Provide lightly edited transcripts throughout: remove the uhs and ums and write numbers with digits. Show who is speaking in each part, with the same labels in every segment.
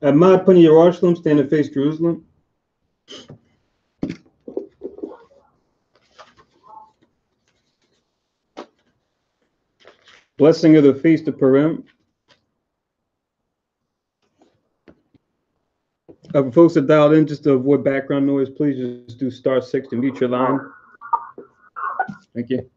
Speaker 1: Ahmad Puni Jerusalem, stand and face Jerusalem. Blessing of the Feast of Purim. For folks that dialed in, just to avoid background noise, please just do *6 to mute your line. Thank you.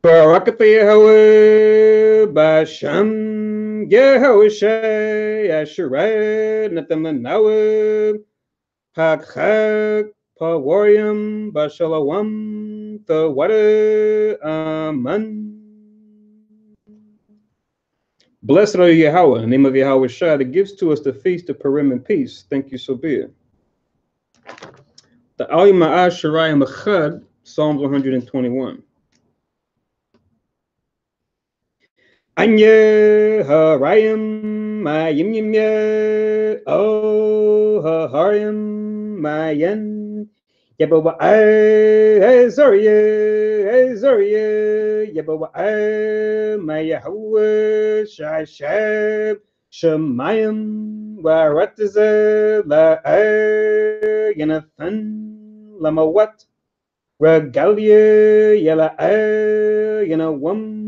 Speaker 1: Barak Yahweh Bashem Yehoshai Asherah Natamanawe Hak Pawarium Bashalawam the Water Aman. Blessed are you, Yahweh, in the name of Yahweh Shai, that gives to us the feast of Purim and peace. Thank you, so be it. The Al Ma'ah Shirayim Echad, Psalms 121. Anya Harayim Mayim Yimye O Harayim Mayan Yabawa Azariya Yabawa Mayahu Shashab Shemayim Warataza La Yanathan Lamawat Regalia Yala Yanawam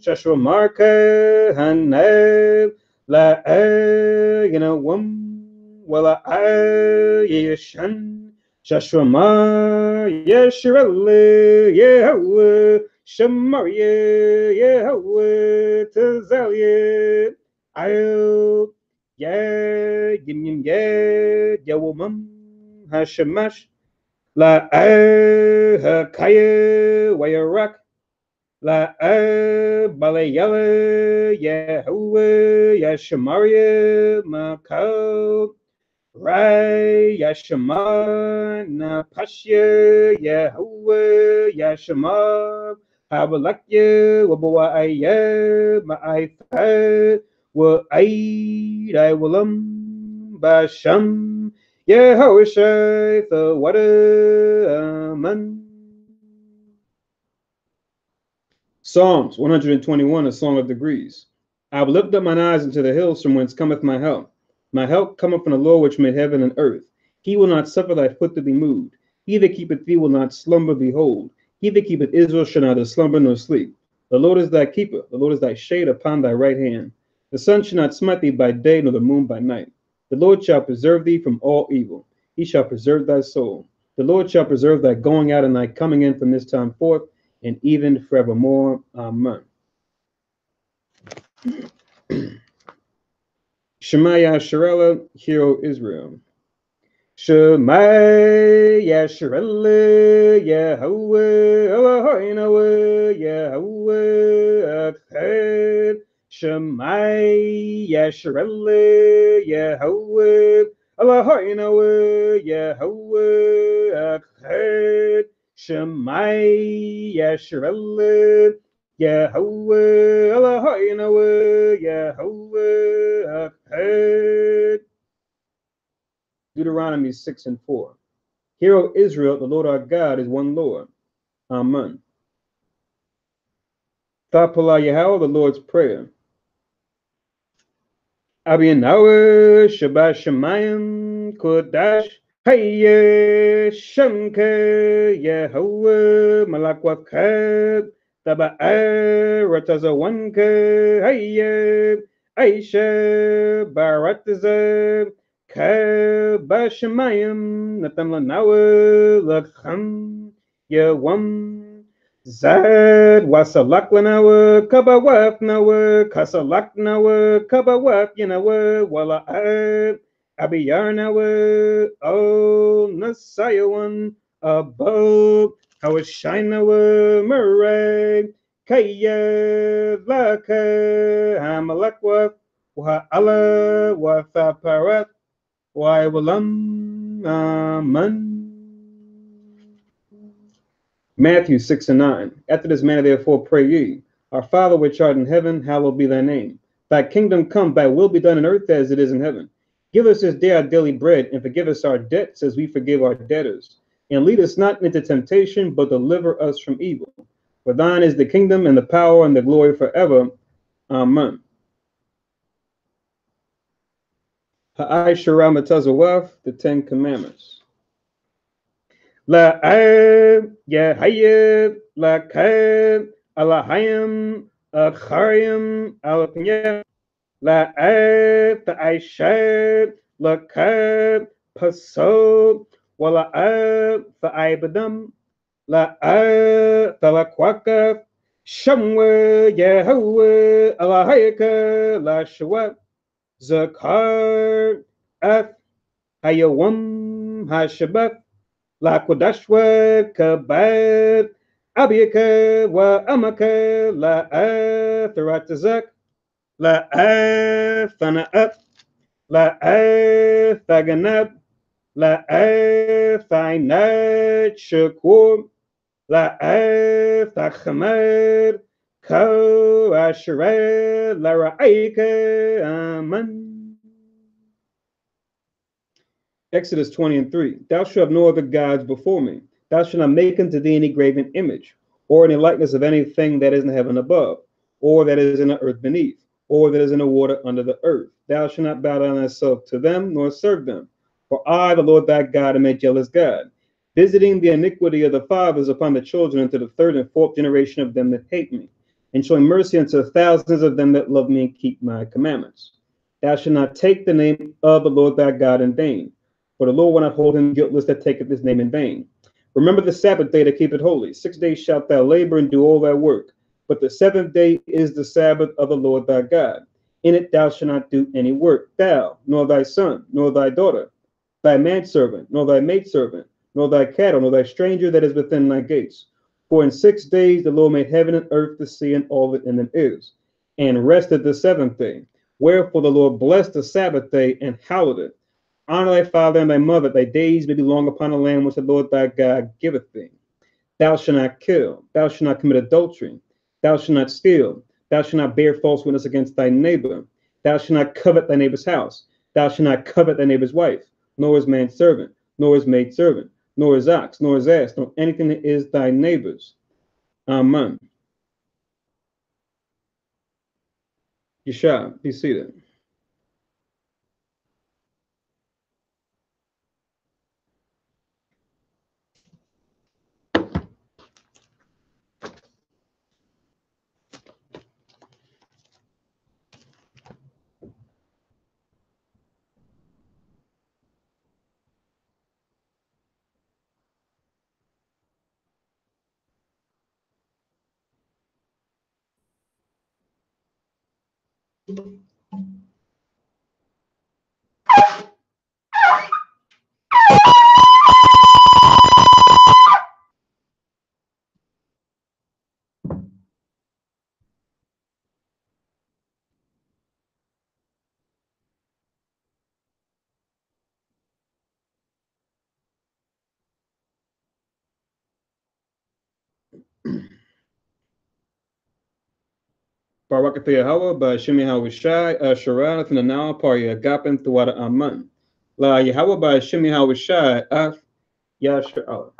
Speaker 1: Shashramarka Hanab La Yanawam Wala Yashan Shashramar Yeshirale Yahweh Shamaria Yahweh Tazalia I'll Yimim Yawamam Hashamash La Hakaya Wayarak La Balayala Yahweh Yashamaria Makal Rai Yashamar Napashya Yahweh Yashamar Habalakya Wabuaya Ma'aitha Wa Aid Walam Basham Yehoshai the water Aman. Psalms 121, a song of degrees. I will lift up mine eyes into the hills from whence cometh my help. My help cometh from the Lord which made heaven and earth. He will not suffer thy foot to be moved. He that keepeth thee will not slumber, behold. He that keepeth Israel shall neither slumber nor sleep. The Lord is thy keeper, the Lord is thy shade upon thy right hand. The sun shall not smite thee by day, nor the moon by night. The Lord shall preserve thee from all evil. He shall preserve thy soul. The Lord shall preserve thy going out and thy coming in from this time forth, and even forevermore. Amen. Shema Yasharella, hear O Israel. Shema Yasharella, Yahweh, Eloheinu, Yahweh, Echad. Shema Yasharella, Yahweh, Eloheinu, Yahweh, Echad. Shema Yasharella, Yahweh, Eloheinu, Yahweh, Echad. Deuteronomy 6:4. Hear, O Israel, the Lord our God is one Lord. Amen. Thapala Yahweh, the Lord's Prayer. Abiyanawa Shabbat Shemayim Kodash Hayye Shemke Yahweh Malakwakab Taba'a Ratazawanke Hayye Aisha Baratazab Kabashemayim Natamlanawa Lakham Yawam Zad wasalak lanawa kabawaf nawa kasalak nawa kabawaf yanawa wala abiyar nawa o nasayawan above hawashinawa muray kaya laka hamalakwa wa ala wa thaparat wa walam aman. Matthew 6 and 9. After this manner therefore pray ye, Our Father which art in heaven, hallowed be thy name. Thy kingdom come, thy will be done in earth as it is in heaven. Give us this day our daily bread, and forgive us our debts as we forgive our debtors. And lead us not into temptation, but deliver us from evil. For thine is the kingdom and the power and the glory forever. Amen. Ha'ai Shara Matazawaf, the Ten Commandments. La'ab, Yahayib, La'kab, Alahayim, Akharim, Alapnya, La'ab, Ta'aishab, La'kab, Paso, Wala'ab, Ta'ibadam, La'ab, Talakwaka, Shamwa, Yahweh, Alahayaka, La'shawab, Zakar, Af, Hayawam, Hashabak, La Kodashwa, Kabad, Abiyaka, Wa Amaka, La Atharatazak, La Athana'at, La Athaganab, La Athainat Shakur, La Athachamad, Ko Ashered, La Ra'ika, Amen. Exodus 20 and 3. Thou shalt have no other gods before me. Thou shalt not make unto thee any graven image, or any likeness of anything that is in heaven above, or that is in the earth beneath, or that is in the water under the earth. Thou shalt not bow down thyself to them, nor serve them. For I, the Lord thy God, am a jealous God, visiting the iniquity of the fathers upon the children unto the third and fourth generation of them that hate me, and showing mercy unto thousands of them that love me and keep my commandments. Thou shalt not take the name of the Lord thy God in vain. For the Lord will not hold him guiltless that taketh his name in vain. Remember the Sabbath day to keep it holy. 6 days shalt thou labor and do all thy work. But the seventh day is the Sabbath of the Lord thy God. In it thou shalt not do any work, thou, nor thy son, nor thy daughter, thy manservant, nor thy maidservant, nor thy cattle, nor thy stranger that is within thy gates. For in 6 days the Lord made heaven and earth, the sea, and all that in them is, and rested the seventh day. Wherefore the Lord blessed the Sabbath day and hallowed it. Honor thy father and thy mother, thy days may be long upon the land which the Lord thy God giveth thee. Thou shalt not kill, thou shalt not commit adultery, thou shalt not steal, thou shalt not bear false witness against thy neighbor, thou shalt not covet thy neighbor's house, thou shalt not covet thy neighbor's wife, nor his manservant, nor his maidservant, nor his ox, nor his ass, nor anything that is thy neighbor's. Amen. Yeshua, be seated. Barakatha Yahweh, Ba'Shem Yahweh Shai, Sharanah, and Anal, Parya, Agapin, Thawada Aman. La Yahweh, Ba'Shem Yahweh Shai, Af, Yasha'al.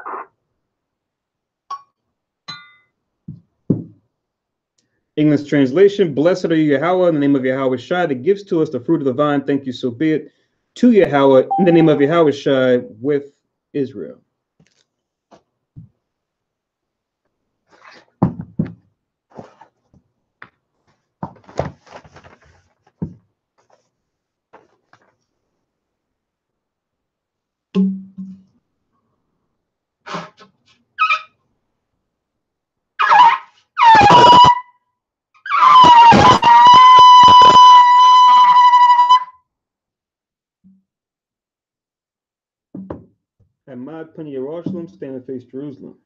Speaker 1: English translation: Blessed are you, Yahweh, in the name of Yahweh Shai, that gives to us the fruit of the vine. Thank you, so be it. To Yahweh, in the name of Yahweh Shai, with Israel. Hamad Pen Jerusalem, stand and face Jerusalem.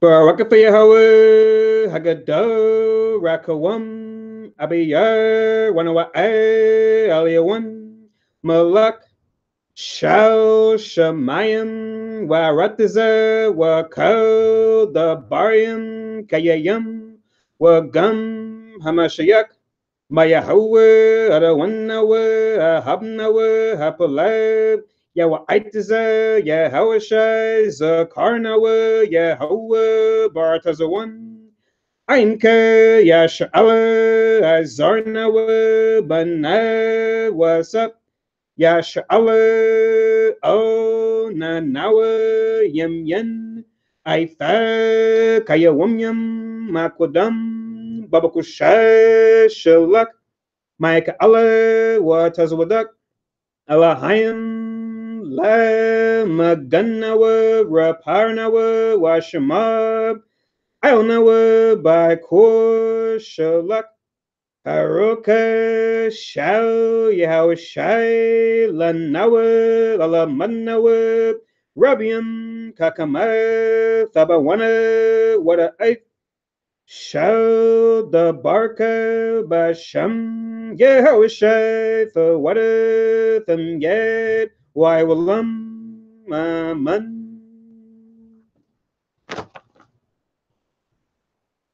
Speaker 1: Barakatha Yahweh, Haggadah, Rakawam, Abiyar, Wanawa'e, Aliyawan, Malak, Shal, Shemayim, Waratiza, Wakal, Dabarim, Kayayam, Wagam, Hamashayak, Mayahawe, Arawanawe, Habnawe, Hapalab, Yawaitiza, Yahawashai, Zakarnawe, Yahawe, Bartazawan, Ainka, Yasha'ala, Azarnawe, Bana, Wasap, Yasha'ala, O, Nanawe, Yem Yen, Aitha, Kayawamyam, Makwadam, Babakusha, Shalak, Maika Allah, Watazwadak, Alahayam, La, Maganawa, Raparnawa, Washamab, Ionawa, Bakor, Shalak, Haroka, Shao, Yahawashai, Lanawa, Lalamanawa, Rabiam, Kakama, Thabawana, Wada Shal the Barka Basham Yehoshai the Wadatham Yed Waiwalam Man.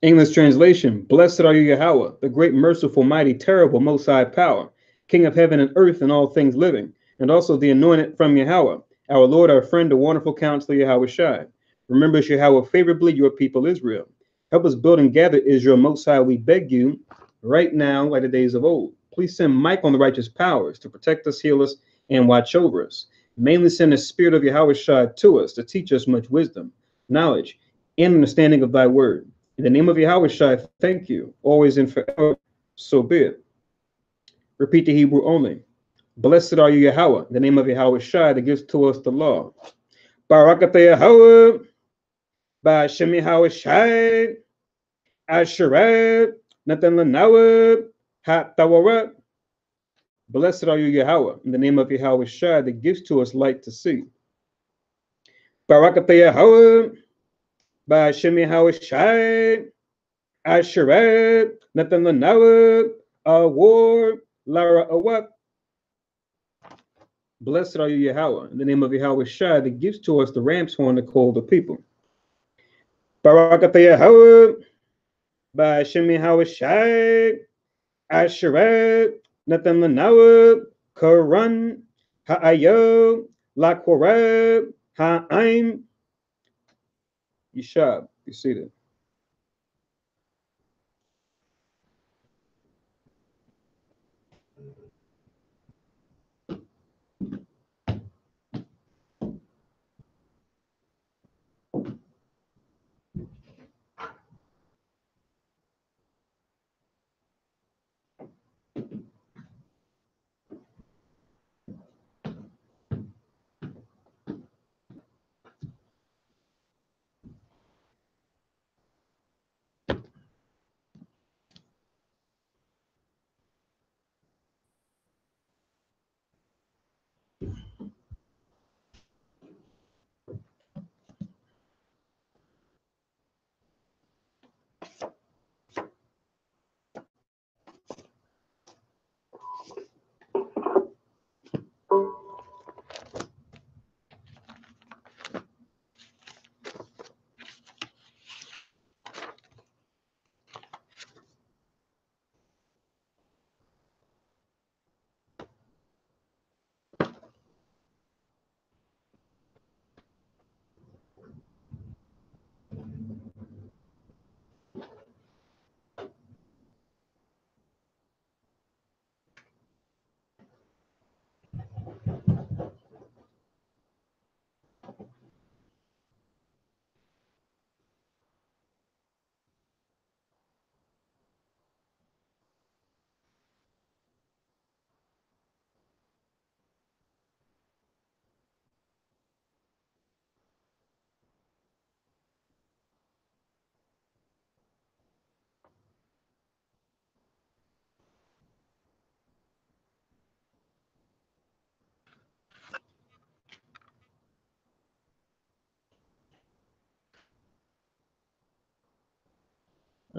Speaker 1: English translation: Blessed are you, Yahweh, the great, merciful, mighty, terrible, most high power, King of heaven and earth and all things living, and also the anointed from Yahweh, our Lord, our friend, the wonderful counselor Yahweh Shai. Remember Yahweh favorably your people Israel. Help us build and gather Israel most high, we beg you, right now, like the days of old. Please send Mike on the righteous powers to protect us, heal us, and watch over us. Mainly send the spirit of Yahweh Shai to us to teach us much wisdom, knowledge, and understanding of thy word. In the name of Yahweh Shai, thank you, always and forever. So be it. Repeat the Hebrew only. Blessed are you, Yahweh, in the name of Yahweh Shai that gives to us the law. Barakatha Yahweh, Ba'ashem Yahweh Shai, Asherat, Nathan Lanawa, Ha Tawarat. Blessed are you, Yahweh, in the name of Yahweh Shai that gives to us light to see. Barakatha Yahweh, Ba'ashem Yahweh Shai, Asherat, Nathan Lanawa, Award, Lara Awak. Blessed are you, Yahweh, in the name of Yahweh Shai that gives to us the ram's horn to call the people. Barakatha Yahweh, Ba'ashem Yahweh Shai, Asherat, Nathan Lanawa, Karan, Ha'ayo, Lakorab, Ha'aim, Yishab. Be seated.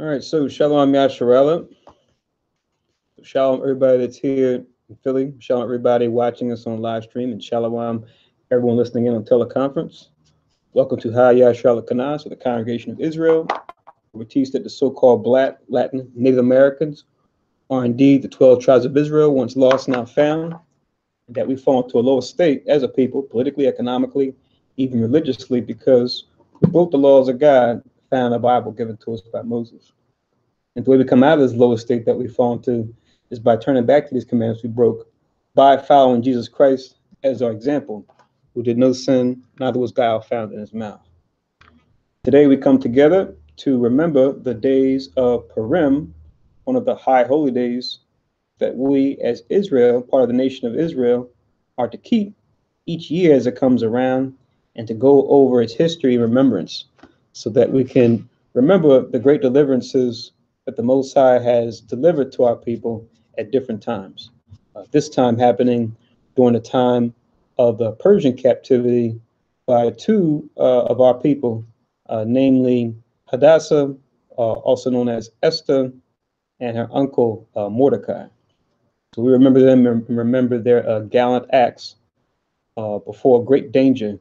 Speaker 1: All right, so Shalom Yasharella. Shalom everybody that's here in Philly. Shalom everybody watching us on live stream, and Shalom everyone listening in on teleconference. Welcome to Hayah Shalom Kanas, or the Congregation of Israel. We teach that the so-called Black, Latin, Native Americans are indeed the 12 tribes of Israel, once lost, now found, and that we fall into a lower state as a people, politically, economically, even religiously, because we broke the laws of God found in the Bible given to us by Moses. And the way we come out of this lower state that we fall into is by turning back to these commandments we broke, by following Jesus Christ as our example, who did no sin, neither was guile found in his mouth. Today we come together to remember the days of Purim, one of the high holy days that we as Israel, part of the nation of Israel, are to keep each year as it comes around, and to go over its history and remembrance, so that we can remember the great deliverances that the Most High has delivered to our people at different times. This time happening during the time of the Persian captivity by two of our people, namely Hadassah, also known as Esther, and her uncle Mordecai. So we remember them and remember their gallant acts before great danger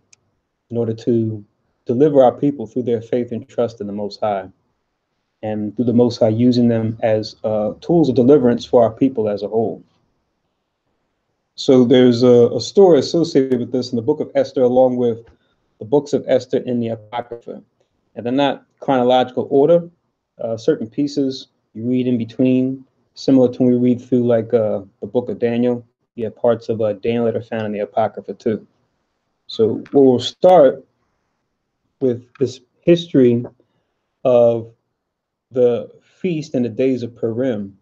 Speaker 1: in order to deliver our people through their faith and trust in the Most High, and through the Most High using them as tools of deliverance for our people as a whole. So there's a story associated with this in the book of Esther, along with the books of Esther in the Apocrypha. And they're not chronological order. Certain pieces you read in between, similar to when we read through like the book of Daniel. You have parts of Daniel that are found in the Apocrypha too. So we'll start with this history of the feast and the days of Purim.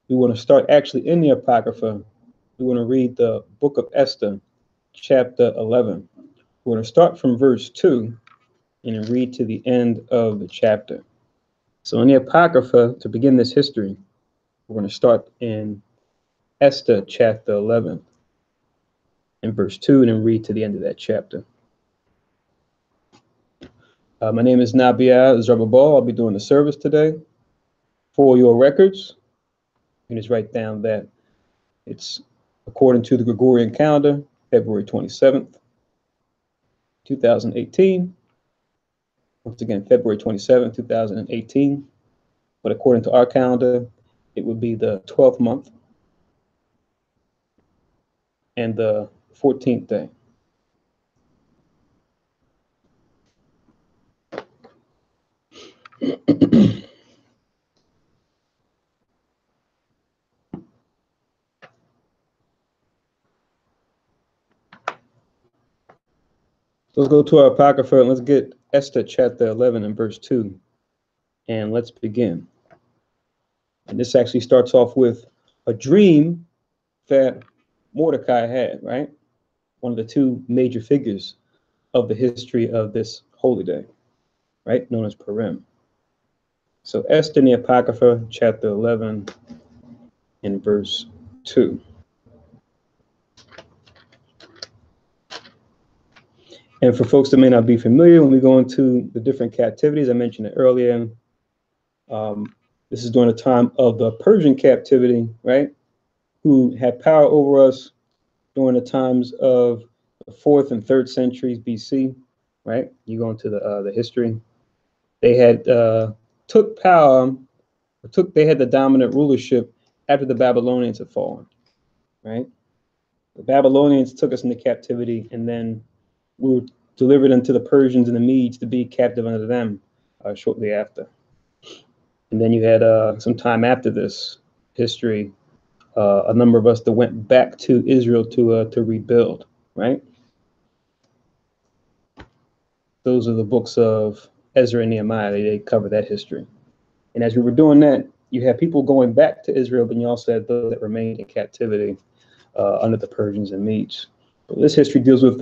Speaker 1: We want to start actually in the Apocrypha. We want to read the book of Esther, chapter 11. We're going to start from verse 2 and then read to the end of the chapter. So in the Apocrypha, to begin this history, we're going to start in Esther, chapter 11, in verse 2, and then read to the end of that chapter. My name is Nabia Zarbabal. I'll be doing the service today. For your records, you can just write down that it's according to the Gregorian calendar, February 27th, 2018. Once again, February 27th, 2018. But according to our calendar, it would be the 12th month and the 14th day. So let's go to our Apocrypha and let's get Esther chapter 11 and verse 2. And let's begin. And this actually starts off with a dream that Mordecai had, right? One of the two major figures of the history of this holy day, right? Known as Purim. So Esther in the Apocrypha, chapter 11 and verse 2. And for folks that may not be familiar, when we go into the different captivities, I mentioned it earlier, this is during the time of the Persian captivity, right? Who had power over us during the times of the 4th and 3rd centuries BC, right? You go into the history. They had took power, they had the dominant rulership after the Babylonians had fallen, right? The Babylonians took us into captivity, and then we were delivered into the Persians and the Medes to be captive under them shortly after. And then you had some time after this history, a number of us that went back to Israel to rebuild, right? Those are the books of Ezra and Nehemiah. They cover that history. And as we were doing that, you had people going back to Israel, but you also had those that remained in captivity under the Persians and Medes. But this history deals with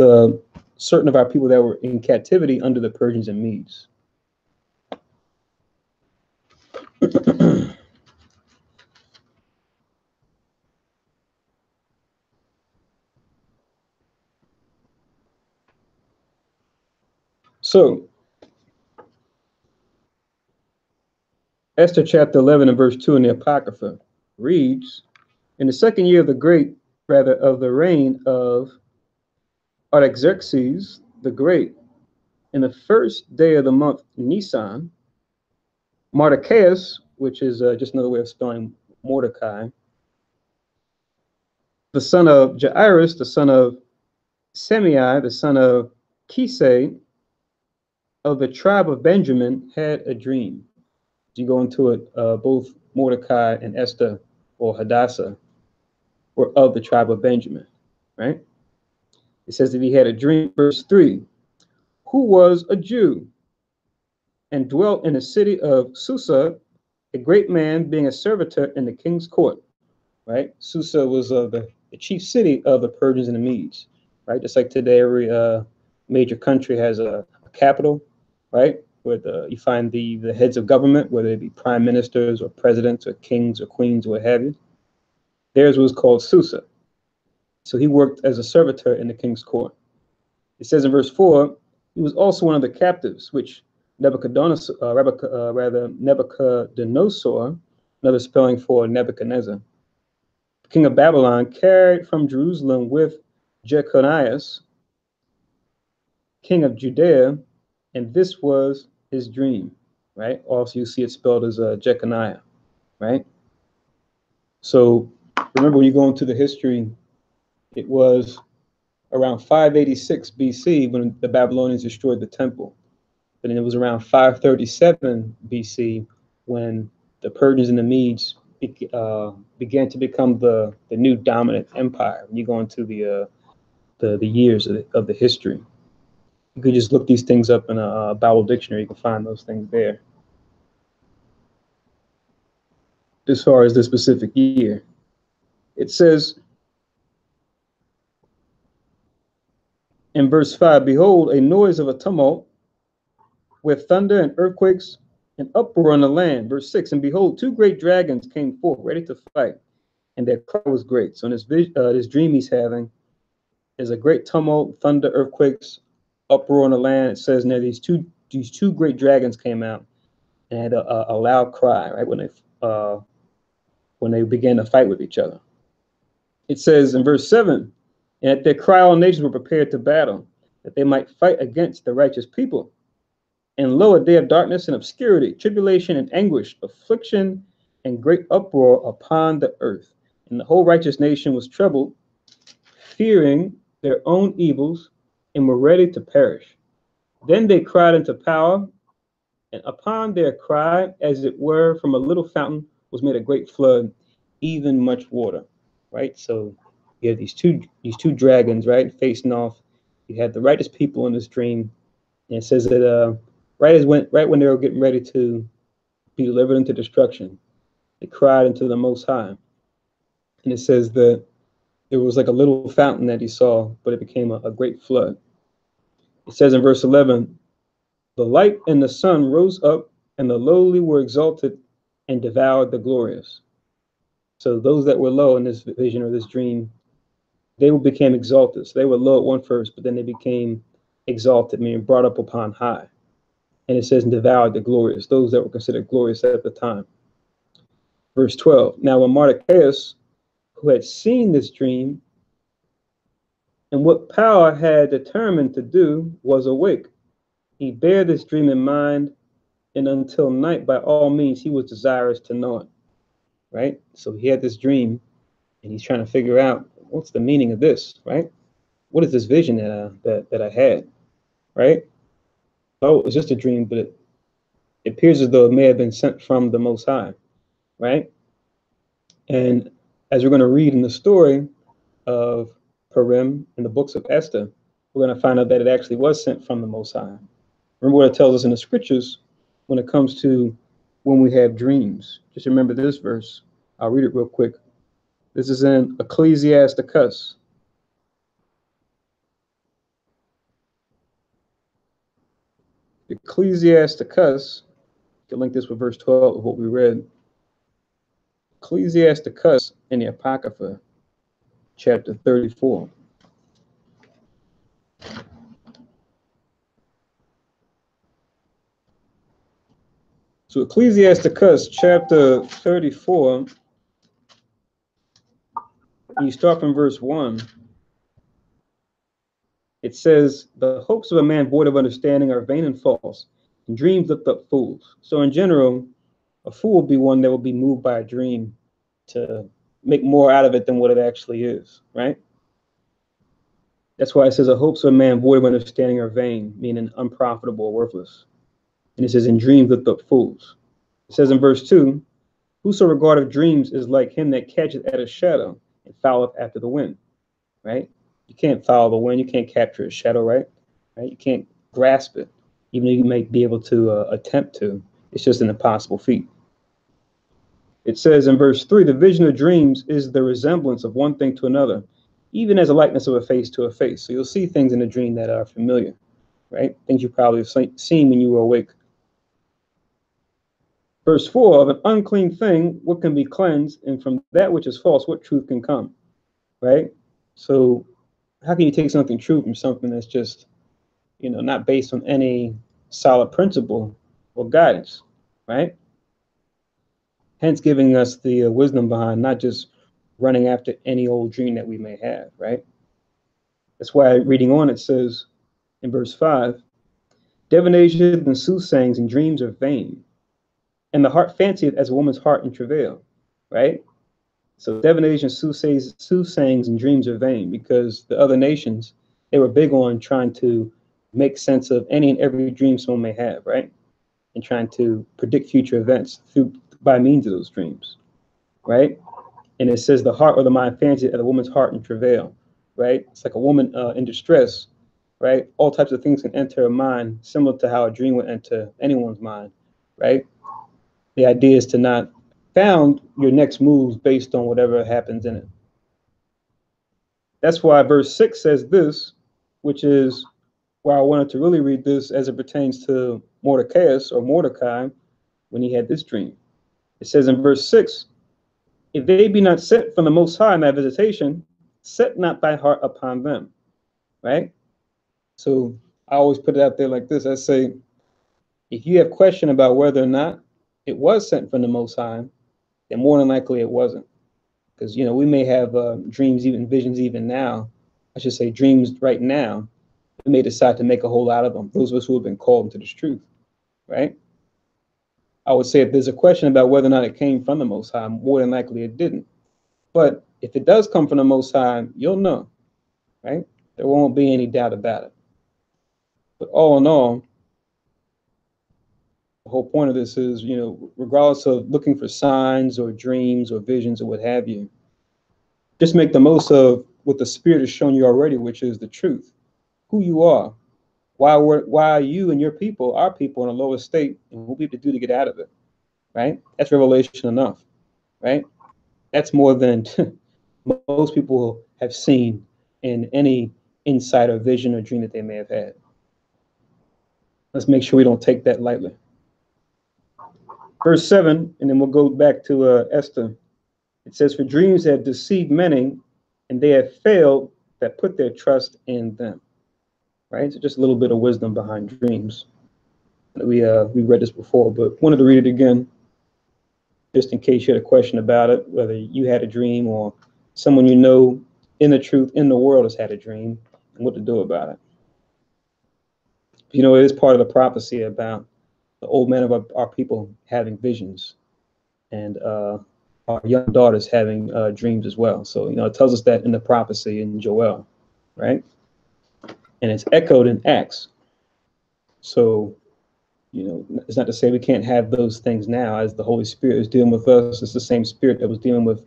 Speaker 1: certain of our people that were in captivity under the Persians and Medes. So Esther chapter 11 and verse 2 in the Apocrypha reads, in the second year of the reign of Artaxerxes the Great, in the first day of the month Nisan, Mardochaeus, which is just another way of spelling Mordecai, the son of Jairus, the son of Semei, the son of Kisei, of the tribe of Benjamin, had a dream. You go into it, both Mordecai and Esther, or Hadassah, were of the tribe of Benjamin, right? It says that he had a dream, verse 3, who was a Jew and dwelt in the city of Susa, a great man being a servitor in the king's court, right? Susa was the chief city of the Persians and the Medes, right? Just like today, every major country has a capital, right? Where you find the heads of government, whether it be prime ministers or presidents or kings or queens or what have you. Theirs was called Susa. So he worked as a servitor in the king's court. It says in verse 4, he was also one of the captives, which Nebuchadnezzar, another spelling for Nebuchadnezzar, king of Babylon, carried from Jerusalem with Jeconias, king of Judea, and this was his dream, right? Also, you see it spelled as Jeconiah, right? So remember, when you go into the history, it was around 586 BC when the Babylonians destroyed the temple. But then it was around 537 BC when the Persians and the Medes began to become the new dominant empire. When you go into the years of the history, you could just look these things up in a Bible dictionary. You can find those things there. As far as the specific year, it says in verse 5, behold, a noise of a tumult with thunder and earthquakes and uproar on the land. Verse 6, and behold, two great dragons came forth ready to fight, and their cry was great. So in this dream he's having is a great tumult, thunder, earthquakes, uproar on the land. It says now these two great dragons came out and had a loud cry, right, when they began to fight with each other. It says in verse 7, and at their cry all nations were prepared to battle, that they might fight against the righteous people. And lo, a day of darkness and obscurity, tribulation and anguish, affliction and great uproar upon the earth. And the whole righteous nation was troubled, fearing their own evils, and were ready to perish. Then they cried into power, and upon their cry, as it were, from a little fountain was made a great flood, even much water. Right? So you have these two dragons, right, facing off. You had the righteous people in this dream, and it says that right when they were getting ready to be delivered into destruction, they cried unto the Most High, and it says that there was like a little fountain that he saw, but it became a great flood. It says in verse 11, the light and the sun rose up, and the lowly were exalted and devoured the glorious. So those that were low in this vision or this dream, they became exalted. So they were low at one first, but then they became exalted, meaning brought up upon high. And it says, and devoured the glorious, those that were considered glorious at the time. Verse 12, now when Mardochaeus, who had seen this dream, and what power had determined to do, was awake, he bare this dream in mind, and until night, by all means, he was desirous to know it. Right? So he had this dream, and he's trying to figure out what's the meaning of this, right? What is this vision that I had, right? Oh, it's just a dream, but it appears as though it may have been sent from the Most High, right? And as we're going to read in the story of Purim in the books of Esther, we're going to find out that it actually was sent from the Most High. Remember what it tells us in the scriptures when it comes to when we have dreams. Just remember this verse. I'll read it real quick. This is in Ecclesiasticus. Ecclesiasticus, you can link this with verse 12 of what we read. Ecclesiasticus in the Apocrypha, chapter 34. So Ecclesiasticus chapter 34, and you start from verse 1. It says, the hopes of a man void of understanding are vain and false, and dreams lift up fools. So in general, a fool will be one that will be moved by a dream to make more out of it than what it actually is, right? That's why it says, the hopes of a man void of understanding are vain, meaning unprofitable or worthless. And it says, in dreams lift up fools. It says in verse 2, whoso regardeth dreams is like him that catcheth at a shadow and followeth after the wind, right? You can't follow the wind. You can't capture a shadow, right? You can't grasp it, even though you might be able to attempt to. It's just an impossible feat. It says in verse 3, the vision of dreams is the resemblance of one thing to another, even as a likeness of a face to a face. So you'll see things in a dream that are familiar, right? Things you probably have seen when you were awake. Verse 4, of an unclean thing, what can be cleansed? And from that which is false, what truth can come, right? So how can you take something true from something that's just, not based on any solid principle or guidance, right? Hence giving us the wisdom behind not just running after any old dream that we may have, right? That's why reading on, it says in verse 5, divination and soothsayings and dreams are vain, and the heart fancieth as a woman's heart in travail, right? So divination, soothsayings, and dreams are vain, because the other nations, they were big on trying to make sense of any and every dream someone may have, right? And trying to predict future events by means of those dreams, right? And it says the heart or the mind fancy at a woman's heart in travail, right? It's like a woman in distress, right? All types of things can enter her mind, similar to how a dream would enter anyone's mind, right? The idea is to not found your next moves based on whatever happens in it. That's why verse 6 says this, which is why I wanted to really read this as it pertains to Mordecai when he had this dream. It says in verse 6, if they be not sent from the Most High in thy visitation, set not thy heart upon them, right? So I always put it out there like this. I say, if you have question about whether or not it was sent from the Most High, then more than likely it wasn't. Because, we may have dreams, even visions, even now. I should say dreams right now. We may decide to make a whole lot of them. Those of us who have been called into this truth, right? I would say if there's a question about whether or not it came from the Most High, more than likely it didn't. But if it does come from the Most High, you'll know, right? There won't be any doubt about it. But all in all, the whole point of this is, regardless of looking for signs or dreams or visions or what have you, just make the most of what the Spirit has shown you already, which is the truth, who you are, why you and your people, our people, in a lower state, and what we have to do to get out of it, right? That's revelation enough, right? That's more than most people have seen in any insight or vision or dream that they may have had. Let's make sure we don't take that lightly. Verse 7, and then we'll go back to Esther. It says, for dreams have deceived many, and they have failed that put their trust in them. Right? So just a little bit of wisdom behind dreams. We read this before, but wanted to read it again, just in case you had a question about it, whether you had a dream or someone you know in the truth, in the world, has had a dream, and what to do about it. It is part of the prophecy about the old men of our people having visions, and our young daughters having dreams as well. So, it tells us that in the prophecy in Joel, right? And it's echoed in Acts. So, it's not to say we can't have those things now. As the Holy Spirit is dealing with us, it's the same Spirit that was dealing with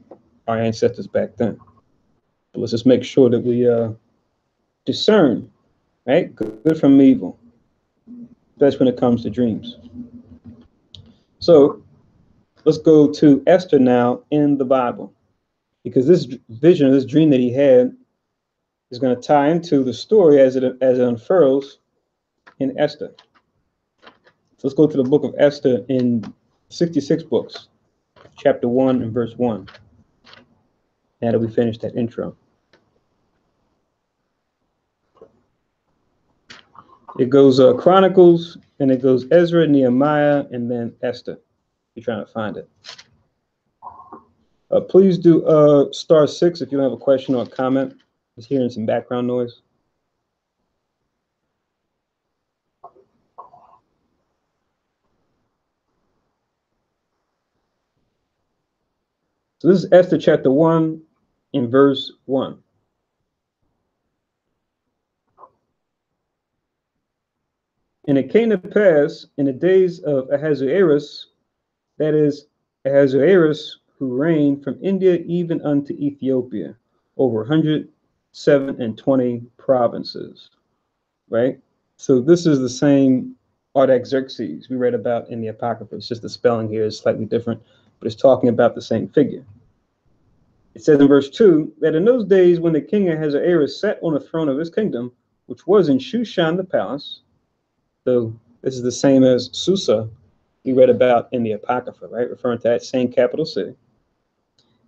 Speaker 1: our ancestors back then. So let's just make sure that we discern, right, good from evil, especially when it comes to dreams. So let's go to Esther now in the Bible, because this vision, this dream that he had, is going to tie into the story as it unfurls in Esther. So let's go to the book of Esther in 66 books, chapter 1 and verse 1. Now that we finished that intro. It goes Chronicles, and it goes Ezra, Nehemiah, and then Esther. You're trying to find it. Please do *6 if you have a question or a comment. Just hearing some background noise. So this is Esther chapter 1 in verse 1. And it came to pass in the days of Ahasuerus, that is Ahasuerus, who reigned from India even unto Ethiopia, over 120 provinces, right? So this is the same Artaxerxes we read about in the Apocrypha. It's just the spelling here is slightly different, but it's talking about the same figure. It says in verse 2 that in those days when the king Ahasuerus sat on the throne of his kingdom, which was in Shushan the palace, though this is the same as Susa we read about in the Apocrypha, right? Referring to that same capital city.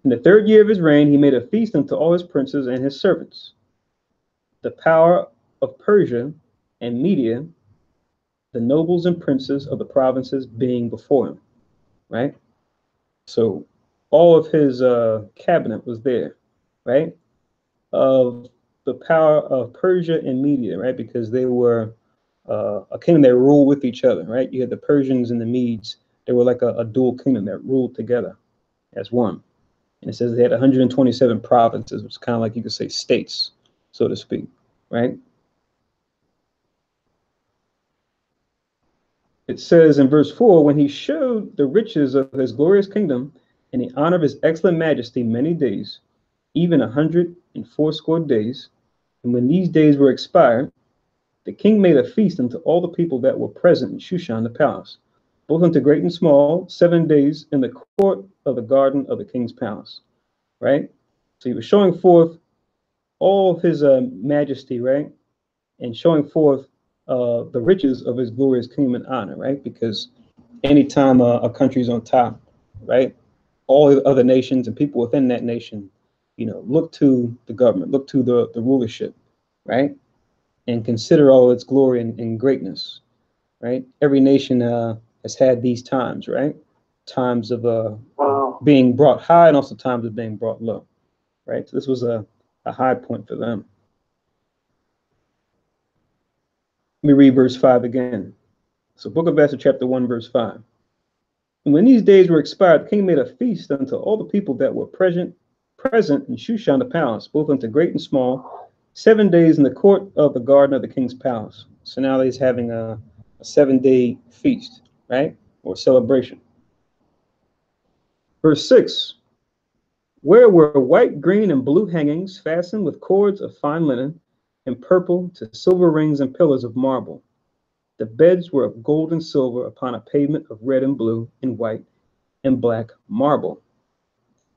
Speaker 1: In the 3rd year of his reign, he made a feast unto all his princes and his servants. The power of Persia and Media, the nobles and princes of the provinces being before him, right? So all of his cabinet was there, right? Of the power of Persia and Media, right? Because they were a kingdom that ruled with each other, right? You had the Persians and the Medes. They were like a dual kingdom that ruled together as one. And it says they had 127 provinces, which is kind of like you could say states, so to speak, right? It says in verse 4, when he showed the riches of his glorious kingdom and the honor of his excellent majesty many days, even 180 days, and when these days were expired, the king made a feast unto all the people that were present in Shushan the palace, both unto great and small, 7 days in the court of the garden of the king's palace, right? So he was showing forth all of his majesty, right? And showing forth the riches of his glorious kingdom and honor, right? Because anytime a country's on top, right, all the other nations and people within that nation, look to the government, look to the rulership, right? And consider all its glory and greatness, right? Every nation has had these times, right? Times of being brought high and also times of being brought low, right? So this was a high point for them. Let me read verse 5 again. So Book of Esther, chapter 1, verse 5. And when these days were expired, the king made a feast unto all the people that were present in Shushan the palace, both unto great and small, 7 days in the court of the garden of the king's palace. So now he's having a 7-day feast, right? Or celebration. Verse 6, where were white, green, and blue hangings fastened with cords of fine linen, and purple to silver rings and pillars of marble. The beds were of gold and silver upon a pavement of red and blue and white and black marble.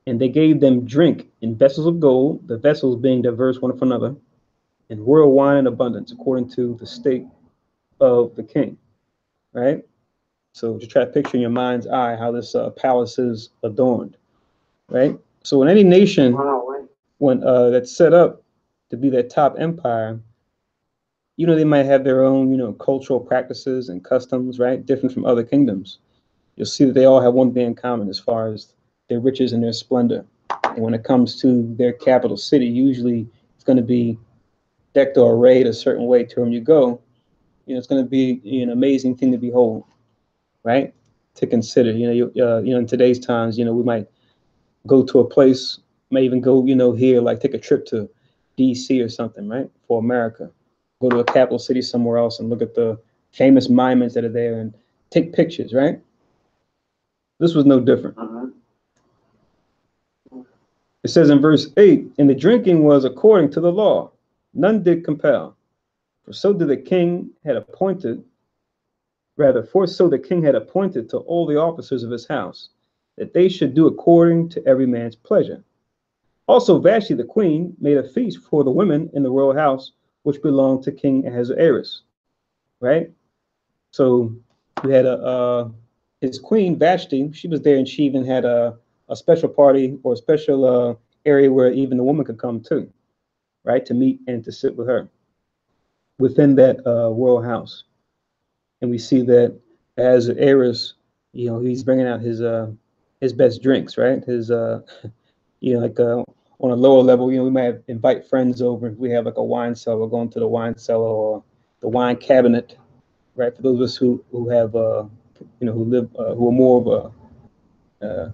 Speaker 1: And they gave them drink in vessels of gold, the vessels being diverse one from another, and royal wine in abundance, according to the state of the king, right? So just try to picture in your mind's eye how this palace is adorned, right? So in any nation, when that's set up to be that top empire, they might have their own, cultural practices and customs, right? Different from other kingdoms. You'll see that they all have one thing in common as far as their riches and their splendor. And when it comes to their capital city, usually it's going to be decked or arrayed a certain way to whom you go. It's going to be an amazing thing to behold, right? To consider. In today's times, we might go to a place, may even go, here, like take a trip to DC or something, right? For America. Go to a capital city somewhere else and look at the famous monuments that are there and take pictures, right? This was no different. It says in verse 8, and the drinking was according to the law. None did compel. For so the king had appointed to all the officers of his house, that they should do according to every man's pleasure. Also Vashti the queen made a feast for the women in the royal house, which belonged to King Ahasuerus, right? So you had his queen Vashti. She was there, and she even had a special party or a special area where even the woman could come too, right, to meet and to sit with her. within that royal house. And we see that as Eris, he's bringing out his best drinks, right? His like on a lower level, we might invite friends over. We have like a wine cellar, going to the wine cellar or the wine cabinet, right? For those of us who have who live who are more of a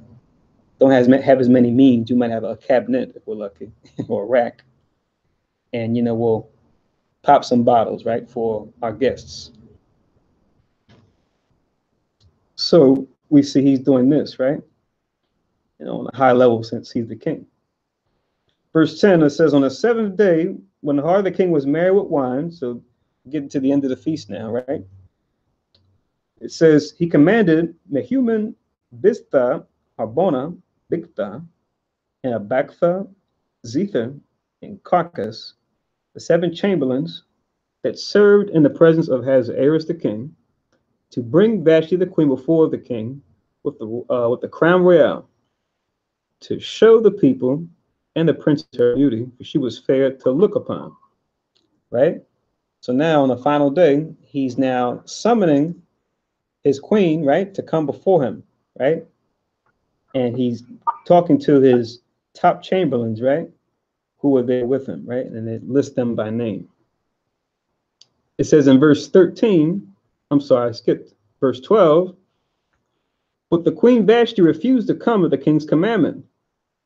Speaker 1: don't have as many means, you might have a cabinet if we're lucky, or a rack, and we'll pop some bottles, right, for our guests. So we see he's doing this, right? On a high level, since he's the king. Verse 10, it says, on the seventh day, when the heart of the king was merry with wine, so getting to the end of the feast now, right? It says, he commanded Mehuman, Biztha, Harbona, Bigtha, and Abagtha, Zether, and Carcass, the 7 chamberlains that served in the presence of Ahasuerus the king, to bring Vashti the queen before the king with the crown royal, to show the people and the princess her beauty, for she was fair to look upon. Right? So now on the final day, he's now summoning his queen, right, to come before him, right? And he's talking to his top chamberlains, right, who were there with him, right? And it lists them by name. It says in verse 13, I'm sorry, I skipped verse 12, but the queen Vashti refused to come at the king's commandment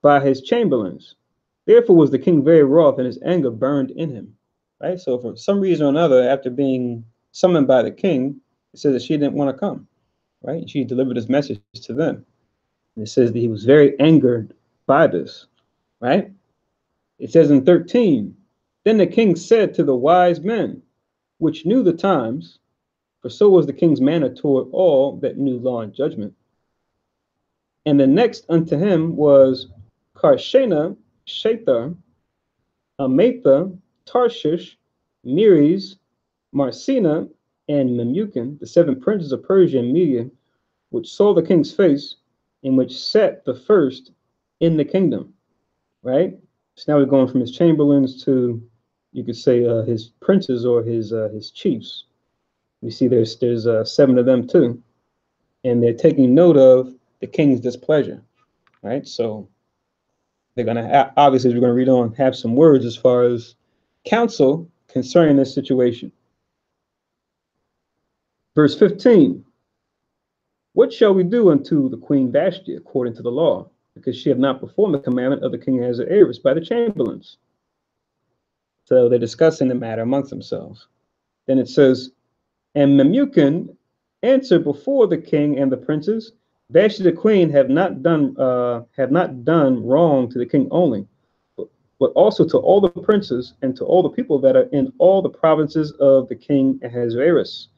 Speaker 1: by his chamberlains. Therefore was the king very wroth, and his anger burned in him. Right? So for some reason or another, after being summoned by the king, it says that she didn't want to come. Right? She delivered his message to them. And it says that he was very angered by this. Right? It says in 13, then the king said to the wise men, which knew the times, for so was the king's manner toward all that knew law and judgment. And the next unto him was Karshena, Shethar, Amatha, Tarshish, Meres, Marcina, and Memucan, the 7 princes of Persia and Media, which saw the king's face, and which sat the first in the kingdom. Right? So now we're going from his chamberlains to, you could say, his princes or his chiefs. We see there's 7 of them too, and they're taking note of the king's displeasure. Right? So they're going to, obviously, as we're going to read on, have some words as far as counsel concerning this situation. Verse 15, what shall we do unto the queen Vashti according to the law? Because she have not performed the commandment of the king Ahasuerus by the chamberlains. So they're discussing the matter amongst themselves. Then it says, and Memucan answered before the king and the princes, Vashti the queen have not done wrong to the king only, but also to all the princes and to all the people that are in all the provinces of the king Ahasuerus.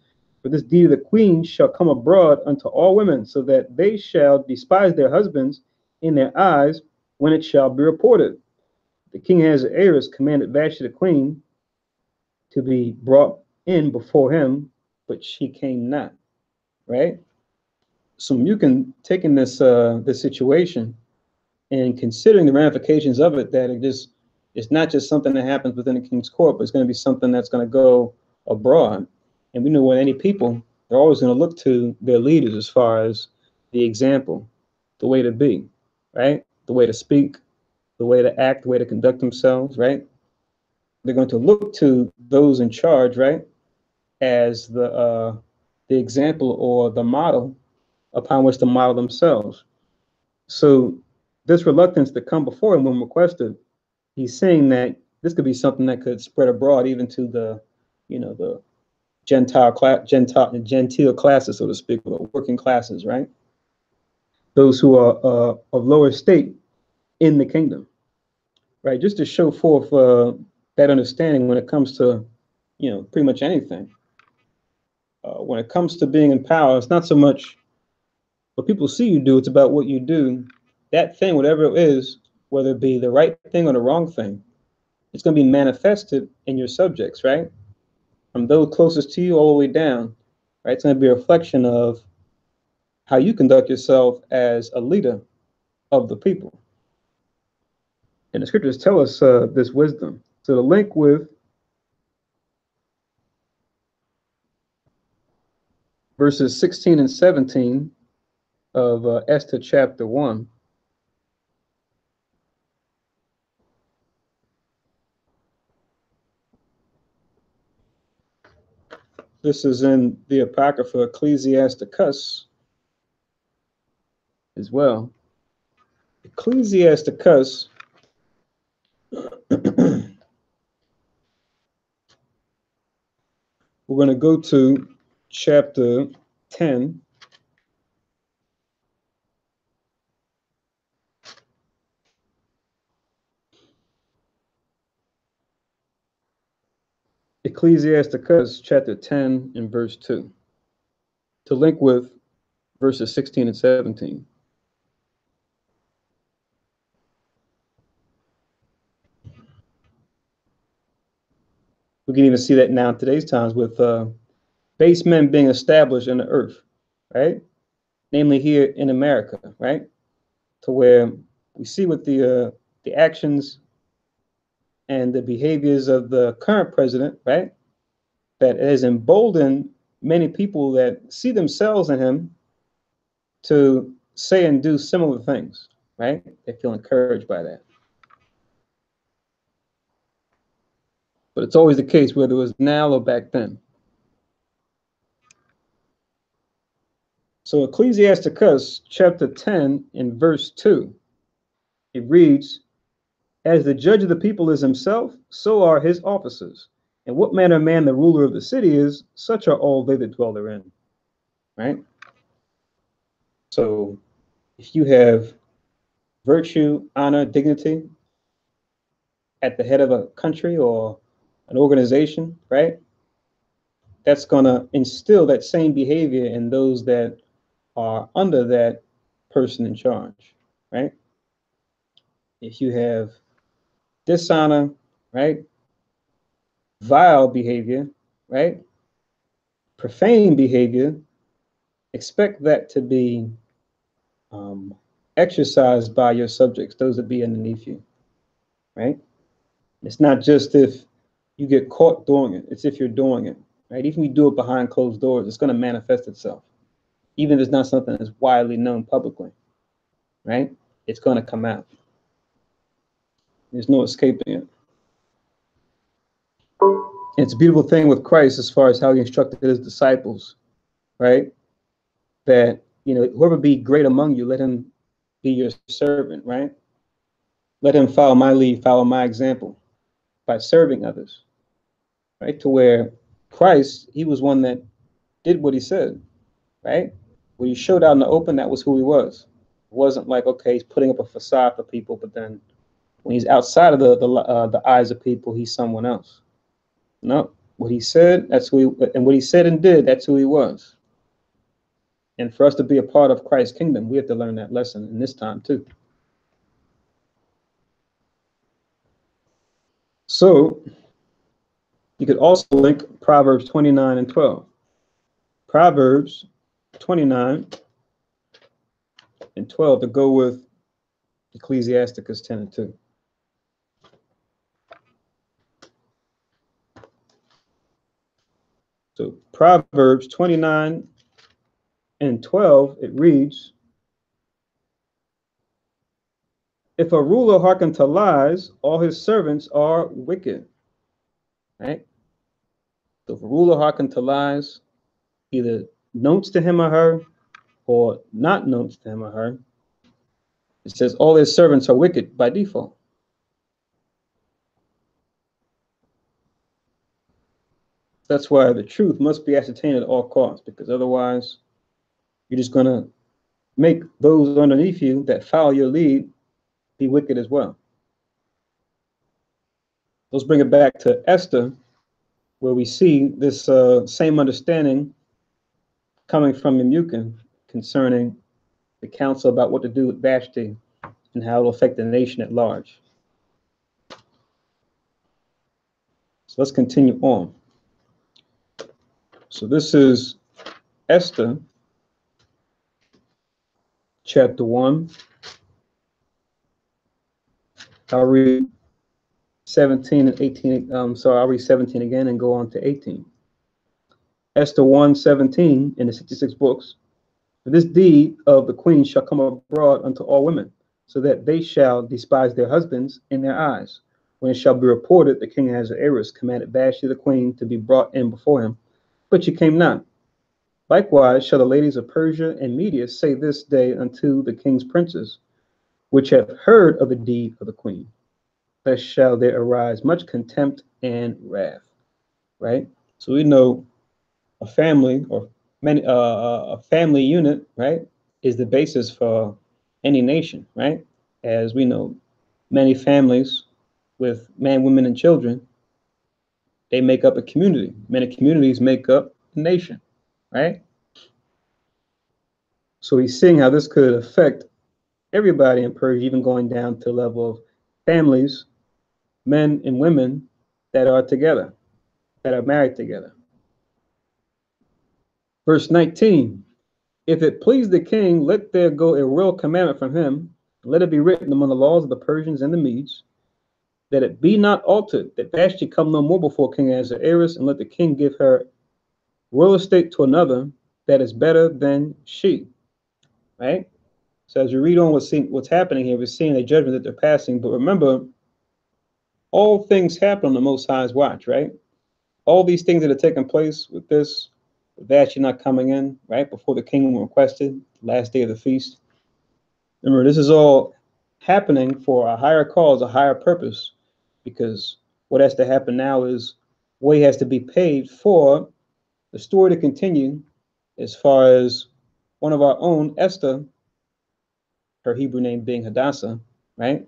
Speaker 1: For this deed of the queen shall come abroad unto all women, so that they shall despise their husbands in their eyes when it shall be reported. The king Ahasuerus commanded Vashti the queen to be brought in before him, but she came not. Right? So you can take in this situation and considering the ramifications of it, that it's not just something that happens within the king's court, but it's going to be something that's going to go abroad. And we know with any people, they're always going to look to their leaders as far as the example, the way to be, right? The way to speak, the way to act, the way to conduct themselves, right? They're going to look to those in charge, right, as the example or the model upon which to model themselves. So this reluctance to come before him when requested, he's saying that this could be something that could spread abroad even to the, the gentile classes, so to speak, or the working classes, right? Those who are of lower state in the kingdom, right? Just to show forth that understanding when it comes to, pretty much anything. When it comes to being in power, it's not so much what people see you do, it's about what you do. That thing, whatever it is, whether it be the right thing or the wrong thing, it's going to be manifested in your subjects, right? From those closest to you all the way down, right? It's going to be a reflection of how you conduct yourself as a leader of the people. And the scriptures tell us this wisdom. So the link with verses 16 and 17 of Esther chapter 1. This is in the Apocrypha Ecclesiasticus as well. Ecclesiasticus we're going to go to chapter 10. Ecclesiasticus chapter 10 and verse 2 to link with verses 16 and 17. We can even see that now in today's times with base men being established in the earth, right? Namely here in America, right? To where we see with the actions and the behaviors of the current president, right? That has emboldened many people that see themselves in him to say and do similar things, right? They feel encouraged by that. But it's always the case, whether it was now or back then. So Ecclesiasticus chapter 10 in verse 2, it reads, "As the judge of the people is himself, so are his officers. And what manner of man the ruler of the city is, such are all they that dwell therein." Right? So if you have virtue, honor, dignity at the head of a country or an organization, right? That's going to instill that same behavior in those that are under that person in charge, right? If you have dishonor, right? Vile behavior, right? Profane behavior, expect that to be exercised by your subjects, those that be underneath you, right? It's not just if you get caught doing it, it's if you're doing it, right? Even if you do it behind closed doors, it's going to manifest itself. Even if it's not something that's widely known publicly, right? It's going to come out. There's no escaping it. It's a beautiful thing with Christ as far as how he instructed his disciples, right? That, whoever be great among you, let him be your servant, right? Let him follow my lead, follow my example by serving others, right? To where Christ, he was one that did what he said, right? When he showed out in the open, that was who he was. It wasn't like, okay, he's putting up a facade for people, but then when he's outside of the eyes of people, he's someone else. No, what he said, that's who he, and what he said and did, that's who he was. And for us to be a part of Christ's kingdom, we have to learn that lesson in this time too. So you could also link Proverbs 29 and 12. Proverbs 29 and 12 to go with Ecclesiasticus 10 and 2. So Proverbs 29 and 12, it reads, "If a ruler hearken to lies, all his servants are wicked." Right? So if a ruler hearken to lies, either notes to him or her, or not notes to him or her, it says all his servants are wicked by default. That's why the truth must be ascertained at all costs, because otherwise you're just going to make those underneath you that follow your lead be wicked as well. Let's bring it back to Esther, where we see this same understanding coming from Memucan concerning the council about what to do with Vashti and how it will affect the nation at large. So let's continue on. So this is Esther chapter 1. I'll read 17 and 18. I'll read 17 again and go on to 18. Esther 1:17 in the 66 books. For this deed of the queen shall come abroad unto all women, so that they shall despise their husbands in their eyes. When it shall be reported, the king Ahasuerus commanded Vashti the queen to be brought in before him, but she came not. Likewise shall the ladies of Persia and Media say this day unto the king's princes, which have heard of the deed of the queen. Thus shall there arise much contempt and wrath. Right? So we know a family or a family unit, right, is the basis for any nation, right? As we know, many families with men, women, and children, they make up a community. Many communities make up a nation, right? So he's seeing how this could affect everybody in Persia, even going down to the level of families, men and women that are together, that are married together. Verse 19, if it please the king, let there go a royal commandment from him, and let it be written among the laws of the Persians and the Medes, that it be not altered, that Vashti come no more before King Ahasuerus, and let the king give her royal estate to another that is better than she. Right? So as we read on what's happening here, we're seeing a judgment that they're passing. But remember, all things happen on the Most High's watch, right? All these things that are taking place with this, Vashti not coming in, right, before the king requested, last day of the feast. Remember, this is all happening for a higher cause, a higher purpose, because what has to happen now is way has to be paid for the story to continue as far as one of our own, Esther, her Hebrew name being Hadassah, right,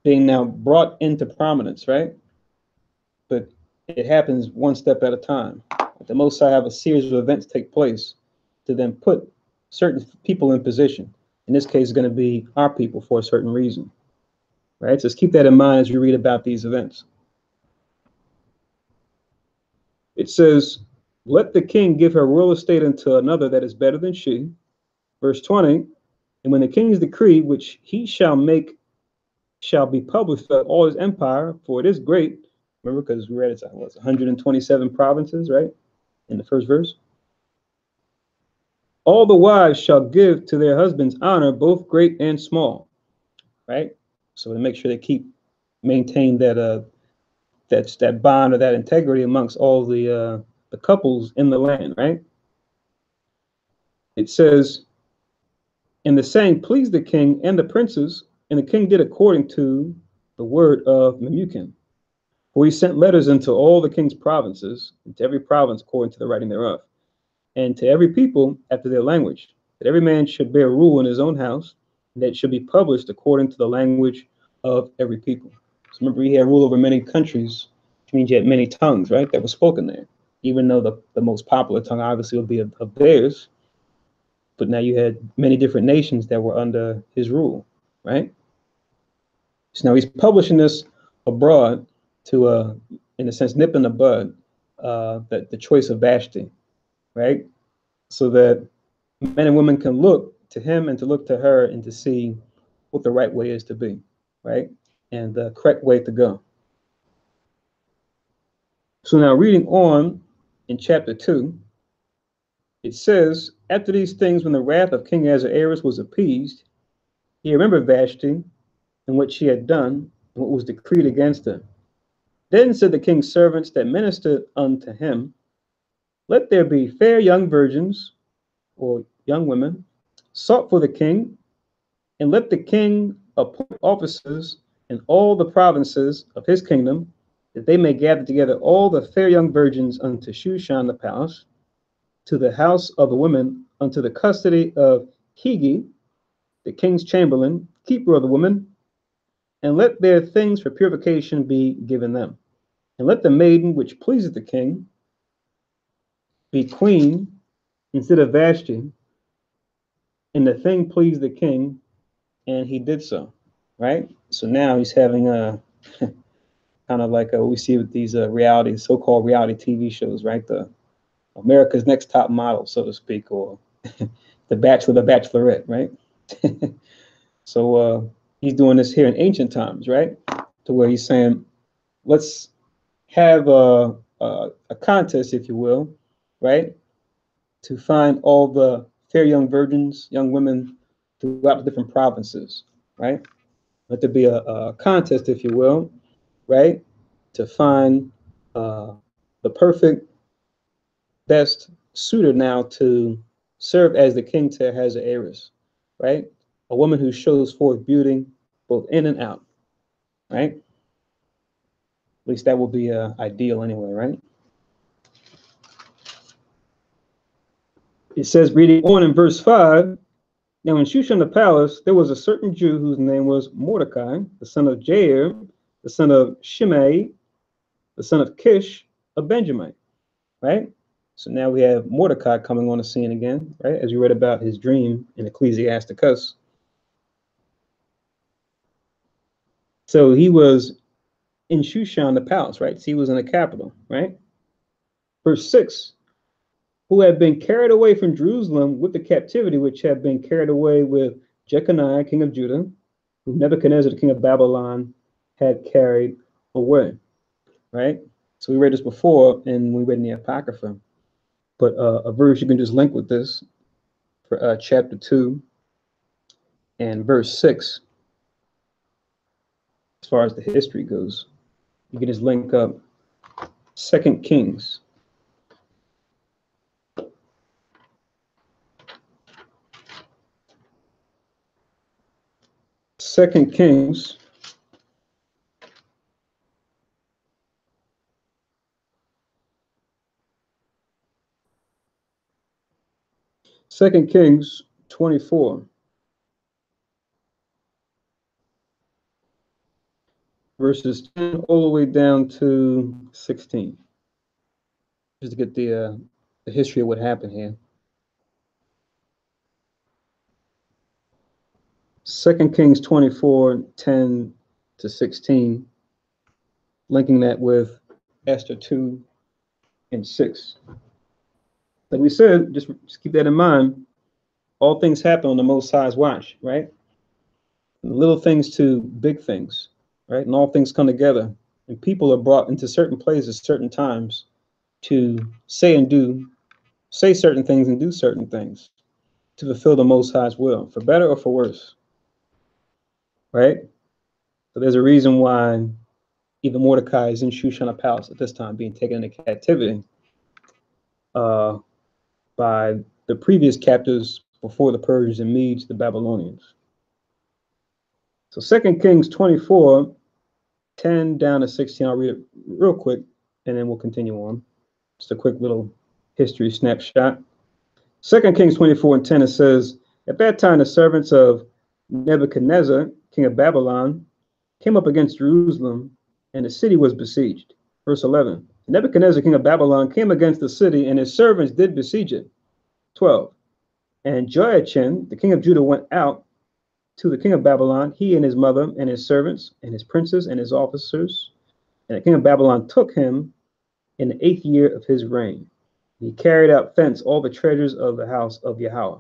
Speaker 1: being now brought into prominence, right? But it happens one step at a time. The Most High have a series of events take place to then put certain people in position. In this case, it's going to be our people for a certain reason, right? So just keep that in mind as you read about these events. It says, let the king give her royal estate unto another that is better than she. Verse 20, and when the king's decree, which he shall make, shall be published throughout all his empire, for it is great. Remember, because we read it's 127 provinces, right? In the first verse. All the wives shall give to their husbands honor, both great and small, right? So to make sure they maintain that that bond or that integrity amongst all the couples in the land, right? It says, and the saying pleased the king and the princes, and the king did according to the word of Memucan. For he sent letters into all the king's provinces, and to every province according to the writing thereof, and to every people after their language, that every man should bear rule in his own house, and that it should be published according to the language of every people. So remember, he had rule over many countries, which means you had many tongues, right, that were spoken there. Even though the most popular tongue obviously would be of theirs, but now you had many different nations that were under his rule, right? So now he's publishing this abroad to, in a sense, nip in the bud that the choice of Vashti, right? So that men and women can look to him and to look to her and to see what the right way is to be, right? And the correct way to go. So now reading on in chapter 2, it says, after these things, when the wrath of King Ahasuerus was appeased, he remembered Vashti and what she had done, and what was decreed against her. Then said the king's servants that ministered unto him, let there be fair young virgins, or young women, sought for the king, and let the king appoint officers in all the provinces of his kingdom, that they may gather together all the fair young virgins unto Shushan the palace, to the house of the women, unto the custody of Hegi, the king's chamberlain, keeper of the women, and let their things for purification be given them. And let the maiden which pleaseth the king be queen instead of Vashti. And the thing pleased the king, and he did so. Right? So now he's having a kind of like we see with these so-called reality TV shows, right? The America's Next Top Model, so to speak, or The Bachelor, The Bachelorette, right? So he's doing this here in ancient times, right? To where he's saying, let's have a contest, if you will, right, to find all the fair young virgins, young women throughout the different provinces, right? Let there be a contest, if you will, right, to find the perfect, best suitor now to serve as the king to Ahasuerus, right? A woman who shows forth beauty both in and out, right? At least that will be ideal anyway, right? It says, reading on in verse 5, now in Shushan the palace, there was a certain Jew whose name was Mordecai, the son of Jair, the son of Shimei, the son of Kish, a Benjamin, right? So now we have Mordecai coming on the scene again, right? As you read about his dream in Ecclesiasticus. So he was in Shushan the palace, right? So he was in the capital, right? Verse 6, who had been carried away from Jerusalem with the captivity, which had been carried away with Jeconiah, king of Judah, who Nebuchadnezzar, the king of Babylon, had carried away, right? So we read this before, and we read in the Apocrypha. But a verse you can just link with this for chapter 2 and verse 6, as far as the history goes. You can just link up 2 Kings. Second Kings. Second Kings 24. Verses 10 all the way down to 16. Just to get the history of what happened here. 2 Kings 24, 10 to 16, linking that with Esther 2 and 6. Like we said, just keep that in mind. All things happen on the Most High's watch, right? Little things to big things, right? And all things come together. And people are brought into certain places, certain times, to say certain things and do certain things to fulfill the Most High's will, for better or for worse, right? So there's a reason why even Mordecai is in Shushan palace at this time, being taken into captivity by the previous captors before the Persians and Medes, the Babylonians. So 2 Kings 24, 10 down to 16, I'll read it real quick, and then we'll continue on. Just a quick little history snapshot. 2 Kings 24 and 10, it says, at that time the servants of Nebuchadnezzar, king of Babylon, came up against Jerusalem, and the city was besieged. Verse 11, Nebuchadnezzar, king of Babylon, came against the city, and his servants did besiege it. 12, and Jehoiachin, the king of Judah, went out to the king of Babylon, he and his mother and his servants and his princes and his officers. And the king of Babylon took him in the 8th year of his reign. He carried out thence all the treasures of the house of Yahweh,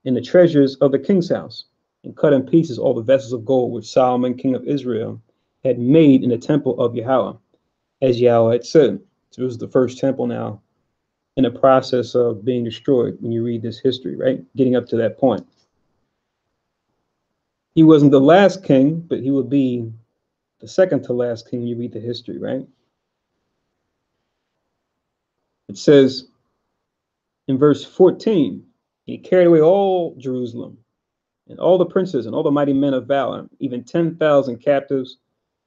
Speaker 1: and the treasures of the king's house, and cut in pieces all the vessels of gold which Solomon, king of Israel, had made in the temple of Yahweh, as Yahweh had said. So it was the first temple now in the process of being destroyed when you read this history, right? Getting up to that point. He wasn't the last king, but he would be the second to last king when you read the history, right? It says in verse 14, he carried away all Jerusalem and all the princes and all the mighty men of valor, even 10,000 captives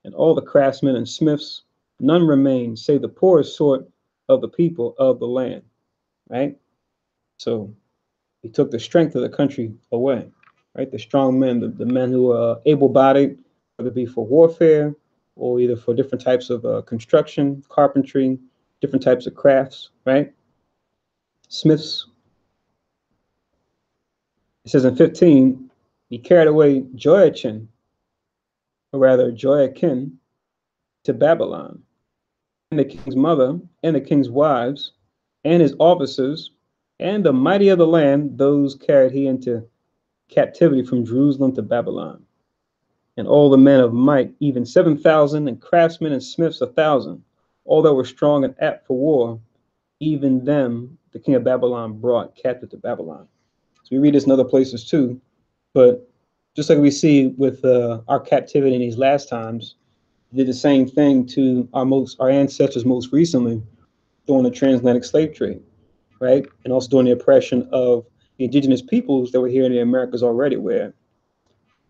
Speaker 1: and all the craftsmen and smiths. None remained save the poorest sort of the people of the land, right? So he took the strength of the country away, right? The strong men, the men who are able-bodied, whether it be for warfare or either for different types of construction, carpentry, different types of crafts, right? Smiths. It says in 15, he carried away Jehoiachin, or rather Jehoiakim, to Babylon, and the king's mother, and the king's wives, and his officers, and the mighty of the land, those carried he into captivity from Jerusalem to Babylon. And all the men of might, even 7,000, and craftsmen and smiths 1,000. although were strong and apt for war, even them the king of Babylon brought captive to Babylon. So we read this in other places too, but just like we see with our captivity in these last times, did the same thing to our ancestors most recently during the transatlantic slave trade, right? And also during the oppression of the indigenous peoples that were here in the Americas already, where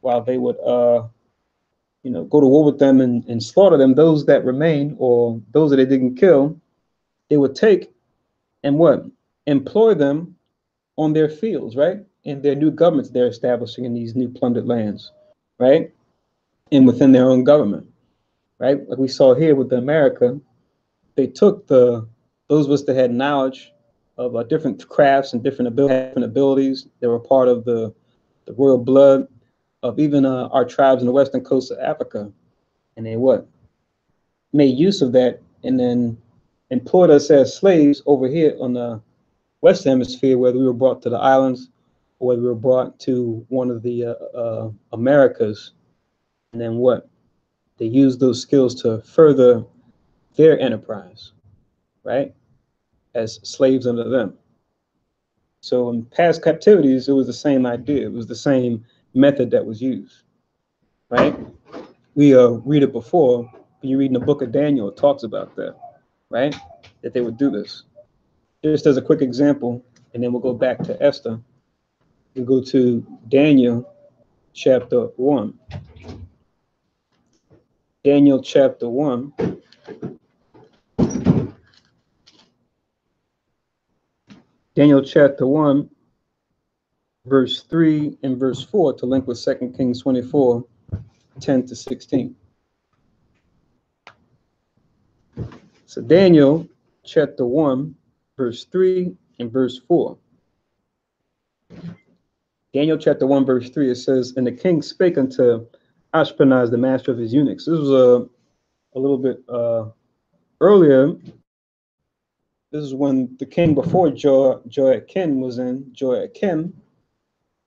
Speaker 1: while they would go to war with them and slaughter them, those that remained or those that they didn't kill, they would take and what? Employ them on their fields, right? In their new governments they're establishing in these new plundered lands, right? And within their own government, right? Like we saw here with America, they took those of us that had knowledge of different crafts and different abilities that were part of the royal blood of even our tribes in the western coast of Africa, and they what? Made use of that and then employed us as slaves over here on the Western Hemisphere, whether we were brought to the islands or whether we were brought to one of the Americas. And then what? They used those skills to further their enterprise, right? As slaves under them. So in past captivities, it was the same idea. It was the same method that was used, right? We read it before. When you read in the book of Daniel, it talks about that, right? That they would do this. Just as a quick example, and then we'll go back to Esther. We go to Daniel chapter 1. Daniel chapter 1. Daniel chapter 1, verse 3 and verse 4 to link with 2 Kings 24, 10 to 16. So Daniel chapter 1, verse 3 and verse 4. Daniel chapter 1, verse 3, it says, "And the king spake unto Ashpenaz, the master of his eunuchs." This was a little bit earlier. This is when the king before Joachim was in Joachim.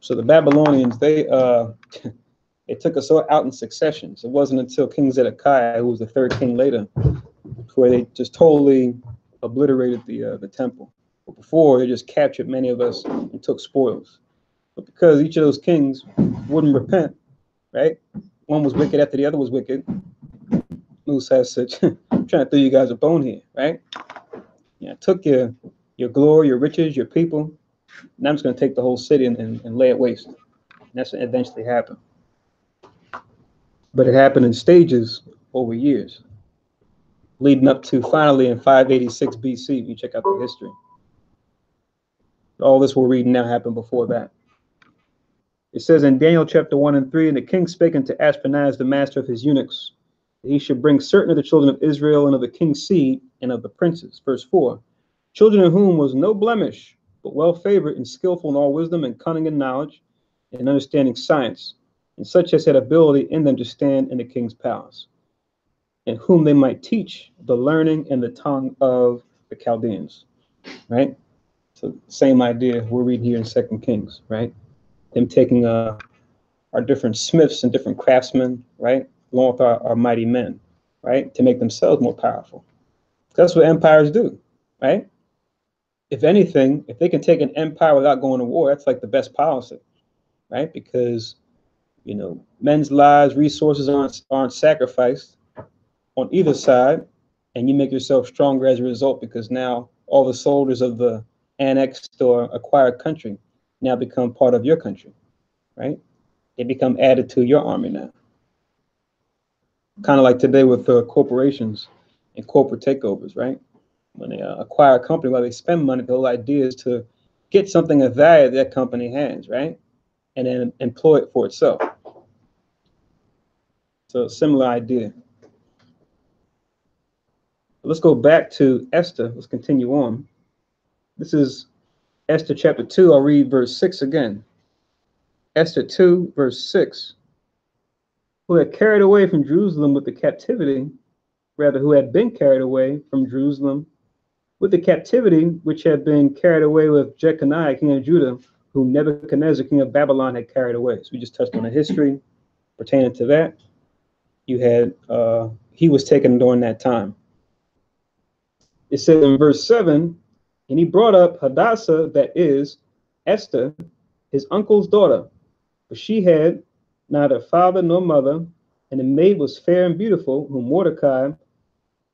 Speaker 1: So the Babylonians, they took us out in succession. So it wasn't until King Zedekiah, who was the third king later, where they just totally obliterated the temple. But before, they just captured many of us and took spoils. But because each of those kings wouldn't repent, right? One was wicked after the other was wicked. Musa said, "I'm trying to throw you guys a bone here, right? Yeah, took your glory, your riches, your people. Now I'm just going to take the whole city and lay it waste." And that's what eventually happened. But it happened in stages over years, leading up to finally in 586 BC. If you check out the history, all this we're reading now happened before that. It says in Daniel chapter 1 and 3, "And the king spake unto Ashpenaz, the master of his eunuchs, that he should bring certain of the children of Israel and of the king's seed and of the princes." Verse 4, "Children in whom was no blemish, but well favored and skillful in all wisdom and cunning and knowledge and understanding science, and such as had ability in them to stand in the king's palace, and whom they might teach the learning and the tongue of the Chaldeans." Right? So same idea we're reading here in 2 Kings, right? Them taking our different smiths and different craftsmen, right? Along with our mighty men, right? To make themselves more powerful. That's what empires do, right? If anything, if they can take an empire without going to war, that's like the best policy, right? Because, men's lives, resources aren't sacrificed on either side, and you make yourself stronger as a result, because now all the soldiers of the annexed or acquired country now become part of your country, right? They become added to your army now. Kind of like today with corporations and corporate takeovers, right? When they acquire a company, while they spend money, the whole idea is to get something of value that company has, right? And then employ it for itself. So similar idea. Let's go back to Esther. Let's continue on. This is Esther chapter 2. I'll read verse 6 again. Esther 2, verse 6. "Who had carried away from Jerusalem with the captivity, who had been carried away from Jerusalem with the captivity which had been carried away with Jeconiah, king of Judah, whom Nebuchadnezzar, king of Babylon, had carried away." So we just touched on the history pertaining to that. You had, he was taken during that time. It says in verse 7, and he brought up Hadassah, that is, Esther, his uncle's daughter, but she had neither father nor mother, and the maid was fair and beautiful, whom Mordecai,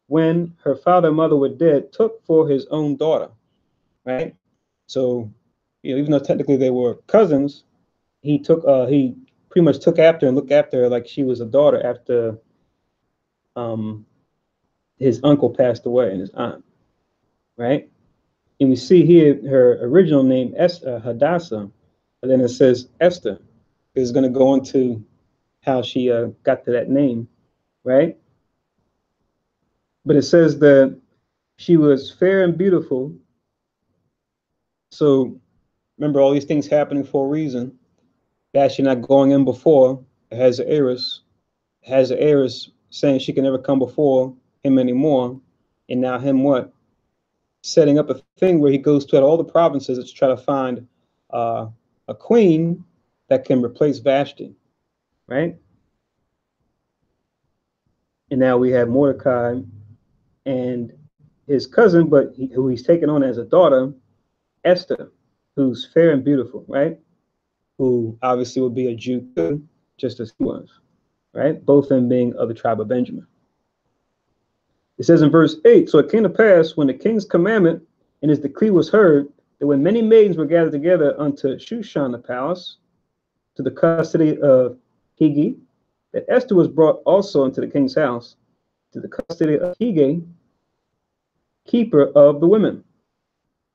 Speaker 1: when her father and mother were dead, took for his own daughter. Right? So, even though technically they were cousins, he pretty much took after and looked after her like she was a daughter after um, his uncle passed away and his aunt. Right? And we see here her original name, Hadassah, and then it says Esther. Is going to go into how she got to that name, right? But it says that she was fair and beautiful. So remember, all these things happening for a reason. Vashti not going in before has an heiress saying she can never come before him anymore, and now him what? Setting up a thing where he goes to all the provinces to try to find a queen that can replace Vashti, right? And now we have Mordecai and his cousin, but who he's taken on as a daughter, Esther, who's fair and beautiful, right? Who obviously will be a Jew too, just as he was, right? Both of them being of the tribe of Benjamin. It says in verse 8, so it came to pass when the king's commandment and his decree was heard, that when many maidens were gathered together unto Shushan the palace, to the custody of Higi, that Esther was brought also into the king's house, to the custody of Higi, keeper of the women,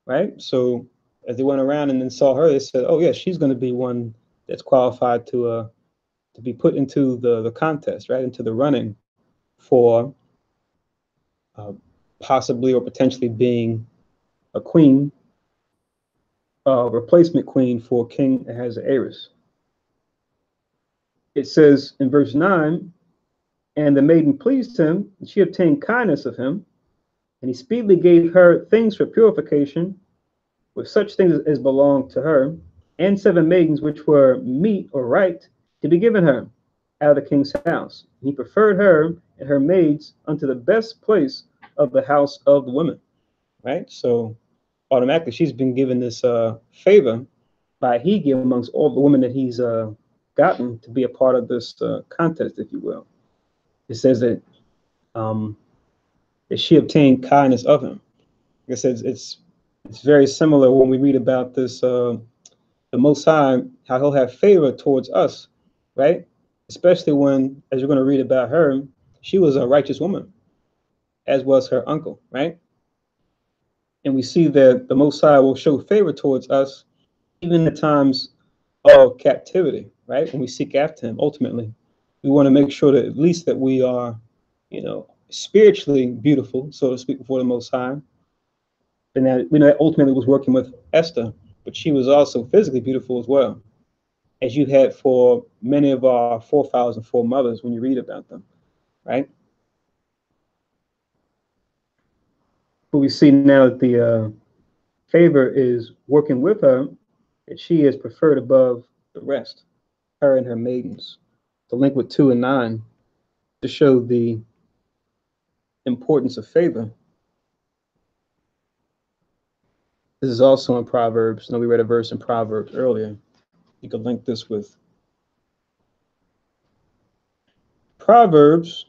Speaker 1: right? So as they went around and then saw her, they said, oh yeah, she's going to be one that's qualified to be put into the contest, right? Into the running for uh, possibly or potentially being a queen, replacement queen for King Ahasuerus. It says in verse 9, and the maiden pleased him, and she obtained kindness of him, and he speedily gave her things for purification, with such things as belonged to her, and 7 maidens which were meet or right to be given her out of the king's house. And he preferred her and her maids unto the best place of the house of the women. Right? So automatically she's been given this favor by Hegi amongst all the women that he's gotten to be a part of this contest, if you will. It says that she obtained kindness of him. Like I said, it's very similar when we read about this the Most High, how he'll have favor towards us, right? Especially when, as you're going to read about her, she was a righteous woman, as was her uncle, right? And we see that the Most High will show favor towards us even in times of captivity, right? When we seek after him, ultimately, we want to make sure that at least that we are, spiritually beautiful, so to speak, before the Most High. And that we know that ultimately was working with Esther, but she was also physically beautiful as well, as you had for many of our forefathers and foremothers when you read about them, right? But we see now that the favor is working with her, that she is preferred above the rest, her and her maidens. To link with 2 and 9 to show the importance of favor. This is also in Proverbs. I know we read a verse in Proverbs earlier. You could link this with Proverbs.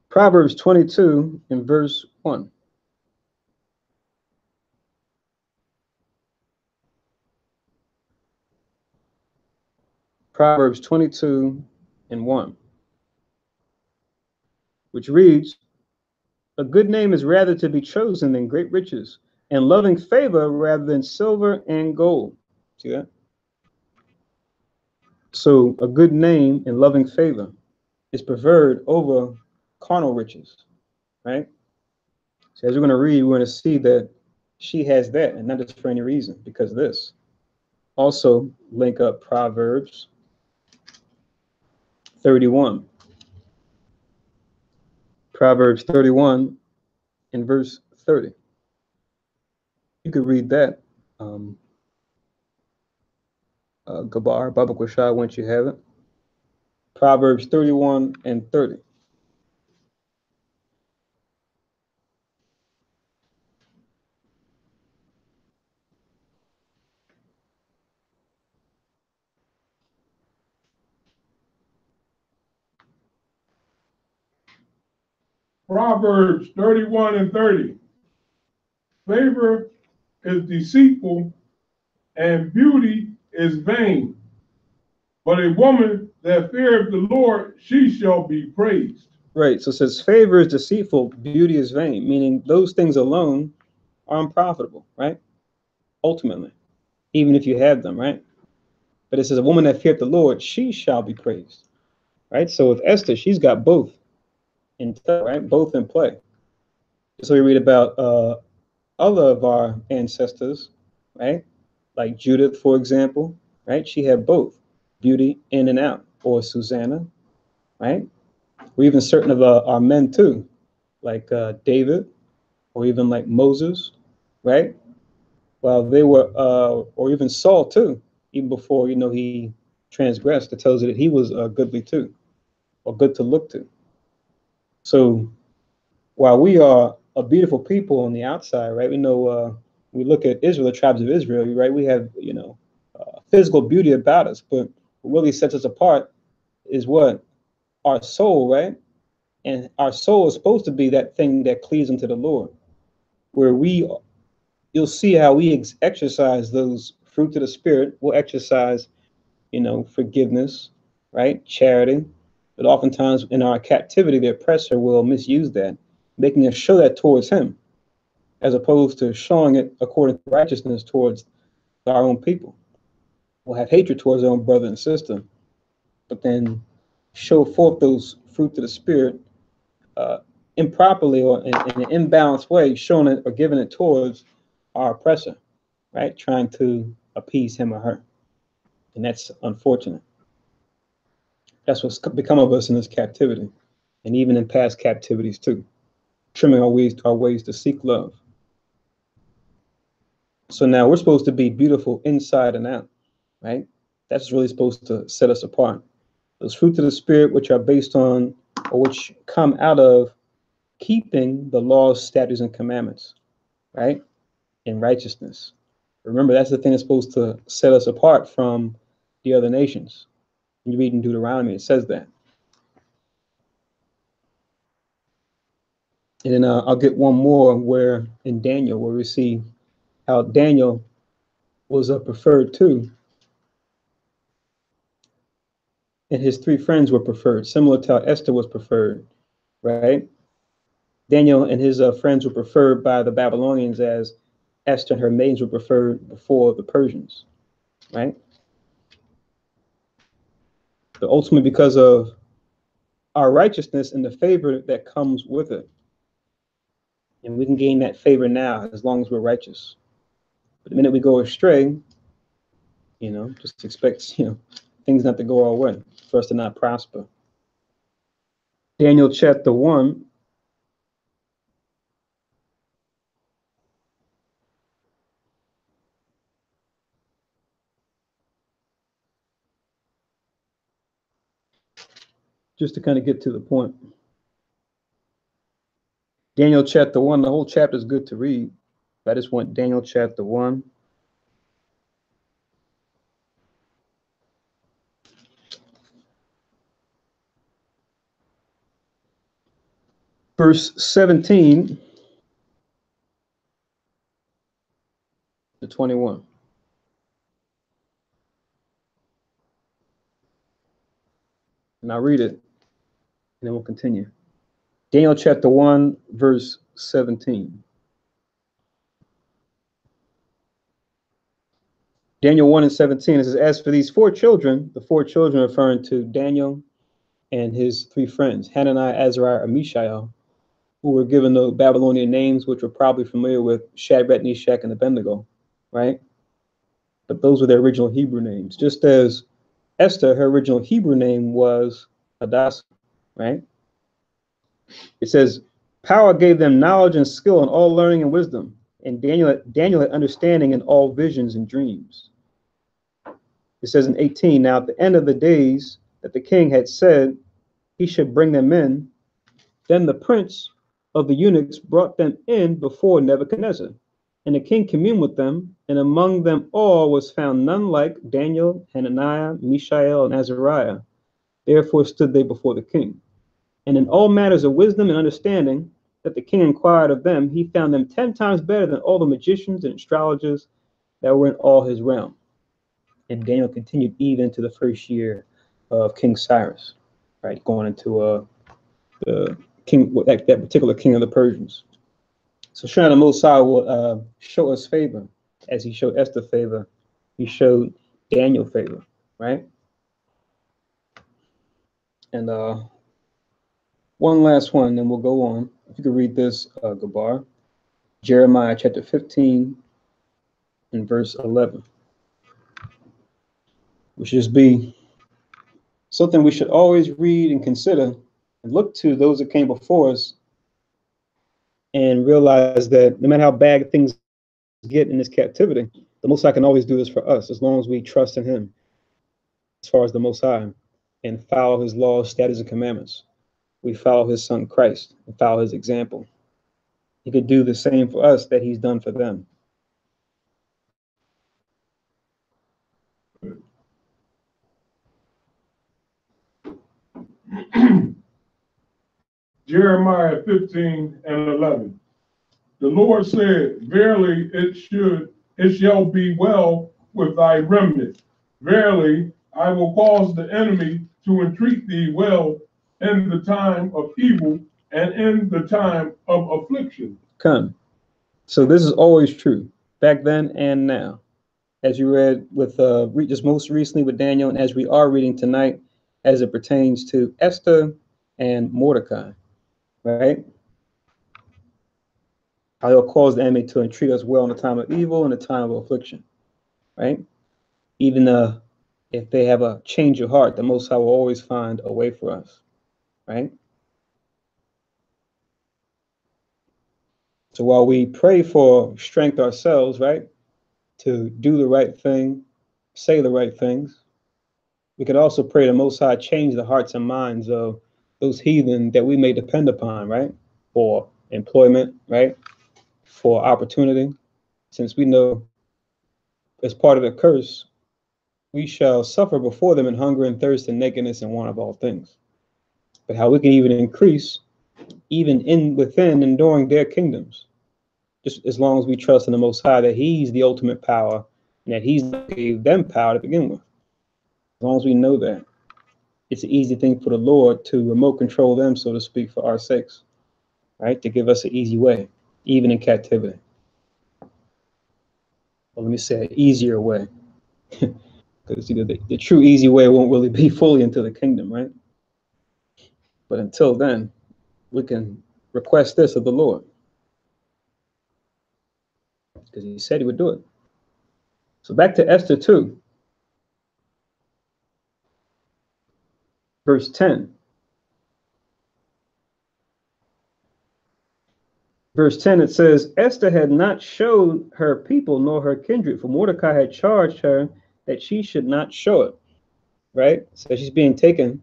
Speaker 1: Proverbs 22 in verse 1. Proverbs 22 and 1, which reads, a good name is rather to be chosen than great riches, and loving favor rather than silver and gold. See that? So a good name and loving favor is preferred over carnal riches, right? So as we're going to read, we're going to see that she has that, and not just for any reason, because of this. Also, link up Proverbs 31. Proverbs 31 in verse 30. You could read that. Gabar, Baba Quashah, once you have it. Proverbs 31 and 30.
Speaker 2: Proverbs 31 and 30. Favor is deceitful and beauty is vain. But a woman that feareth the Lord, she shall be praised.
Speaker 1: Right. So it says, favor is deceitful, beauty is vain, meaning those things alone are unprofitable, right? Ultimately, even if you have them, right? But it says, a woman that feareth the Lord, she shall be praised, right? So with Esther, she's got both in tow, right? Both in play. So we read about other of our ancestors, right? Like Judith, for example, right? She had both beauty in and out, or Susanna, right? Or even certain of our men too, like David, or even like Moses, right? Well, they were, or even Saul too, even before he transgressed. It tells you that he was goodly too, or good to look to. So while we are a beautiful people on the outside, right? We know we look at Israel, the tribes of Israel, right? We have physical beauty about us, but what really sets us apart is what our soul, right? And our soul is supposed to be that thing that cleaves unto the Lord, where you'll see how we exercise those fruits of the spirit. We'll exercise, forgiveness, right? Charity. But oftentimes in our captivity, the oppressor will misuse that, making us show that towards him, as opposed to showing it according to righteousness towards our own people. We'll have hatred towards our own brother and sister, but then show forth those fruits of the spirit uh, improperly or in an imbalanced way, showing it or giving it towards our oppressor, right? Trying to appease him or her. And that's unfortunate. That's what's become of us in this captivity, and even in past captivities too, trimming our ways to seek love. So now we're supposed to be beautiful inside and out, right? That's really supposed to set us apart. Those fruits of the spirit, which are based on or which come out of keeping the laws, statutes, and commandments, right? In righteousness. Remember, that's the thing that's supposed to set us apart from the other nations. When you read in Deuteronomy, it says that. And then I'll get one more where in Daniel, where we see how Daniel was preferred too, and his three friends were preferred, similar to how Esther was preferred, right? Daniel and his friends were preferred by the Babylonians, as Esther and her maidens were preferred before the Persians, right? But ultimately, because of our righteousness and the favor that comes with it. And we can gain that favor now as long as we're righteous. But the minute we go astray, just expect, things not to go our way, for us to not prosper. Daniel chapter 1. Just to kind of get to the point. Daniel chapter 1, the whole chapter is good to read. I just want Daniel chapter 1. Verse 17 to 21. And I'll read it, and then we'll continue. Daniel chapter 1, verse 17. Daniel 1 and 17, it says, as for these four children, the four children referring to Daniel and his three friends, Hananiah, Azariah, and Mishael, who were given the Babylonian names, which we're probably familiar with, Shadrach, Meshach, and Abednego, right? But those were their original Hebrew names. Just as Esther, her original Hebrew name was Hadassah, right? It says, power gave them knowledge and skill in all learning and wisdom. And Daniel had understanding in all visions and dreams. It says in 18, now at the end of the days that the king had said he should bring them in, then the prince of the eunuchs brought them in before Nebuchadnezzar. And the king communed with them, and among them all was found none like Daniel, Hananiah, Mishael, and Azariah. Therefore stood they before the king. And in all matters of wisdom and understanding that the king inquired of them, he found them 10 times better than all the magicians and astrologers that were in all his realm. And Daniel continued even to the first year of King Cyrus, right, going into the king, that particular king of the Persians. So showing the Most High will show us favor, as he showed Esther favor, he showed Daniel favor, right? And one last one, then we'll go on. If you could read this, Gabar, Jeremiah chapter 15 and verse 11, which should just be something we should always read and consider and look to those that came before us and realize that no matter how bad things get in this captivity, the Most High can always do this for us as long as we trust in him as far as the Most High and follow his laws, statutes, and commandments. We follow his son Christ and follow his example. He could do the same for us that he's done for them.
Speaker 2: Jeremiah 15 and 11. The Lord said, verily it shall be well with thy remnant. Verily, I will cause the enemy to entreat thee well in the time of evil and in the time of affliction.
Speaker 1: Come. So this is always true, back then and now. As you read with just most recently with Daniel, and as we are reading tonight, as it pertains to Esther and Mordecai, right? How he'll cause the enemy to entreat us well in the time of evil and the time of affliction, right? Even if they have a change of heart, the Most High will always find a way for us, right? So while we pray for strength ourselves, right, to do the right thing, say the right things, we could also pray the Most High change the hearts and minds of those heathen that we may depend upon, right, for employment, right, for opportunity, since we know as part of the curse, we shall suffer before them in hunger and thirst and nakedness and want of all things. But how we can even increase, even within and during their kingdoms, just as long as we trust in the Most High that he's the ultimate power and that he's gave them power to begin with. As long as we know that, it's an easy thing for the Lord to remote control them, so to speak, for our sakes, right? To give us an easy way, even in captivity. Well, let me say an easier way, because the true easy way won't really be fully into the kingdom, right? But until then, we can request this of the Lord, because he said he would do it. So back to Esther 2, verse 10. Verse 10, it says, Esther had not showed her people nor her kindred, for Mordecai had charged her that she should not show it, right? So she's being taken,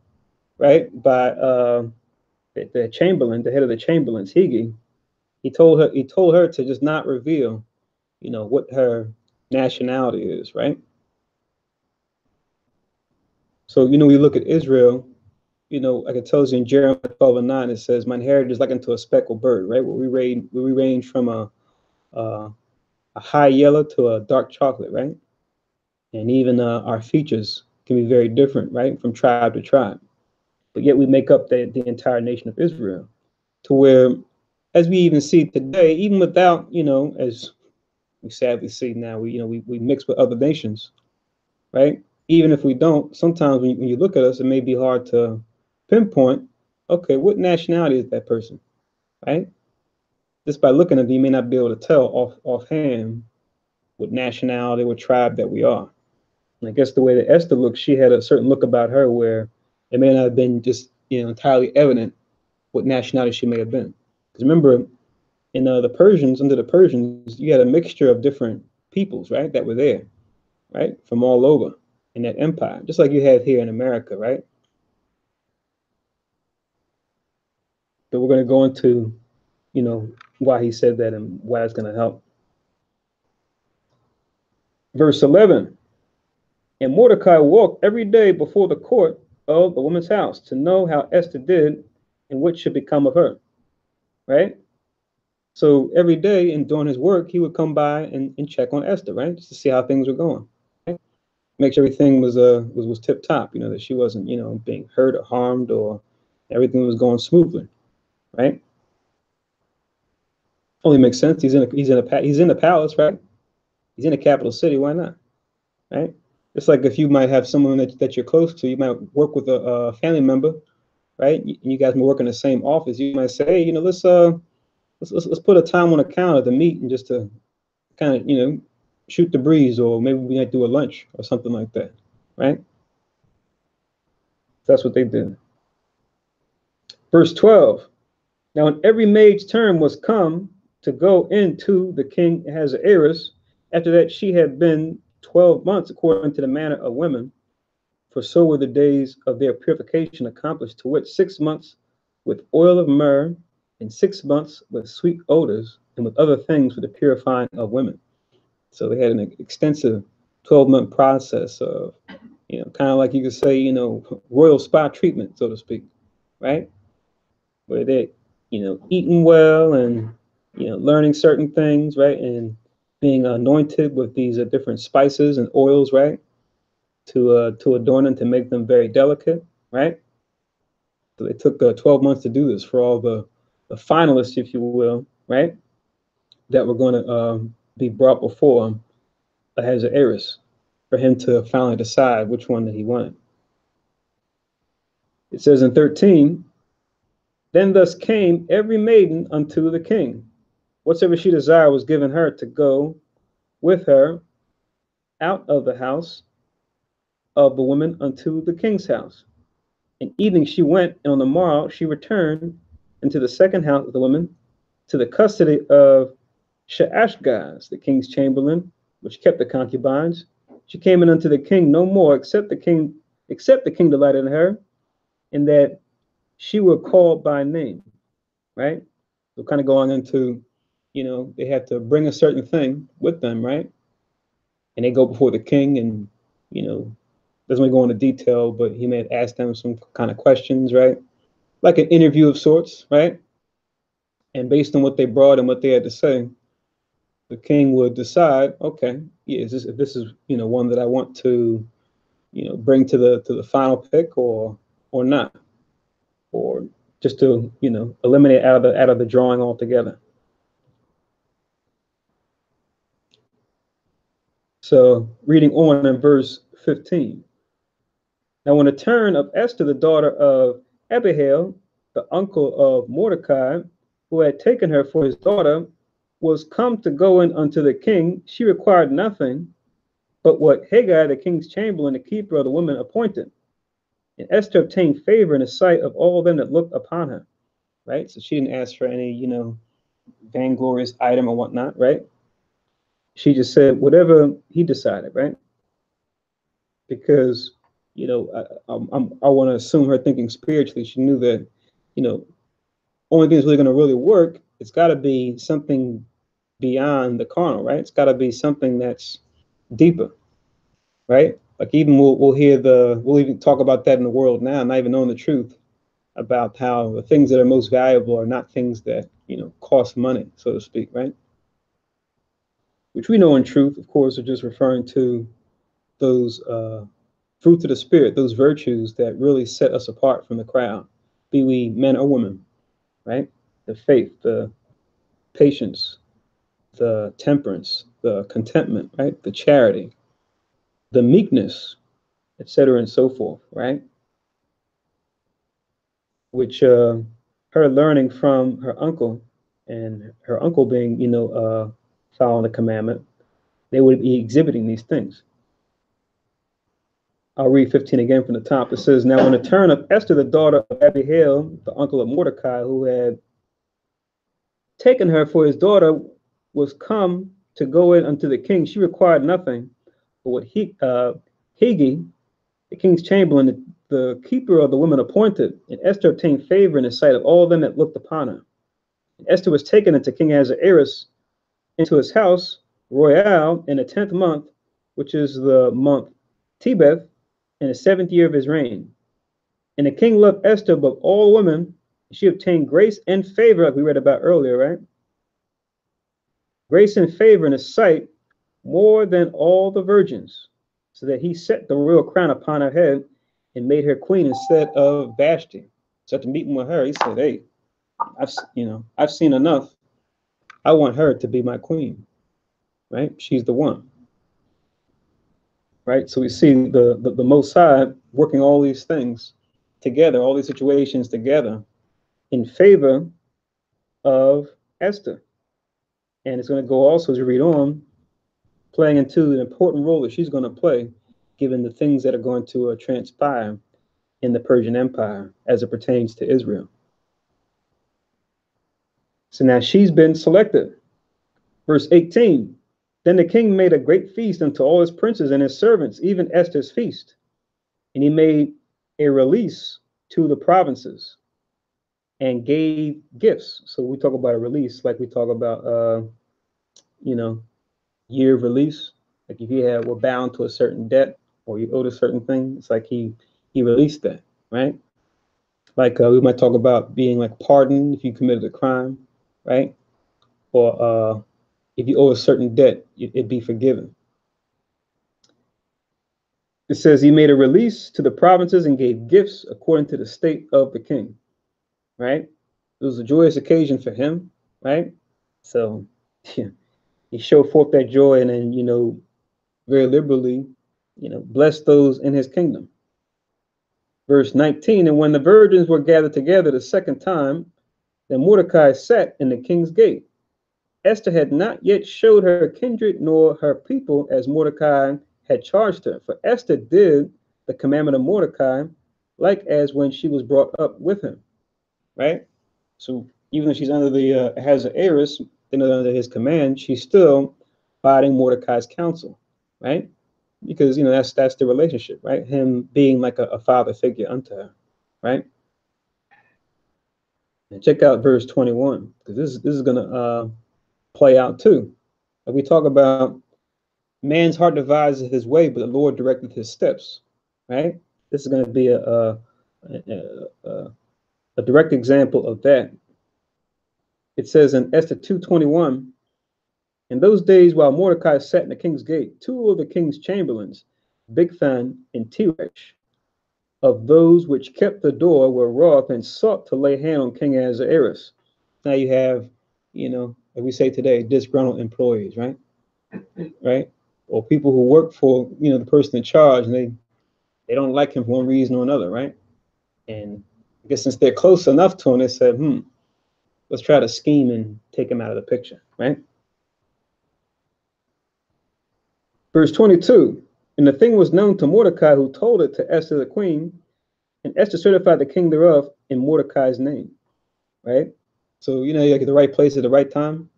Speaker 1: right, by the chamberlain, the head of the chamberlains, Higi. He told her to just not reveal, what her nationality is, right? So, we look at Israel, like it tells you in Jeremiah 12 and 9, it says, mine heritage is like unto a speckled bird, right? Where we range from a high yellow to a dark chocolate, right? And even our features can be very different, right? From tribe to tribe. But yet we make up the entire nation of Israel, to where, as we even see today, even without, as we sadly see now, we mix with other nations, right? Even if we don't, sometimes when you look at us, it may be hard to pinpoint, okay, what nationality is that person, right? Just by looking at them, you may not be able to tell offhand what nationality, what tribe that we are. And I guess the way that Esther looked, she had a certain look about her where it may not have been just, entirely evident what nationality she may have been. Because remember, in the Persians, under the Persians, you had a mixture of different peoples, right, that were there, right, from all over. in that empire, just like you have here in America, right? But we're going to go into, why he said that and why it's going to help. Verse 11, and Mordecai walked every day before the court of the woman's house to know how Esther did and what should become of her, right? So every day and during his work, he would come by and check on Esther, right? Just to see how things were going. Right? Make sure everything was tip top, that she wasn't, being hurt or harmed, or everything was going smoothly, right? Only makes sense. He's in the palace, right? He's in a capital city. Why not, right? It's like if you might have someone that you're close to, you might work with a family member, right? You guys may work in the same office. You might say, hey, let's put a time on a calendar to meet and just to kind of, shoot the breeze, or maybe we might do a lunch or something like that, right? That's what they did. Verse 12. Now, when every maid's turn was come to go into the king Ahasuerus, after that she had been 12 months according to the manner of women, for so were the days of their purification accomplished, to wit, 6 months with oil of myrrh, and 6 months with sweet odors, and with other things for the purifying of women. So they had an extensive 12-month process of, kind of like you could say, royal spa treatment, so to speak, right? Where they, eating well and, learning certain things, right? And being anointed with these different spices and oils, right? To adorn them, to make them very delicate, right? So they took 12 months to do this for all the finalists, if you will, right? That were going to be brought before Ahasuerus for him to finally decide which one that he wanted. It says in 13, then thus came every maiden unto the king. Whatsoever she desired was given her to go with her out of the house of the woman unto the king's house. And evening she went, and on the morrow she returned into the second house of the woman to the custody of Shaashgaz, the king's chamberlain, which kept the concubines. She came in unto the king no more, except the king delighted in her, and that she were called by name, right? So kind of going into, they had to bring a certain thing with them, right? And they go before the king, and, doesn't really go into detail, but he may have asked them some kind of questions, right? Like an interview of sorts, right? And based on what they brought and what they had to say, the king would decide, okay, yeah, if this is, one that I want to, bring to the final pick, or not, or just to, eliminate out of the drawing altogether. So reading on in verse 15. Now when the turn of Esther, the daughter of Abihail, the uncle of Mordecai, who had taken her for his daughter, was come to go in unto the king, she required nothing but what Haggai, the king's chamberlain, the keeper of the women, appointed. And Esther obtained favor in the sight of all them that looked upon her, right? So she didn't ask for any, vainglorious item or whatnot, right? She just said whatever he decided, right? Because, I want to assume her thinking spiritually. She knew that, only thing that's really going to really work, it's got to be something beyond the carnal, right? It's got to be something that's deeper, right? Like even we'll even talk about that in the world now, not even knowing the truth about how the things that are most valuable are not things that, cost money, so to speak, right? Which we know in truth, of course, are just referring to those fruits of the spirit, those virtues that really set us apart from the crowd, be we men or women, right? The faith, the patience, the temperance, the contentment, right? The charity, the meekness, etc., and so forth, right? Which her learning from her uncle, and her uncle being, following the commandment, they would be exhibiting these things. I'll read 15 again from the top. It says, now on the turn of Esther, the daughter of Abihail, the uncle of Mordecai, who had taken her for his daughter, was come to go in unto the king, she required nothing but what Haggai, the king's chamberlain, the keeper of the women appointed, and Esther obtained favor in the sight of all them that looked upon her. And Esther was taken into King Ahasuerus into his house royal in the 10th month, which is the month Tebeth, in the 7th year of his reign. And the king loved Esther above all women. She obtained grace and favor, like we read about earlier, right? Grace and favor in his sight more than all the virgins, so that he set the royal crown upon her head and made her queen instead of Vashti. So after meeting with her, he said, "Hey, I've seen enough. I want her to be my queen, right? She's the one." Right? So we see the Most High working all these things together, all these situations together in favor of Esther. And it's going to go also, as you read on, playing into an important role that she's going to play, given the things that are going to transpire in the Persian Empire as it pertains to Israel. So now she's been selected. Verse 18, then the king made a great feast unto all his princes and his servants, even Esther's feast. And he made a release to the provinces and gave gifts. So we talk about a release like we talk about, year of release. Like if you were bound to a certain debt or you owed a certain thing, it's like he released that, right? Like we might talk about being like pardoned if you committed a crime, right? Or if you owe a certain debt, it'd be forgiven. It says he made a release to the provinces and gave gifts according to the state of the king, right? It was a joyous occasion for him, right? So yeah, he showed forth that joy and then, very liberally, blessed those in his kingdom. Verse 19, and when the virgins were gathered together the second time, then Mordecai sat in the king's gate. Esther had not yet showed her kindred nor her people as Mordecai had charged her. For Esther did the commandment of Mordecai, like as when she was brought up with him, right? So even though she's under the Ahasuerus, under his command, she's still abiding Mordecai's counsel, right? Because that's the relationship, right? Him being like a father figure unto her, right? And check out verse 21, because this is gonna play out too. Like we talk about, man's heart devises his way, but the Lord directed his steps, right? This is going to be a direct example of that. It says in Esther 2:21, in those days while Mordecai sat in the king's gate, two of the king's chamberlains, Bigthan and Teresh, of those which kept the door, were wroth and sought to lay hand on King Ahasuerus. Now you have, like we say today, disgruntled employees, right? Right? Or people who work for, the person in charge, and they don't like him for one reason or another, right? And I guess since they're close enough to him, they said, let's try to scheme and take him out of the picture, right? Verse 22, and the thing was known to Mordecai, who told it to Esther the queen, and Esther certified the king thereof in Mordecai's name, right? So, you're at the right place at the right time.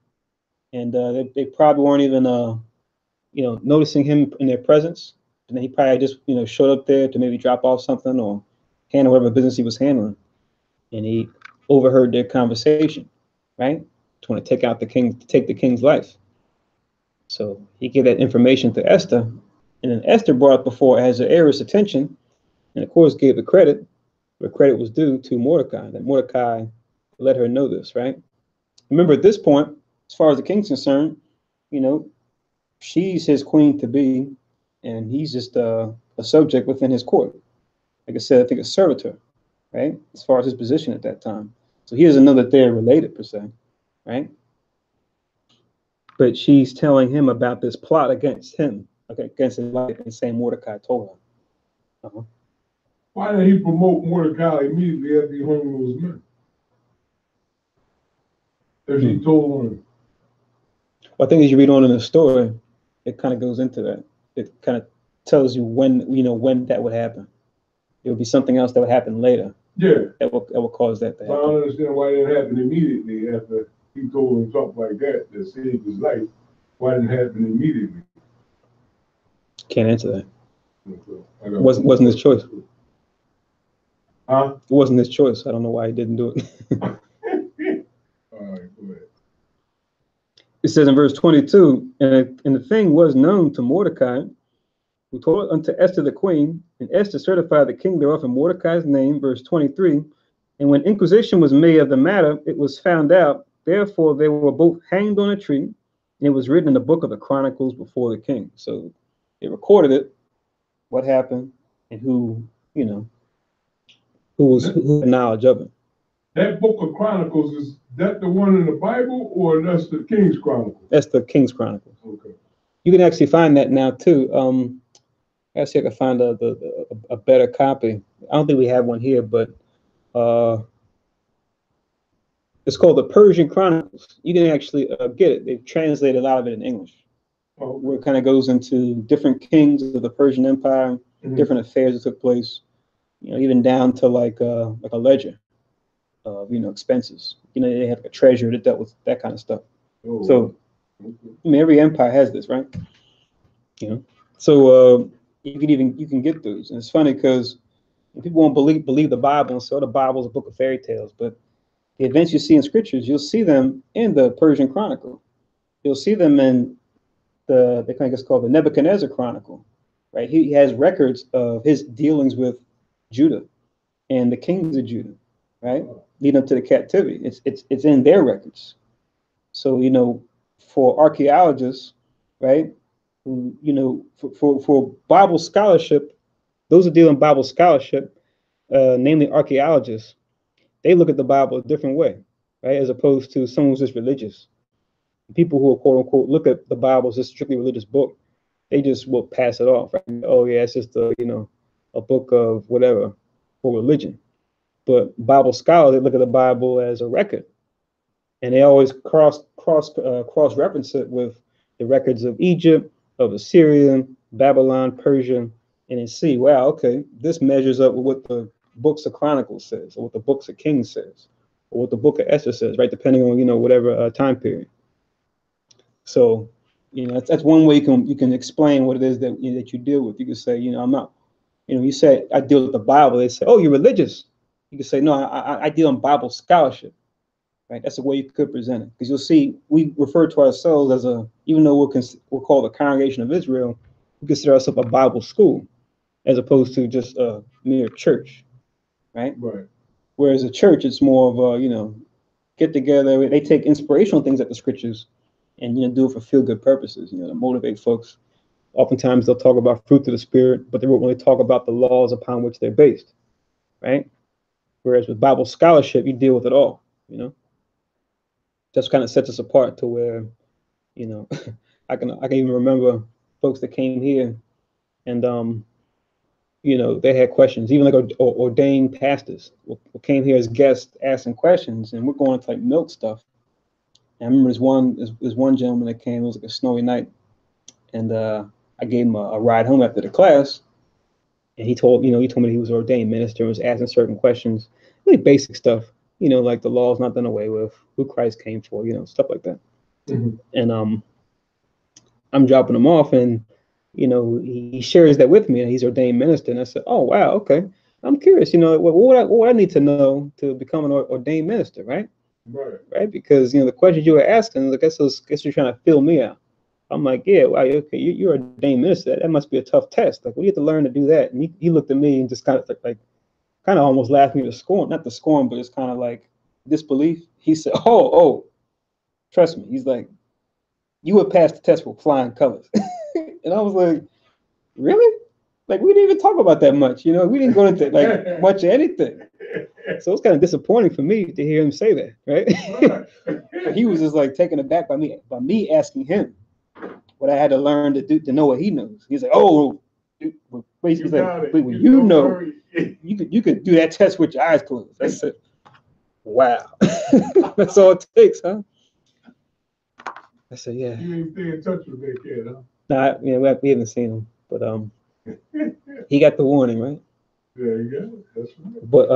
Speaker 1: And they probably weren't even, noticing him in their presence. And then he probably just, showed up there to maybe drop off something or handle whatever business he was handling. And he overheard their conversation, right? To want to take the king's life. So he gave that information to Esther, and then Esther brought it before Ahasuerus' attention, and of course gave the credit where credit was due to Mordecai, that Mordecai let her know this, right? Remember, at this point, as far as the king's concerned, she's his queen to be, and he's just a subject within his court. Like I said, I think a servitor, right? As far as his position at that time. So he doesn't know that they're related per se, right? But she's telling him about this plot against him, against his life, and saying Mordecai told her.
Speaker 2: Why did he promote Mordecai immediately after he hung those men? If he told him.
Speaker 1: Well, I think as you read on in the story, it kind of goes into that. It kind of tells you when that would happen. It would be something else that would happen later.
Speaker 2: Yeah.
Speaker 1: That will cause that to happen.
Speaker 2: I don't understand why it didn't happen immediately after he told him something like that saved his life. Why didn't it happen immediately?
Speaker 1: Can't answer that. Wasn't his choice.
Speaker 2: Huh?
Speaker 1: It wasn't his choice. I don't know why he didn't do it.
Speaker 2: All right, go ahead.
Speaker 1: It says in verse 22, and the thing was known to Mordecai, who told unto Esther the queen, and Esther certified the king thereof in Mordecai's name, verse 23. And when inquisition was made of the matter, it was found out. Therefore, they were both hanged on a tree, and it was written in the book of the Chronicles before the king. So they recorded it, what happened, and who had knowledge of it.
Speaker 2: That book of Chronicles, is that the one in the Bible, or that's the King's Chronicles?
Speaker 1: That's the King's Chronicles.
Speaker 2: Okay.
Speaker 1: You can actually find that now too. I see I can find a better copy. I don't think we have one here, but it's called the Persian Chronicles. You can actually get it. They've translated a lot of it in English, where it kind of goes into different kings of the Persian Empire, different affairs that took place. Even down to like a ledger of expenses. They have a treasurer that dealt with that kind of stuff. So every empire has this, right? So you can get those, and it's funny because people won't believe the Bible and say, "Oh, the Bible is a book of fairy tales," but the events you see in scriptures, you'll see them in the Persian Chronicle. You'll see them in they kind of called the Nebuchadnezzar Chronicle, right? He has records of his dealings with Judah and the kings of Judah, right? Leading up to the captivity. It's in their records. So, for archaeologists, right, who, for Bible scholarship, those who deal in Bible scholarship, namely archaeologists, they look at the Bible a different way, right? As opposed to someone who's just religious. People who are quote unquote look at the Bible as a strictly religious book, they just will pass it off, right? Oh yeah, it's just a book of whatever for religion. But Bible scholars, they look at the Bible as a record, and they always cross reference it with the records of Egypt, of Assyria, Babylon, Persia, and then see, wow, okay, this measures up with what the books of Chronicles says, or what the books of Kings says, or what the book of Esther says, right? Depending on whatever time period. So that's one way you can explain what it is that that you deal with. You can say, I'm not, you say I deal with the Bible. They say, oh, you're religious. You can say, no, I deal in Bible scholarship, right? That's the way you could present it, because you'll see we refer to ourselves as even though we're called the Congregation of Israel, we consider ourselves a Bible school as opposed to just a mere church, right?
Speaker 2: Right.
Speaker 1: Whereas a church, it's more of a get together. They take inspirational things at the scriptures and do it for feel good purposes, to motivate folks. Oftentimes they'll talk about fruit of the spirit, but they won't really talk about the laws upon which they're based, right? Whereas with Bible scholarship, you deal with it all, Just kind of sets us apart to where, I can even remember folks that came here and they had questions, even like ordained pastors who came here as guests asking questions, and we're going into like milk stuff. And I remember there's one gentleman that came. It was like a snowy night, and I gave him a ride home after the class, and he told me he was an ordained minister and was asking certain questions, really basic stuff, like the law is not done away with, who Christ came for, stuff like that. And I'm dropping him off, and he shares that with me, and he's ordained minister, and I said, oh wow, okay, I'm curious, what I need to know to become an ordained minister, right? Right, because the questions you were asking, I guess you're trying to fill me out. I'm like, yeah, wow, okay, you're a ordained minister. That must be a tough test. Like, we have to learn to do that. And he looked at me and just kind of almost laughed me to scorn, not to scorn, but it's kind of like disbelief. He said, oh, trust me. He's like, you would pass the test with flying colors. And I was like, really? Like, we didn't even talk about that much. We didn't go into like much of anything. So it's kind of disappointing for me to hear him say that, right? He was just like taken aback by me asking him what I had to learn to do to know what he knows. He's like, oh, basically like, you could do that test with your eyes closed. I said, wow, that's all it takes, huh? I said, yeah.
Speaker 2: You didn't stay in touch with that kid, huh?
Speaker 1: Nah, we haven't seen him, but he got the warning, right?
Speaker 2: There you go. That's right.
Speaker 1: But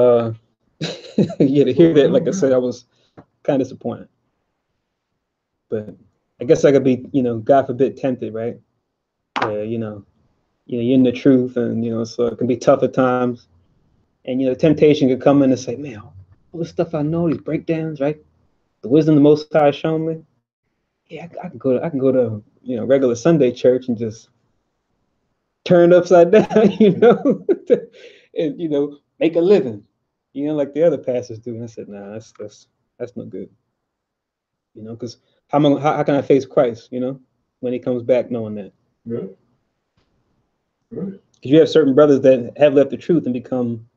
Speaker 1: yeah, to hear that, like I said, I was kind of disappointed. But I guess I could be, God forbid, tempted, right? you're in the truth, and so it can be tough at times. And temptation could come in and say, man, all the stuff I know, these breakdowns, right? The wisdom the Most High has shown me. Yeah, I can go to regular Sunday church and just turn it upside down, and make a living, like the other pastors do. And I said, nah, that's no good, because how can I face Christ, when He comes back, knowing that?
Speaker 2: Right. Right.
Speaker 1: Because you have certain brothers that have left the truth and become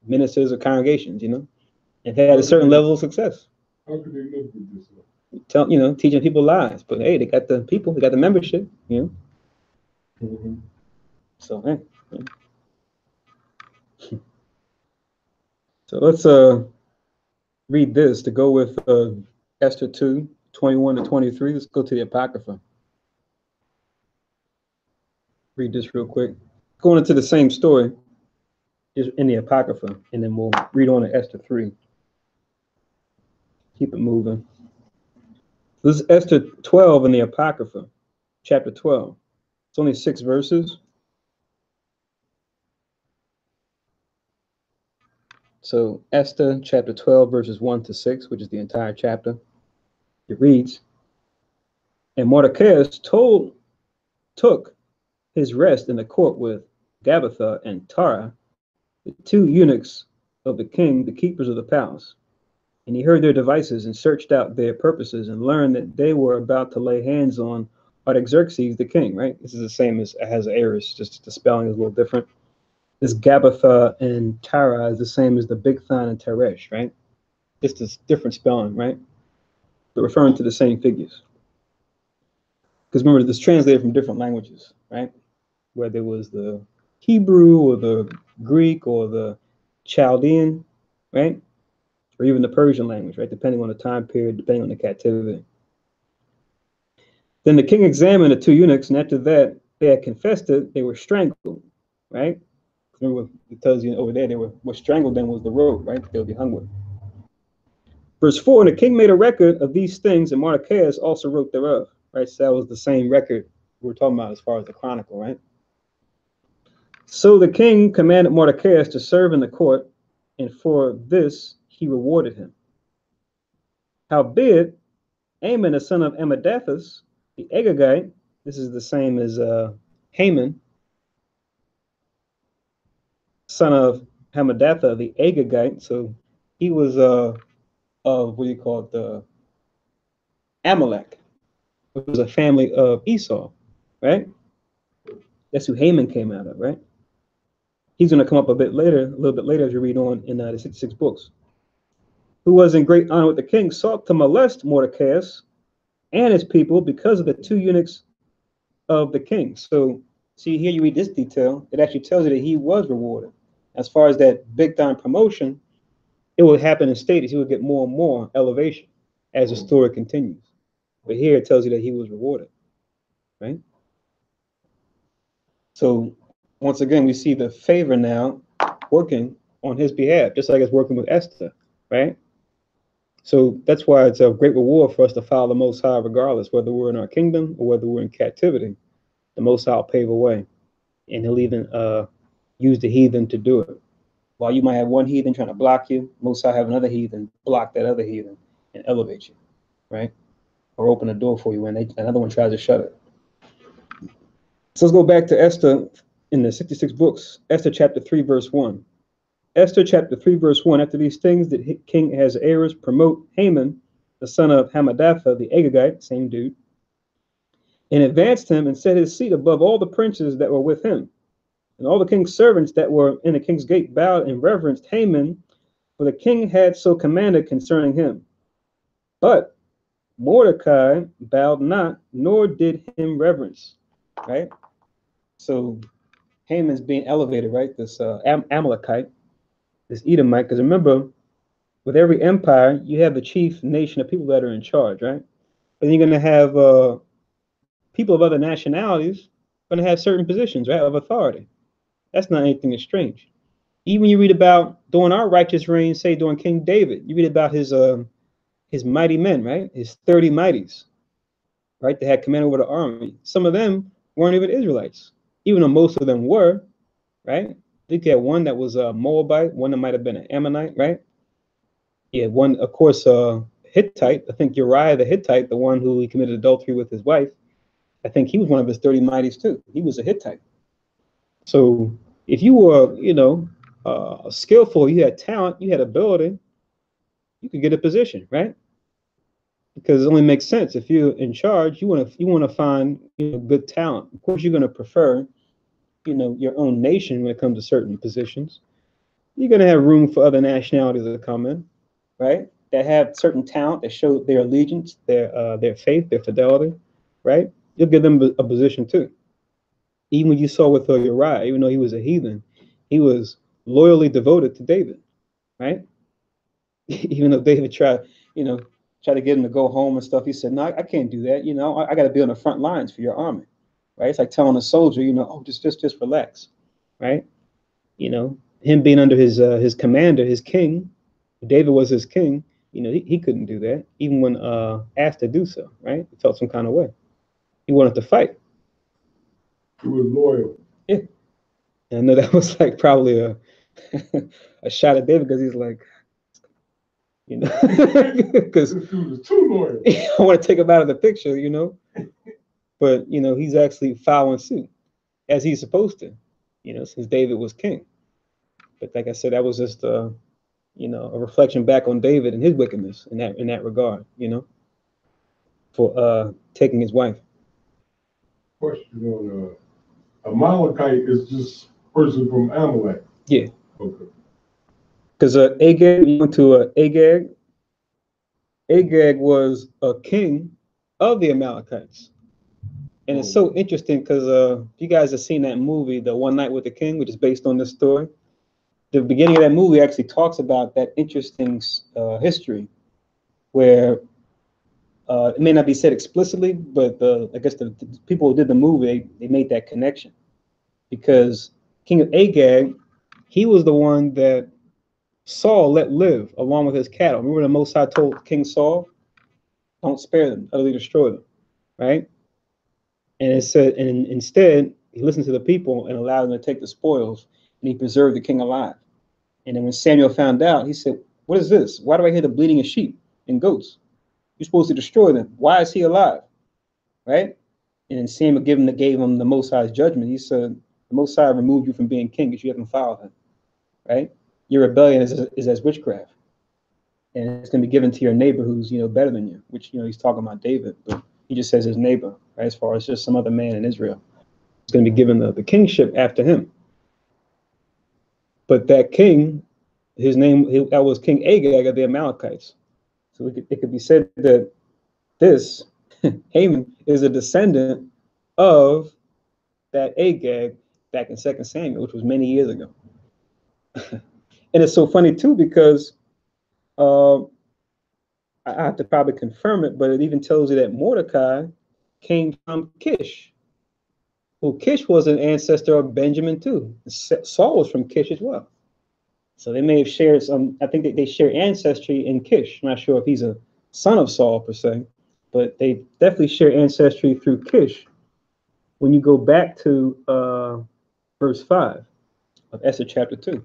Speaker 1: ministers or congregations, and had a certain level of success.
Speaker 2: How could they live with this?
Speaker 1: Teaching people lies, but hey, they got the people, they got the membership,
Speaker 2: Mm-hmm.
Speaker 1: So hey, so let's read this to go with Esther 2:21-23. Let's go to the Apocrypha. Read this real quick. Going into the same story, just in the Apocrypha, and then we'll read on to Esther 3. Keep it moving. This is Esther 12 in the Apocrypha, chapter 12. It's only 6 verses. So Esther chapter 12, verses 1-6, which is the entire chapter. It reads, and Mordecai took his rest in the court with Gabbatha and Tara, the 2 eunuchs of the king, the keepers of the palace. And he heard their devices and searched out their purposes and learned that they were about to lay hands on Artaxerxes the king, right? This is the same as Ahasuerus, just the spelling is a little different. This Gabbatha and Tara is the same as the Bigthan and Teresh, right? Just this different spelling, right? But referring to the same figures. Because remember, this translated from different languages, right? Whether it was the Hebrew or the Greek or the Chaldean, right? Or even the Persian language, right? Depending on the time period, depending on the captivity. Then the king examined the 2 eunuchs, and after that, they had confessed it, they were strangled, right? Remember, it tells you over there, they were strangled, then was the rope, right? They'll be hung with. Verse 4, and the king made a record of these things, and Mordecai also wrote thereof, right? So that was the same record we're talking about as far as the chronicle, right? So the king commanded Mordecai to serve in the court, and for this he rewarded him. Howbeit, Haman, the son of Hammedatha, the Agagite, this is the same as Haman, son of Hammedatha, the Agagite. So he was of what do you call it, the Amalek. It was a family of Esau, right? That's who Haman came out of, right? He's going to come up a little bit later as you read on in the 66 books. Who was in great honor with the king, sought to molest Mordecai and his people because of the 2 eunuchs of the king. So see here, you read this detail, it actually tells you that he was rewarded. As far as that big time promotion, it will happen in stages. He will get more and more elevation as the story continues. But here it tells you that he was rewarded, right? So once again, we see the favor now working on his behalf, just like it's working with Esther, right? So that's why it's a great reward for us to follow the Most High, regardless whether we're in our kingdom or whether we're in captivity. The Most High will pave a way, and He'll even use the heathen to do it. While you might have one heathen trying to block you, Most High have another heathen block that other heathen and elevate you, right? Or open a door for you when another one tries to shut it. So let's go back to Esther in the 66 books. Esther chapter 3, verse 1. Esther chapter 3, verse 1. After these things did King Ahasuerus promote Haman, the son of Hammedatha, the Agagite, same dude, and advanced him and set his seat above all the princes that were with him. And all the king's servants that were in the king's gate bowed and reverenced Haman, for the king had so commanded concerning him. But Mordecai bowed not, nor did him reverence. Right? So Haman's being elevated, right? This Amalekite, this Edomite, because remember, with every empire, you have the chief nation of people that are in charge, right? And you're going to have people of other nationalities going to have certain positions, right, of authority. That's not anything that's strange. Even you read about during our righteous reign, say during King David, you read about his mighty men, right? His 30 mighties, right? They had command over the army. Some of them weren't even Israelites. even though most of them were, right? I think you had one that was a Moabite, one that might have been an Ammonite, right? Yeah, one, of course, Hittite. I think Uriah the Hittite, the one who he committed adultery with his wife, I think he was one of his 30 mighties too. He was a Hittite. So if you were, skillful, you had talent, you had ability, you could get a position, right? Because it only makes sense if you're in charge. You want to find good talent. Of course, you're going to prefer your own nation when it comes to certain positions. You're going to have room for other nationalities to come in, right? That have certain talent that show their allegiance, their faith, their fidelity, right? You'll give them a position too. Even when you saw with Uriah, even though he was a heathen, he was loyally devoted to David, right? Even though David you know, tried to get him to go home and stuff, he said, "No, I can't do that. I got to be on the front lines for your army, right?" It's like telling a soldier, "Oh, just relax, right?" Him being under his commander, his king, David was his king. He couldn't do that, even when asked to do so, right? He felt some kind of way. He wanted to fight.
Speaker 2: He was loyal.
Speaker 1: Yeah, and I know that was like probably a a shot at David because he's like, because
Speaker 2: this dude is too loyal.
Speaker 1: I want to take him out of the picture, but he's actually following suit as he's supposed to, since David was king. But like I said, that was just a reflection back on David and his wickedness in that regard, for taking his wife.
Speaker 2: Question on Amalekite is this person from Amalek.
Speaker 1: Yeah.
Speaker 2: Okay.
Speaker 1: Because Agag, you went to Agag. Agag was a king of the Amalekites. And it's so interesting because you guys have seen that movie, The One Night with the King, which is based on this story. The beginning of that movie actually talks about that interesting history where it may not be said explicitly, but I guess the people who did the movie, they made that connection. Because King of Agag, he was the one that Saul let live along with his cattle. Remember the Most High told King Saul, "Don't spare them, utterly destroy them," right? And it said, and instead, he listened to the people and allowed them to take the spoils, and he preserved the king alive. And then when Samuel found out, he said, "What is this? Why do I hear the bleating of sheep and goats? You're supposed to destroy them. Why is he alive?" Right? And then Samuel gave him the Most High's judgment. He said, "The Most High removed you from being king because you haven't followed him. Right? Your rebellion is as witchcraft, and it's going to be given to your neighbor who's better than you." Which he's talking about David, but he just says his neighbor, right? As far as just some other man in Israel, it's going to be given the kingship after him. But that king, his name, that was King Agag of the Amalekites. So it could be said that this Haman is a descendant of that Agag back in 2 Samuel, which was many years ago. And it's so funny too because I have to probably confirm it, but it even tells you that Mordecai came from Kish. Well, Kish was an ancestor of Benjamin too. Saul was from Kish as well. So they may have shared some, I think they share ancestry in Kish. I'm not sure if he's a son of Saul per se, but they definitely share ancestry through Kish. When you go back to verse 5 of Esther chapter 2.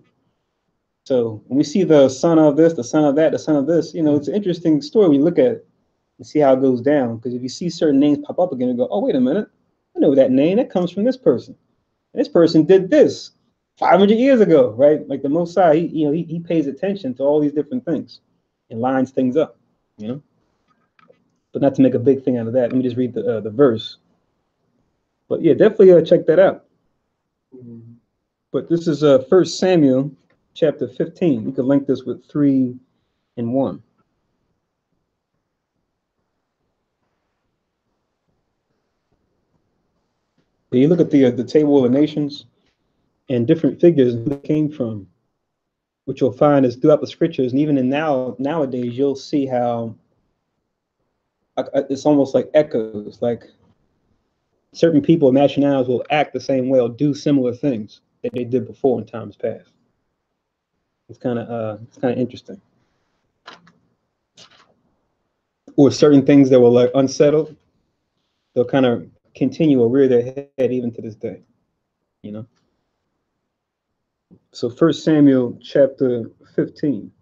Speaker 1: So when we see the son of this, the son of that, the son of this, it's an interesting story when you look at it and see how it goes down. Because if you see certain names pop up again and go, "Oh, wait a minute, I know that name, that comes from this person. And this person did this 500 years ago," right? Like the Most High, he pays attention to all these different things and lines things up, But not to make a big thing out of that. Let me just read the verse. But yeah, definitely check that out. But this is 1 Samuel chapter 15. You can link this with 3 and 1. You look at the table of the nations and different figures that came from, which you'll find is throughout the scriptures, and even nowadays, you'll see how it's almost like echoes, like certain people, nationalities will act the same way or do similar things that they did before in times past. It's kind of interesting. Or certain things that were like unsettled, they'll kind of continue or rear their head even to this day. you know. So 1 Samuel chapter 15.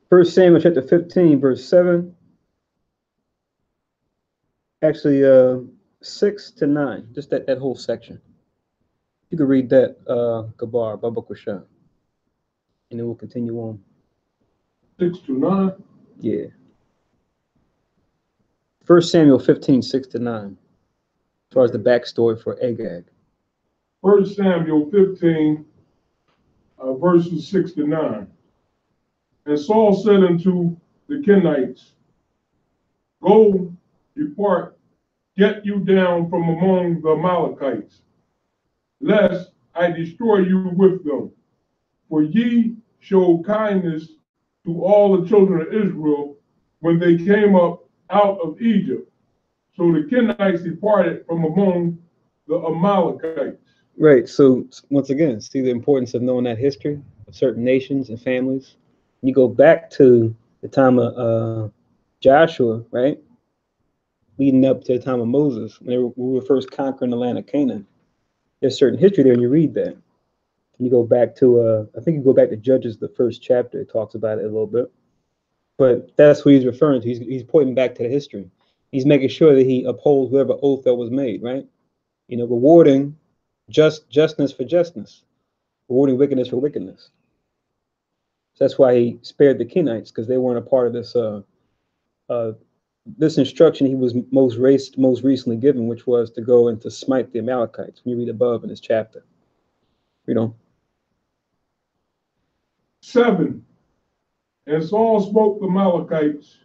Speaker 1: First Samuel chapter 15, verse 7. Actually, 6 to 9. Just that whole section. You can read that, Gabar, Baba Kushan. And then we'll continue on.
Speaker 2: 6 to 9.
Speaker 1: Yeah. 1 Samuel 15, 6 to 9. As far as the backstory for Agag.
Speaker 2: 1 Samuel 15, verses 6 to 9. And Saul said unto the Kenites, Go, depart, get you down from among the Amalekites, lest I destroy you with them. For ye showed kindness to all the children of Israel when they came up out of Egypt. So the Kenites departed from among the Amalekites.
Speaker 1: Right. So once again, see the importance of knowing that history of certain nations and families. You go back to the time of Joshua, right? Leading up to the time of Moses, when we were first conquering the land of Canaan. There's certain history there, and you read that. And you go back to, I think you go back to Judges, the first chapter. It talks about it a little bit. But that's what he's referring to. He's pointing back to the history. He's making sure that he upholds whatever oath that was made, right? You know, rewarding justness for justness, rewarding wickedness for wickedness. So that's why he spared the Kenites, because they weren't a part of this this instruction he was most recently given, which was to go and to smite the Amalekites. When you read above in this chapter, you know.
Speaker 2: 7. And Saul smote the Amalekites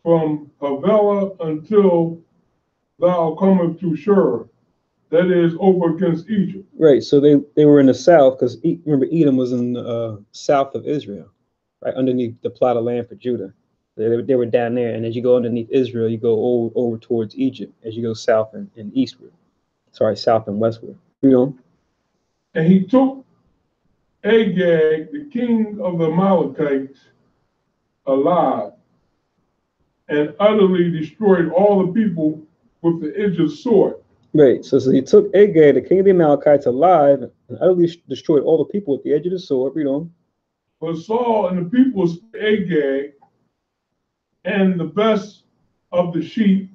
Speaker 2: from Havilah until thou comest to Shur, that is over against Egypt.
Speaker 1: Right. So they were in the south, because remember Edom was in the south of Israel, right underneath the plot of land for Judah. They were down there, and as you go underneath Israel, you go over towards Egypt as you go south and eastward. Sorry, south and westward. You know.
Speaker 2: And he took Agag, the king of the Amalekites, alive, and utterly destroyed all the people with the edge of sword.
Speaker 1: Right. So he took Agag, the king of the Amalekites, alive, and utterly destroyed all the people with the edge of the sword. You know.
Speaker 2: But Saul and the people spared Agag and the best of the sheep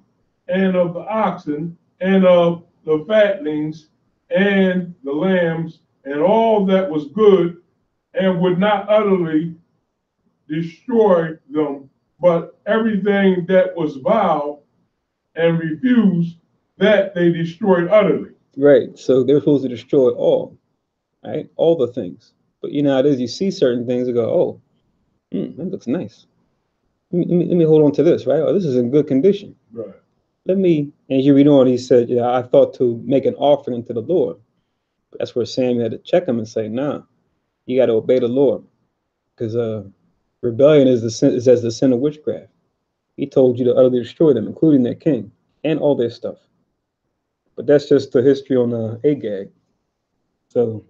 Speaker 2: and of the oxen and of the fatlings and the lambs and all that was good, and would not utterly destroy them, but everything that was vile and refused, that they destroyed utterly.
Speaker 1: Right. So they're supposed to destroy all, right? All the things. But you know how it is, you see certain things and go, oh, that looks nice. Let me hold on to this, right? Oh, this is in good condition.
Speaker 2: Right.
Speaker 1: Let me, and as you read on, he said, yeah, I thought to make an offering to the Lord. But that's where Samuel had to check him and say, nah, you got to obey the Lord. Because rebellion is as the sin of witchcraft. He told you to utterly destroy them, including their king and all their stuff. But that's just the history on Agag. So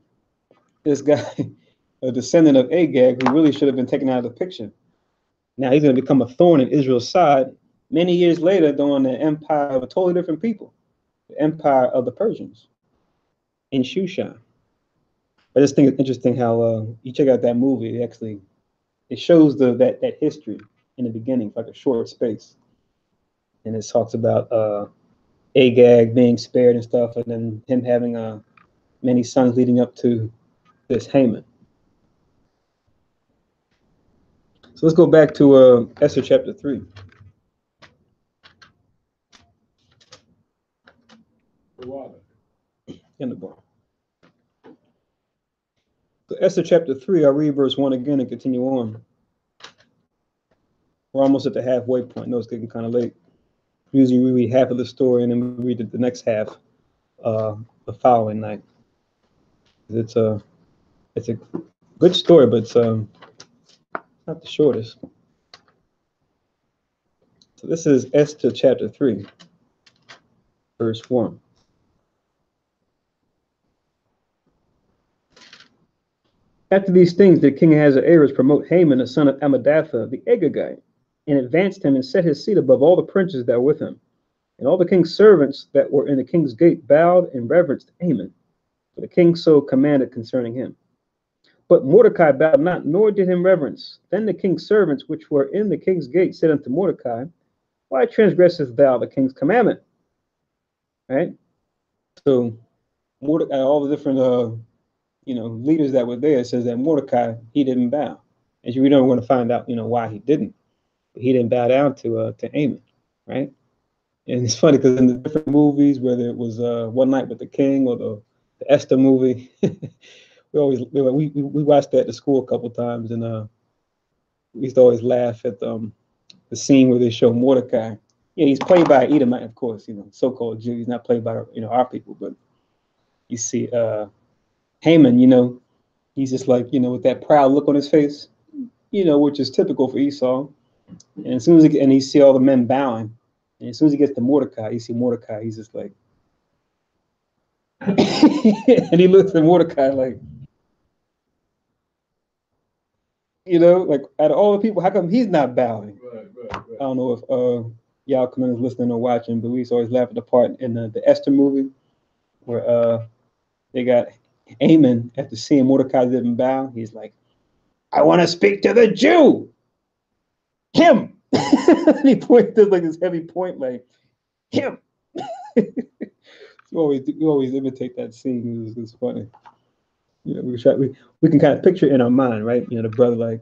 Speaker 1: this guy, a descendant of Agag, who really should have been taken out of the picture. Now he's going to become a thorn in Israel's side many years later during the empire of a totally different people, the empire of the Persians in Shushan. I just think it's interesting how you check out that movie. It shows that history in the beginning, like a short space, and it talks about Agag being spared and stuff, and then him having many sons leading up to this Haman. So let's go back to Esther chapter 3. In the book. So Esther chapter 3, I'll read verse 1 again and continue on. We're almost at the halfway point. I know it's getting kind of late. Usually we read half of the story and then we read the next half the following night. It's a good story, but it's not the shortest. So this is Esther chapter 3, verse 1. After these things, the king Ahasuerus promote Haman, the son of Ammedatha, the Agagite, and advanced him and set his seat above all the princes that were with him. And all the king's servants that were in the king's gate bowed and reverenced Haman, for the king so commanded concerning him. But Mordecai bowed not, nor did him reverence. Then the king's servants which were in the king's gate said unto Mordecai, why transgressest thou the king's commandment? Right? So Mordecai, all the different leaders that were there, says that Mordecai, he didn't bow. As you read on, we're going to find out, why he didn't. But he didn't bow down to Haman, right? And it's funny because in the different movies, whether it was One Night with the King or the Esther movie, we watched that at the school a couple times, and we used to always laugh at the scene where they show Mordecai. Yeah, he's played by Edomite, of course, so-called Jew. He's not played by our people, but you see Haman, he's just like, with that proud look on his face, which is typical for Esau. And as soon as he see all the men bowing, and as soon as he gets to Mordecai, you see Mordecai, he's just like, and he looks at Mordecai like, like out of all the people, how come he's not bowing?
Speaker 2: Right.
Speaker 1: I don't know if y'all coming is listening or watching, but we used to always laugh at the part in the Esther movie where they got Haman after seeing Mordecai didn't bow. He's like, I want to speak to the Jew, him. And he points to like this heavy point, like him. We always imitate that scene. It's funny. We can kind of picture it in our mind, right? The brother like.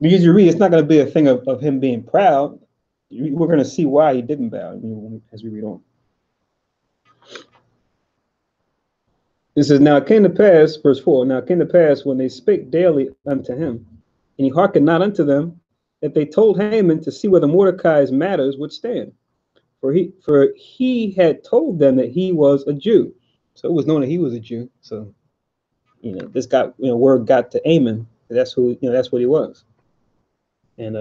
Speaker 1: Because you read, it's not going to be a thing of him being proud. We're going to see why he didn't bow as we read on. It says, now it came to pass, verse 4, now it came to pass when they spake daily unto him, and he hearkened not unto them, that they told Haman to see whether Mordecai's matters would stand. For he had told them that he was a Jew. So it was known that he was a Jew. So, this got, word got to Haman. That's who, that's what he was. And,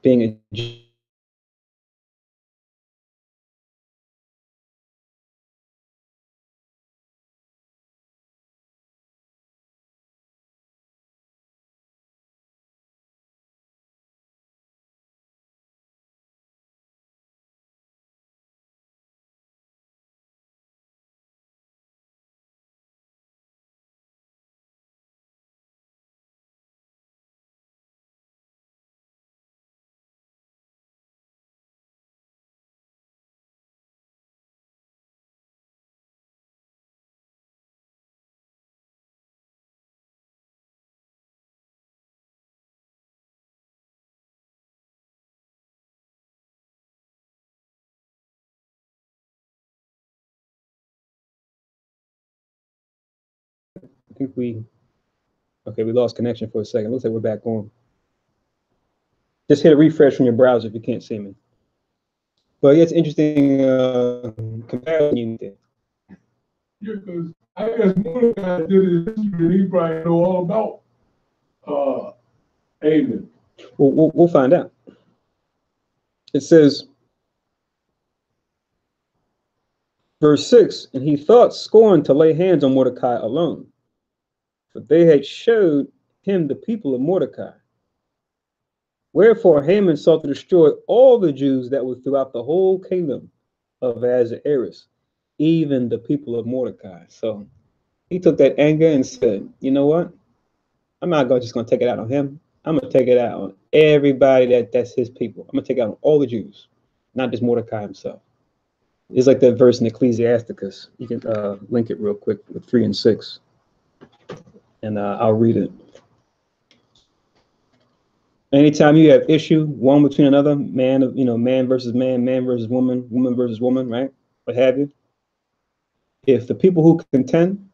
Speaker 1: being a Jew. I think we lost connection for a second. Looks like we're back on. Just hit a refresh from your browser if you can't see me. But yeah, it's interesting comparison you did.
Speaker 2: Yeah, because I guess Mordecai did his history, and he probably know all about Haman.
Speaker 1: We'll find out. It says, verse 6, and he thought scorn to lay hands on Mordecai alone, for they had showed him the people of Mordecai. Wherefore Haman sought to destroy all the Jews that were throughout the whole kingdom of Ahasuerus, even the people of Mordecai. So he took that anger and said, you know what? I'm not just going to take it out on him. I'm going to take it out on everybody that's his people. I'm going to take it out on all the Jews, not just Mordecai himself. It's like that verse in Ecclesiasticus. You can link it real quick with 3 and 6. And I'll read it. Anytime you have issue, one between another, man versus man, man versus woman, woman versus woman, right? What have you? If the people who contend,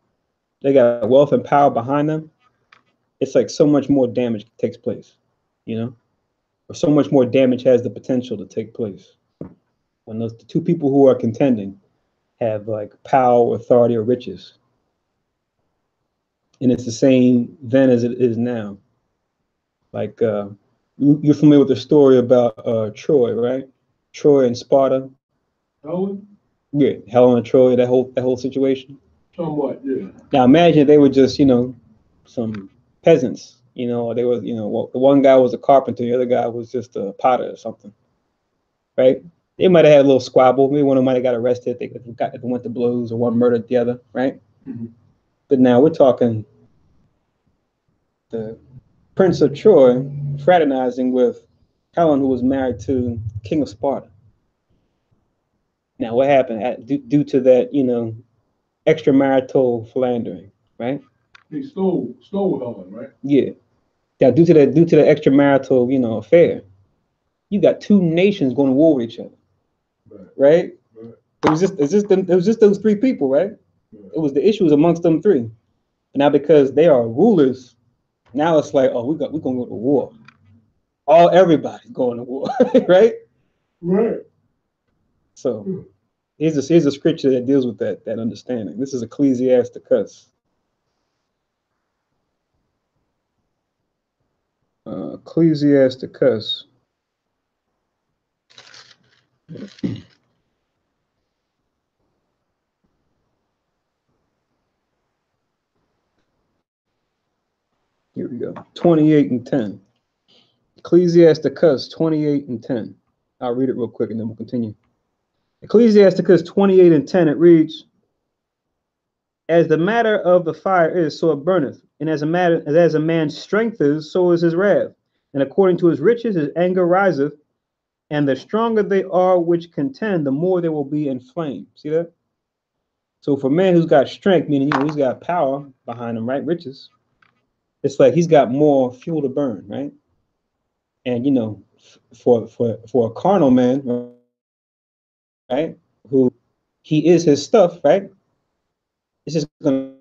Speaker 1: they got wealth and power behind them, it's like so much more damage takes place, or so much more damage has the potential to take place. When the two people who are contending have like power, authority, or riches. And it's the same then as it is now. Like, you're familiar with the story about Troy, right? Troy and Sparta.
Speaker 2: Helen?
Speaker 1: Yeah, Helen and Troy, that whole situation.
Speaker 2: Somewhat, yeah.
Speaker 1: Now imagine if they were just, you know, some peasants, you know, or they were, you know, well, the one guy was a carpenter, the other guy was just a potter or something, right? They might have had a little squabble. Maybe one of them might have got arrested. They went to blows, or one murdered the other, right?
Speaker 2: Mm-hmm.
Speaker 1: But now we're talking the Prince of Troy fraternizing with Helen, who was married to King of Sparta. Now, what happened due to that, you know, extramarital philandering, right?
Speaker 2: They stole Helen, right?
Speaker 1: Yeah. Now, due to the extramarital, you know, affair, you got two nations going to war with each other,
Speaker 2: Right.
Speaker 1: right?
Speaker 2: Right.
Speaker 1: It was just those three people, right?
Speaker 2: Right.
Speaker 1: It was the issues amongst them three. And now because they are rulers, now it's like, oh, we're gonna go to war. Everybody's going to war, right?
Speaker 2: Right.
Speaker 1: So here's a scripture that deals with that understanding. This is Ecclesiasticus. Ecclesiasticus. Here we go. 28 and 10. Ecclesiasticus 28 and 10. I'll read it real quick and then we'll continue. Ecclesiasticus 28 and 10, it reads, as the matter of the fire is, so it burneth, and as a man's strength is, so is his wrath. And according to his riches, his anger riseth, and the stronger they are which contend, the more they will be inflamed. See that? So for a man who's got strength, meaning, you know, he's got power behind him, right? Riches. It's like he's got more fuel to burn, right? And you know, for a carnal man, right, who he is his stuff, right? It's just gonna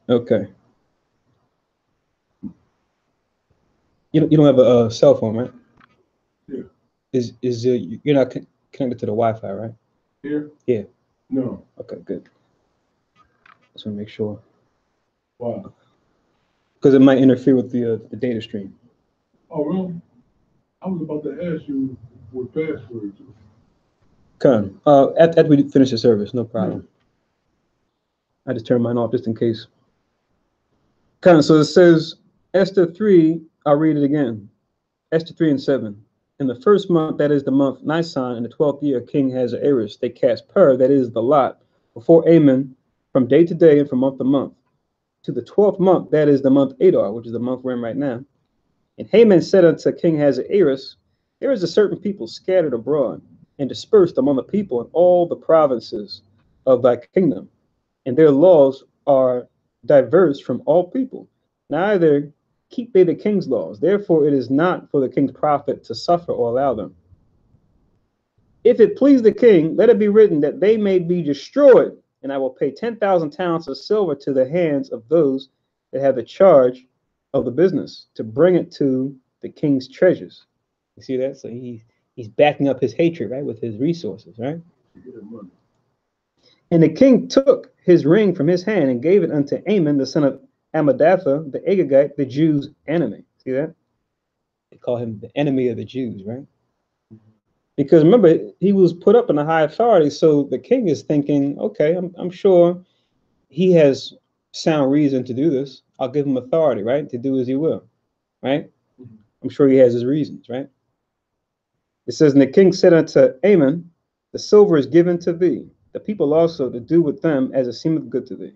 Speaker 1: okay. You don't have a cell phone, right?
Speaker 2: Yeah.
Speaker 1: Is you're not connected to the Wi-Fi, right?
Speaker 2: Here?
Speaker 1: Yeah.
Speaker 2: No.
Speaker 1: Okay, good. Just want to make sure
Speaker 2: Why?
Speaker 1: because it might interfere with the data stream.
Speaker 2: Oh, really? I was about to ask you what passwords.
Speaker 1: Come, after we finish the service, no problem. I just turned mine off just in case. Come, so it says Esther 3. I'll read it again. Esther 3 and 7. In the first month, that is the month Nisan, in the 12th year, King Ahasuerus, they cast pur, that is the lot, before Amen, from day to day and from month to month. To the 12th month, that is the month Adar, which is the month we're in right now. And Haman said unto King Ahasuerus, there is a certain people scattered abroad and dispersed among the people in all the provinces of thy kingdom, and their laws are diverse from all people. Neither keep they the king's laws. Therefore, it is not for the king's profit to suffer or allow them. If it please the king, let it be written that they may be destroyed, and I will pay 10,000 talents of silver to the hands of those that have the charge of the business to bring it to the king's treasures. You see that? So he's backing up his hatred, right, with his resources, right? And the king took his ring from his hand and gave it unto Amon, the son of Amadatha, the Agagite, the Jews' enemy. See that? They call him the enemy of the Jews, right? Because remember, he was put up in a high authority, so the king is thinking, okay, I'm sure he has sound reason to do this. I'll give him authority, right, to do as he will, right? I'm sure he has his reasons, right? It says, and the king said unto Amon, the silver is given to thee, the people also to do with them as it seemeth good to thee.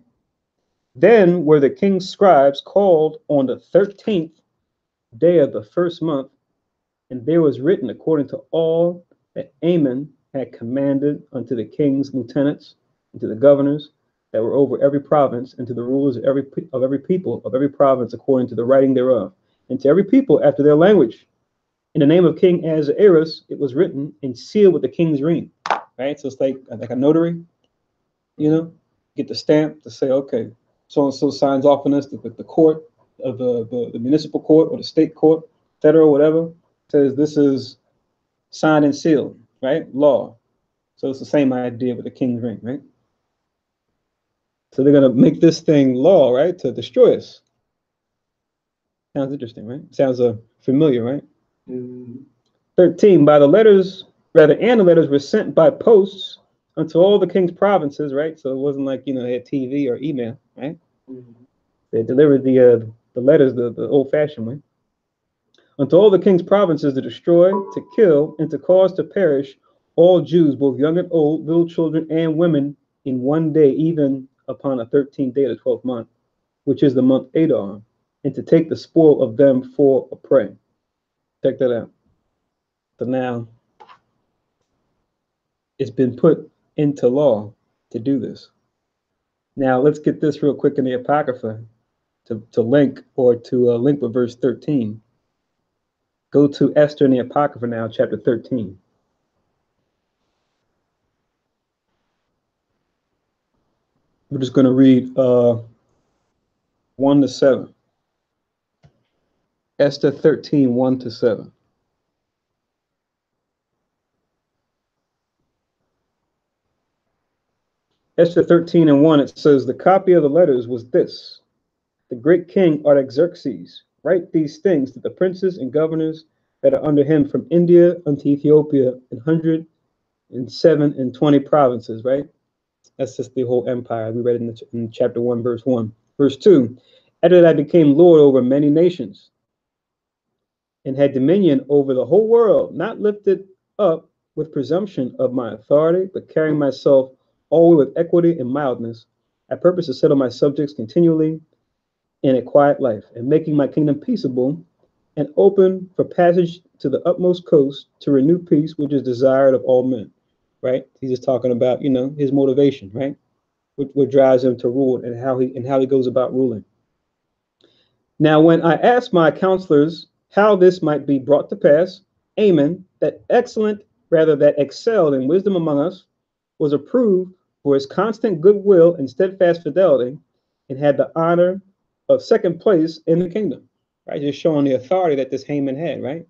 Speaker 1: Then were the king's scribes called on the 13th day of the first month, and there was written according to all that Amon had commanded unto the king's lieutenants, and to the governors that were over every province, and to the rulers of every people of every province according to the writing thereof, and to every people after their language. In the name of King Ahasuerus, it was written and sealed with the king's ring. Right? So it's like a notary, you know, get the stamp to say, okay, so and so signs off on this, the court of the municipal court or the state court, federal, whatever, says this is signed and sealed, right? Law. So it's the same idea with the king's ring, right? So they're gonna make this thing law, right, to destroy us. Sounds interesting, right? Sounds familiar, right? 13, by the letters, rather, and the letters were sent by posts unto all the king's provinces, right? So it wasn't like, you know, they had TV or email, right? They delivered the letters the old-fashioned way. Unto all the king's provinces to destroy, to kill, and to cause to perish all Jews, both young and old, little children and women, in one day, even upon the 13th day of the 12th month, which is the month Adar, and to take the spoil of them for a prey. Check that out. So now it's been put into law to do this. Now let's get this real quick in the Apocrypha to link with verse 13. Go to Esther in the Apocrypha now, chapter 13. We're just going to read 1 to 7. Esther 13, 1 to 7. Esther 13 and 1, it says, the copy of the letters was this. The great king Artaxerxes, write these things to the princes and governors that are under him from India unto Ethiopia in 107 and 20 provinces, right? That's just the whole empire. We read it in chapter 1, verse 1. Verse 2, after that I became Lord over many nations and had dominion over the whole world, not lifted up with presumption of my authority, but carrying myself always with equity and mildness. I purpose to settle my subjects continually in a quiet life, and making my kingdom peaceable and open for passage to the utmost coast to renew peace, which is desired of all men. Right? He's just talking about, you know, his motivation, right? What drives him to rule and how he goes about ruling. Now, when I asked my counselors how this might be brought to pass, Amon, that excelled in wisdom among us, was approved for his constant goodwill and steadfast fidelity, and had the honor of second place in the kingdom. Right, just showing the authority that this Haman had, right?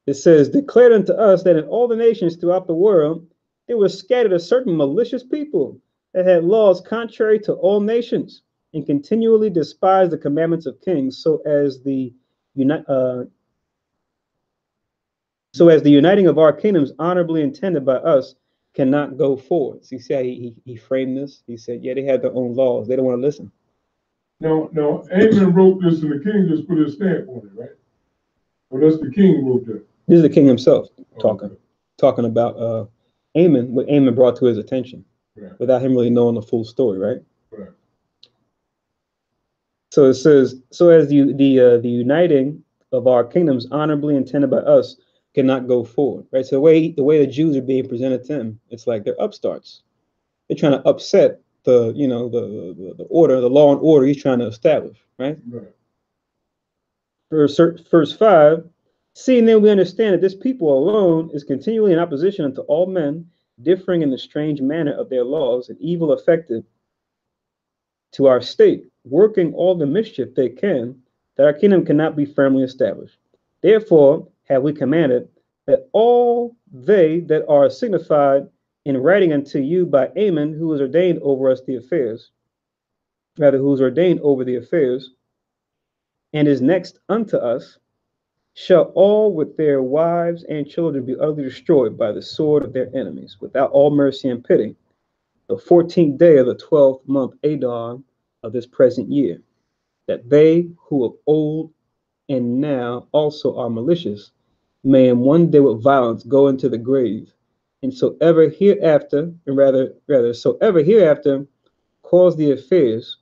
Speaker 1: It says, declared unto us that in all the nations throughout the world, there was scattered a certain malicious people that had laws contrary to all nations, and continually despised the commandments of kings, so as the uniting of our kingdoms honorably intended by us cannot go forward. So you see how he framed this? He said, yeah, they have their own laws. They don't want to listen.
Speaker 2: Now, Amon wrote this, and the king just put his stamp on it, right? Well, that's the king who wrote that.
Speaker 1: This is the king himself talking,
Speaker 2: Okay.
Speaker 1: talking about Amon, what Amon brought to his attention,
Speaker 2: Right.
Speaker 1: without him really knowing the full story, right?
Speaker 2: Right.
Speaker 1: So it says, so as the uniting of our kingdoms honorably intended by us cannot go forward, right? So the way the Jews are being presented to him, it's like they're upstarts. They're trying to upset the order, the law and order he's trying to establish, right?
Speaker 2: Right.
Speaker 1: Verse 5, seeing then we understand that this people alone is continually in opposition unto all men, differing in the strange manner of their laws, and evil affected to our state, working all the mischief they can, that our kingdom cannot be firmly established. Therefore have we commanded that all they that are signified in writing unto you by Amon, who is ordained over us the affairs, rather who is ordained over the affairs, and is next unto us, shall all with their wives and children be utterly destroyed by the sword of their enemies, without all mercy and pity, the 14th day of the 12th month Adar of this present year, that they who of old and now also are malicious may in one day with violence go into the grave, and so ever hereafter, and rather so ever hereafter cause the affairs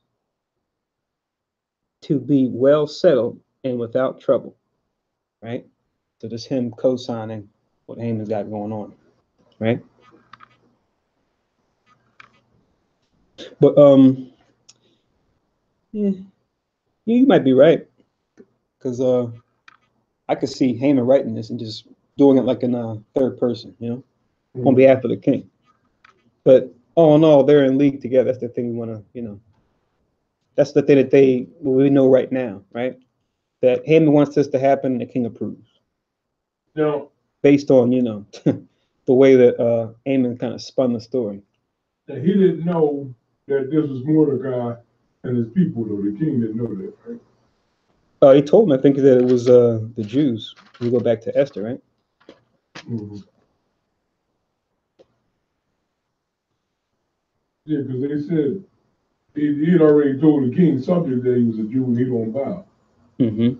Speaker 1: to be well settled and without trouble. Right? So just him co-signing what Haman's got going on, right? But yeah, you might be right, because I could see Haman writing this and just doing it like in a third person, on behalf of the king. But all in all, they're in league together. That's the thing we want to, that's the thing that we know right now, right? That Haman wants this to happen, and the king approves,
Speaker 2: Now,
Speaker 1: based on the way that Haman kind of spun the story.
Speaker 2: now, he didn't know that this was Mordecai and his people, though. The king didn't know that, right?
Speaker 1: He told him, I think, that it was the Jews. We go back to Esther, right?
Speaker 2: Mm-hmm. Yeah, because they said he had already told the king subject that he was a Jew and he don't bow.
Speaker 1: Mm-hmm.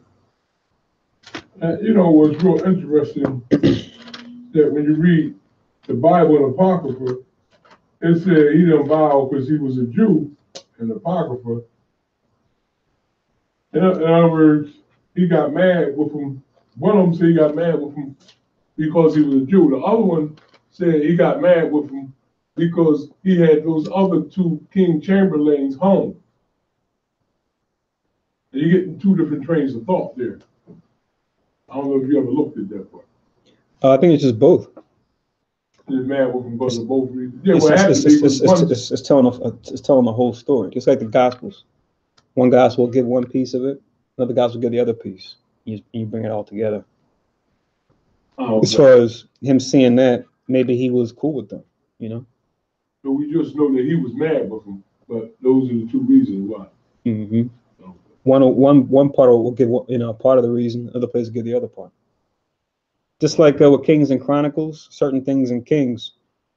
Speaker 2: And what's real interesting that when you read the Bible and Apocrypha, it said he didn't bow because he was a Jew in the Apocrypha. In other words, he got mad with him. One of them said he got mad with him because he was a Jew. The other one said he got mad with him because he had those other two king chamberlains home. And you're getting two different trains of thought there. I don't know if you ever looked at that part.
Speaker 1: I think it's just both.
Speaker 2: He's mad with him because of both reasons. Yeah,
Speaker 1: It's,
Speaker 2: what
Speaker 1: it's,
Speaker 2: happened
Speaker 1: it's,
Speaker 2: was
Speaker 1: it's,
Speaker 2: one.
Speaker 1: it's, it's telling it's telling the whole story, just like the Gospels. One gospel will give one piece of it, another gospel will give the other piece. You bring it all together.
Speaker 2: Oh,
Speaker 1: As far as him seeing that, maybe he was cool with them,
Speaker 2: So we just know that he was mad with him, but those are the two reasons why.
Speaker 1: Mm-hmm.
Speaker 2: Okay.
Speaker 1: One part will give part of the reason, other place will give the other part. Just like with Kings and Chronicles, certain things in Kings,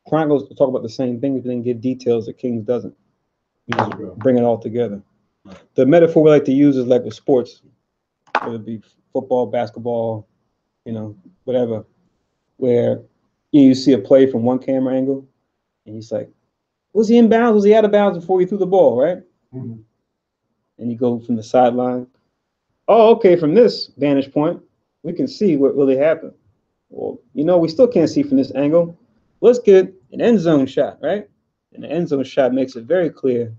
Speaker 1: Chronicles talk about the same thing, but then give details that Kings doesn't. You just bring it all together. The metaphor we like to use is like with sports, whether it be football, basketball, whatever, where you see a play from one camera angle, and he's like, was he in bounds? Was he out of bounds before he threw the ball, right?
Speaker 2: Mm-hmm.
Speaker 1: And you go from the sideline. Oh, okay, from this vantage point, we can see what really happened. Well, we still can't see from this angle. Let's get an end zone shot, right? And the end zone shot makes it very clear.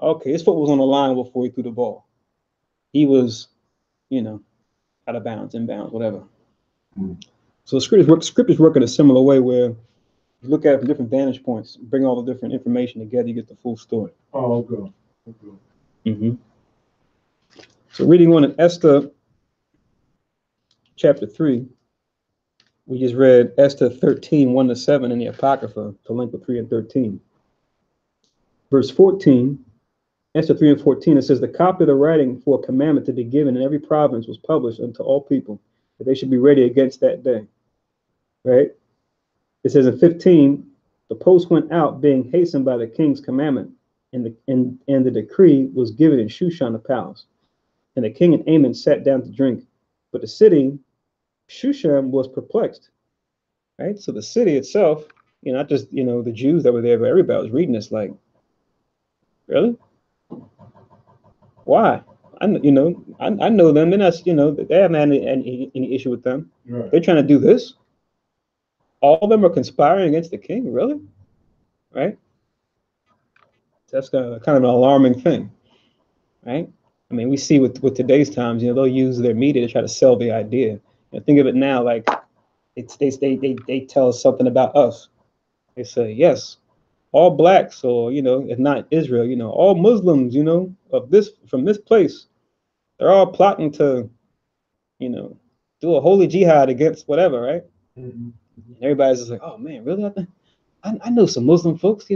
Speaker 1: Okay, his foot was on the line before he threw the ball. He was, out of bounds, in bounds, whatever.
Speaker 2: Mm-hmm.
Speaker 1: So scriptures work in a similar way where you look at it from different vantage points, bring all the different information together, you get the full story.
Speaker 2: Oh, okay.
Speaker 1: Mm-hmm. So reading on in Esther chapter 3, we just read Esther 13, 1-7 in the Apocrypha to link with 3 and 13. Verse 14, Esther 3 and 14, it says, the copy of the writing for a commandment to be given in every province was published unto all people, that they should be ready against that day. Right? It says in 15, the post went out being hastened by the king's commandment, and the decree was given in Shushan the palace. And the king and Ammon sat down to drink. But the city, Shushan, was perplexed. Right? So the city itself, not just the Jews that were there, but everybody was reading this like, really? Why? I know them. They're not, they haven't had any issue with them.
Speaker 2: Right.
Speaker 1: They're trying to do this. All of them are conspiring against the king, really? Right? That's kind of an alarming thing, right? I mean, we see with today's times, they'll use their media to try to sell the idea. Think of it now like they tell us something about us. They say, yes, all blacks, or if not Israel, all Muslims, from this place, they're all plotting to, do a holy jihad against whatever, right?
Speaker 2: Mm-hmm.
Speaker 1: Everybody's just like, oh man, really? I know some Muslim folks.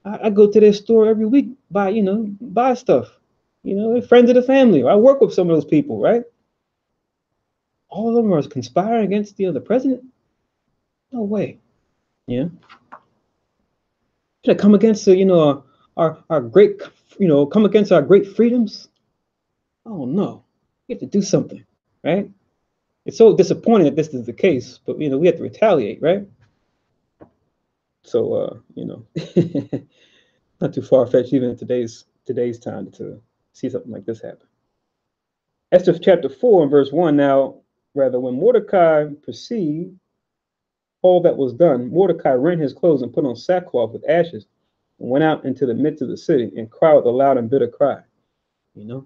Speaker 1: I go to their store every week, buy stuff. They're friends of the family. I work with some of those people, right? All of them are conspiring against the president. No way. Yeah. Should I come against our great come against our great freedoms? Oh no, we have to do something, right? It's so disappointing that this is the case, but we have to retaliate, right? So not too far-fetched even in today's time to see something like this happen. Esther chapter 4 and verse 1. Now, rather, when Mordecai perceived all that was done, Mordecai rent his clothes and put on sackcloth with ashes and went out into the midst of the city and cried with a loud and bitter cry. Now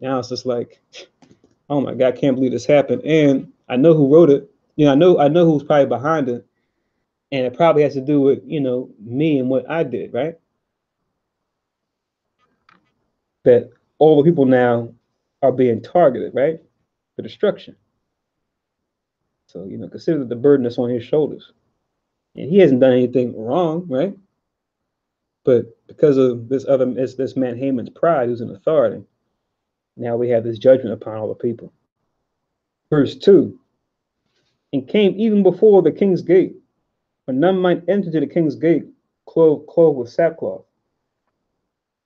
Speaker 1: it's just like, oh my God, I can't believe this happened. And I know who wrote it. I know who's probably behind it. And it probably has to do with, me and what I did, right? That all the people now are being targeted, right? For destruction. So, consider the burden that's on his shoulders. And he hasn't done anything wrong, right? But because of this man Haman's pride, who's in authority, now we have this judgment upon all the people. Verse 2, and came even before the king's gate, for none might enter to the king's gate clothed with sackcloth.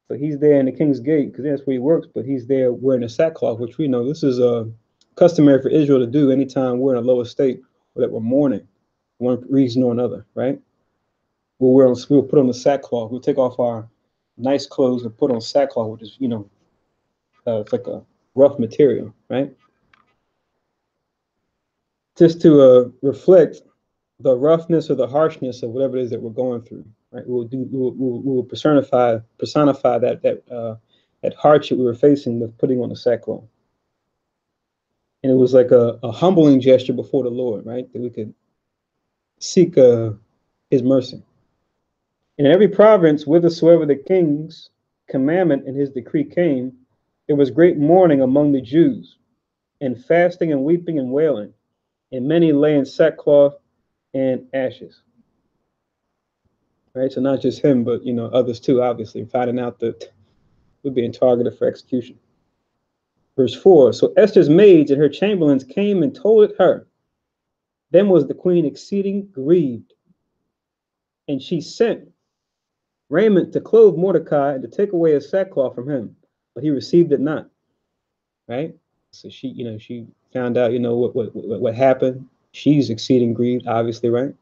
Speaker 1: So he's there in the king's gate because that's where he works, but he's there wearing a sackcloth, which we know this is customary for Israel to do anytime we're in a low estate or that we're mourning, one reason or another, right? We'll put on the sackcloth. We'll take off our nice clothes and put on sackcloth, which is, it's like a rough material, right? Just to reflect the roughness or the harshness of whatever it is that we're going through, right? We'll personify that hardship we were facing with putting on the sackcloth. And it was like a humbling gesture before the Lord, right? That we could seek his mercy. In every province, whithersoever the king's commandment and his decree came, there was great mourning among the Jews, and fasting and weeping and wailing, and many lay in sackcloth and ashes. Right? So not just him, but others too, obviously, finding out that we're being targeted for execution. Verse 4, so Esther's maids and her chamberlains came and told it her. Then was the queen exceeding grieved, and she sent raiment to clothe Mordecai and to take away his sackcloth from him, but he received it not. Right? So she found out, what happened. She's exceeding grieved, obviously, right?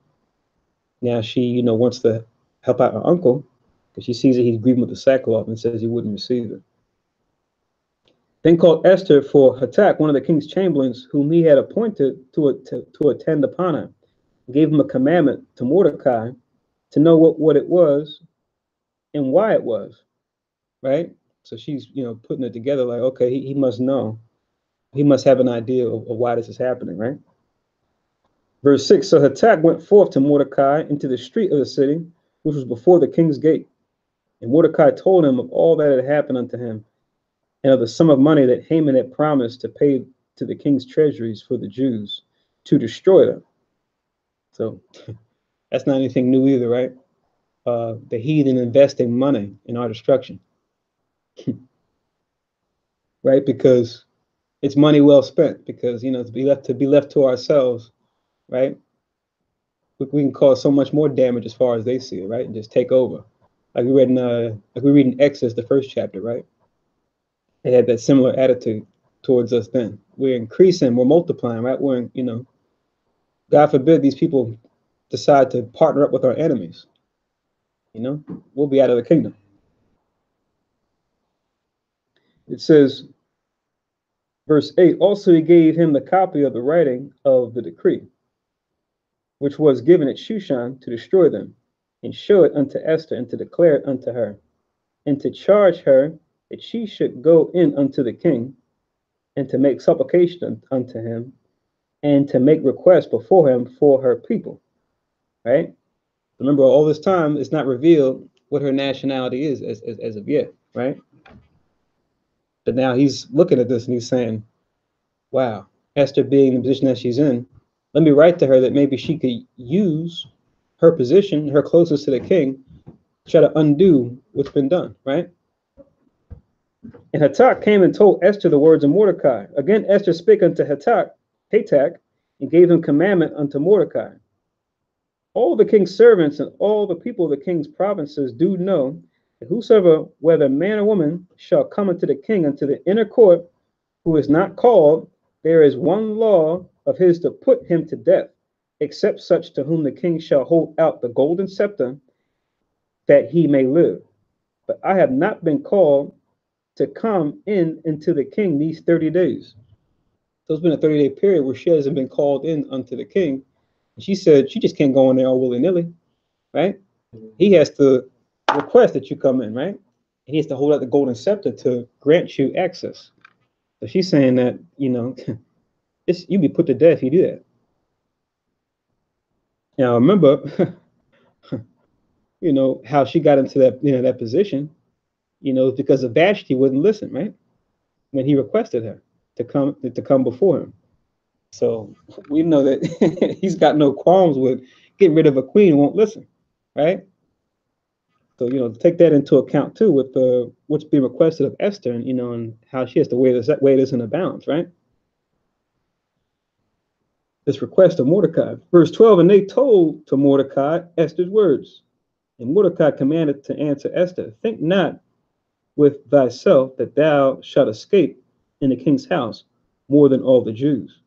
Speaker 1: Now she, wants to help out her uncle because she sees that he's grieving with the sackcloth and says he wouldn't receive it. Then called Esther for Hatak, one of the king's chamberlains, whom he had appointed to attend upon her, gave him a commandment to Mordecai to know what it was and why it was, right? So she's, putting it together like, okay, he must know. He must have an idea of why this is happening, right? Verse 6, so Hatak went forth to Mordecai into the street of the city, which was before the king's gate. And Mordecai told him of all that had happened unto him, and of the sum of money that Haman had promised to pay to the king's treasuries for the Jews to destroy them. So that's not anything new either, right? The heathen investing money in our destruction. Right? Because it's money well spent, because to be left to ourselves, right? We can cause so much more damage as far as they see it, right? And just take over. Like we read in Exodus, the first chapter, right? They had that similar attitude towards us then. We're increasing, we're multiplying, right? God forbid these people decide to partner up with our enemies. We'll be out of the kingdom. It says, verse 8, also he gave him the copy of the writing of the decree, which was given at Shushan to destroy them, and show it unto Esther, and to declare it unto her, and to charge her that she should go in unto the king, and to make supplication unto him, and to make request before him for her people. Right? Remember, all this time it's not revealed what her nationality is as of yet, right? But now he's looking at this and he's saying, wow, Esther being in the position that she's in, let me write to her that maybe she could use her position, her closest to the king, try to undo what's been done, right? And Hatak came and told Esther the words of Mordecai. Again, Esther spake unto Hatak, and gave him commandment unto Mordecai. All the king's servants and all the people of the king's provinces do know that whosoever, whether man or woman, shall come unto the king unto the inner court, who is not called, there is one law of his to put him to death, except such to whom the king shall hold out the golden scepter, that he may live. But I have not been called to come in into the king these 30 days. So it's been a 30-day period where she hasn't been called in unto the king. And she said she just can't go in there all willy-nilly, right? He has to request that you come in, right? He has to hold out the golden scepter to grant you access. So she's saying that, you'd be put to death if you do that. Now remember, how she got into that position, because of Vashti wouldn't listen, right? When he requested her to come before him. So we know that he's got no qualms with getting rid of a queen who won't listen, right? So take that into account too with what's being requested of Esther, and how she has to weigh this in a balance, right? This request of Mordecai, verse 12, and they told to Mordecai Esther's words, and Mordecai commanded to answer Esther, think not with thyself that thou shalt escape in the king's house more than all the Jews,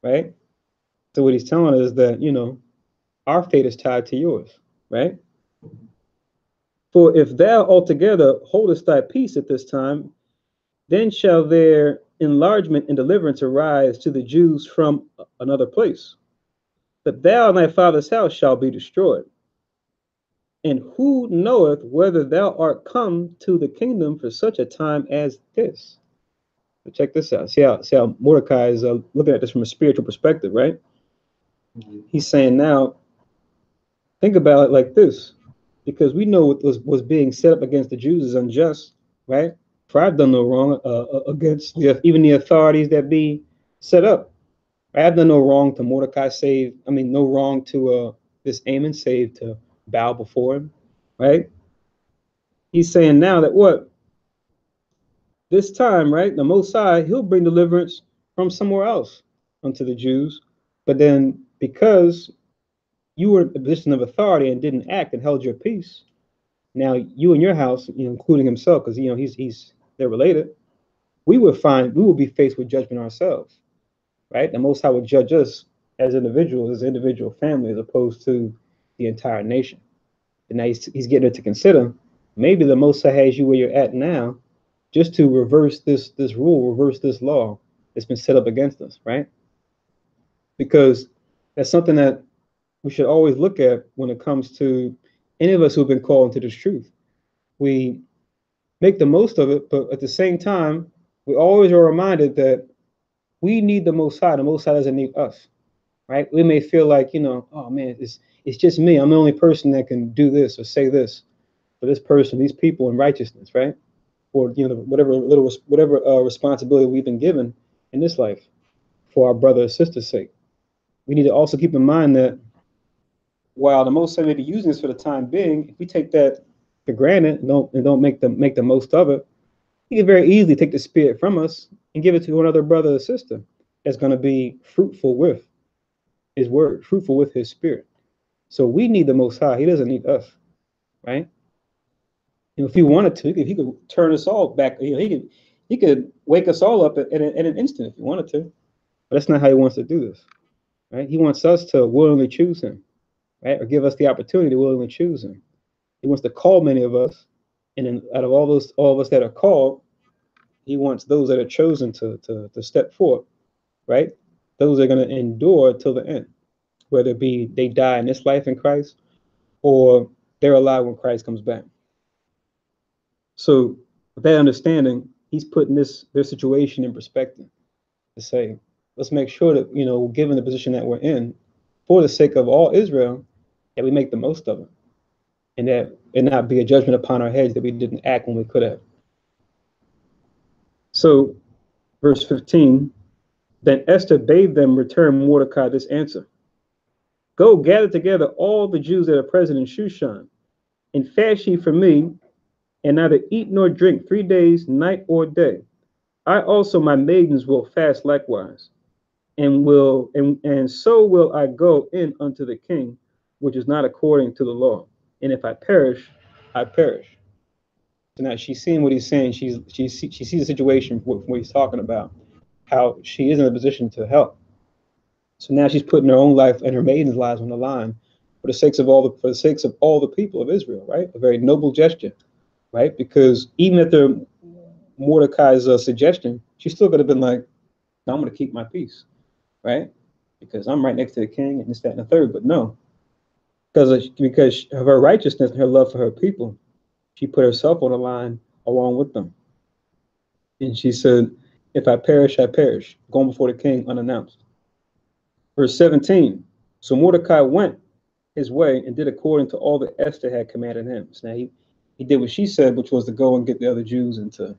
Speaker 1: right? So what he's telling us is that our fate is tied to yours, right? For if thou altogether holdest thy peace at this time, then shall their enlargement and deliverance arise to the Jews from another place. But thou and thy father's house shall be destroyed. And who knoweth whether thou art come to the kingdom for such a time as this? So check this out. See how Mordecai is looking at this from a spiritual perspective, right? He's saying now, think about it like this, because we know what was being set up against the Jews is unjust, right? For I've done no wrong against even the authorities that be set up. I have done no wrong to Mordecai, no wrong to this Amon, save to bow before him, right? He's saying now that what? This time, right, the Most High, he'll bring deliverance from somewhere else unto the Jews. But then because you were in a position of authority and didn't act and held your peace, now you and your house, including himself, because they're related, we will be faced with judgment ourselves, right? The Most High will judge us as individuals, as individual family, as opposed to the entire nation. And now he's getting it to consider. Maybe the Most High has you where you're at now, just to reverse this rule, reverse this law that's been set up against us, right? Because that's something that we should always look at when it comes to any of us who've been called into this truth. We make the most of it, but at the same time, we always are reminded that we need the Most High. The Most High doesn't need us, right? We may feel like, oh man, it's just me. I'm the only person that can do this or say this for this person, these people in righteousness, right? Or whatever responsibility we've been given in this life for our brother or sister's sake. We need to also keep in mind that while the Most High may be using this for the time being, if we take that for granted and don't make the most of it, he can very easily take the spirit from us and give it to another brother or sister that's going to be fruitful with his word, fruitful with his spirit. So we need the Most High. He doesn't need us, right? If he wanted to, he could turn us all back. He could wake us all up at an instant if he wanted to. But that's not how he wants to do this, right? He wants us to willingly choose him, right? Or give us the opportunity to willingly choose him. He wants to call many of us, and then out of all of us that are called, he wants those that are chosen to step forward, right? Those are going to endure till the end, whether it be they die in this life in Christ or they're alive when Christ comes back. So with that understanding, he's putting their situation in perspective to say, let's make sure that, given the position that we're in, for the sake of all Israel, that we make the most of it. And that it not be a judgment upon our heads that we didn't act when we could have. So, verse 15, then Esther bade them return Mordecai this answer: Go gather together all the Jews that are present in Shushan, and fast ye for me, and neither eat nor drink 3 days, night or day. I also my maidens will fast likewise, and so will I go in unto the king, which is not according to the law. And if I perish, I perish. So now she's seeing what he's saying. She sees the situation what he's talking about, how she is in a position to help. So now she's putting her own life and her maidens' lives on the line for the sakes of all the people of Israel, right? A very noble gesture, right? Because even at the Mordecai's suggestion, she still could have been like, no, I'm going to keep my peace, right? Because I'm right next to the king and this, that, and the third. But no, because of her righteousness and her love for her people, she put herself on the line along with them. And she said, if I perish, I perish, going before the king unannounced. Verse 17, so Mordecai went his way and did according to all that Esther had commanded him. So now he did what she said, which was to go and get the other Jews and to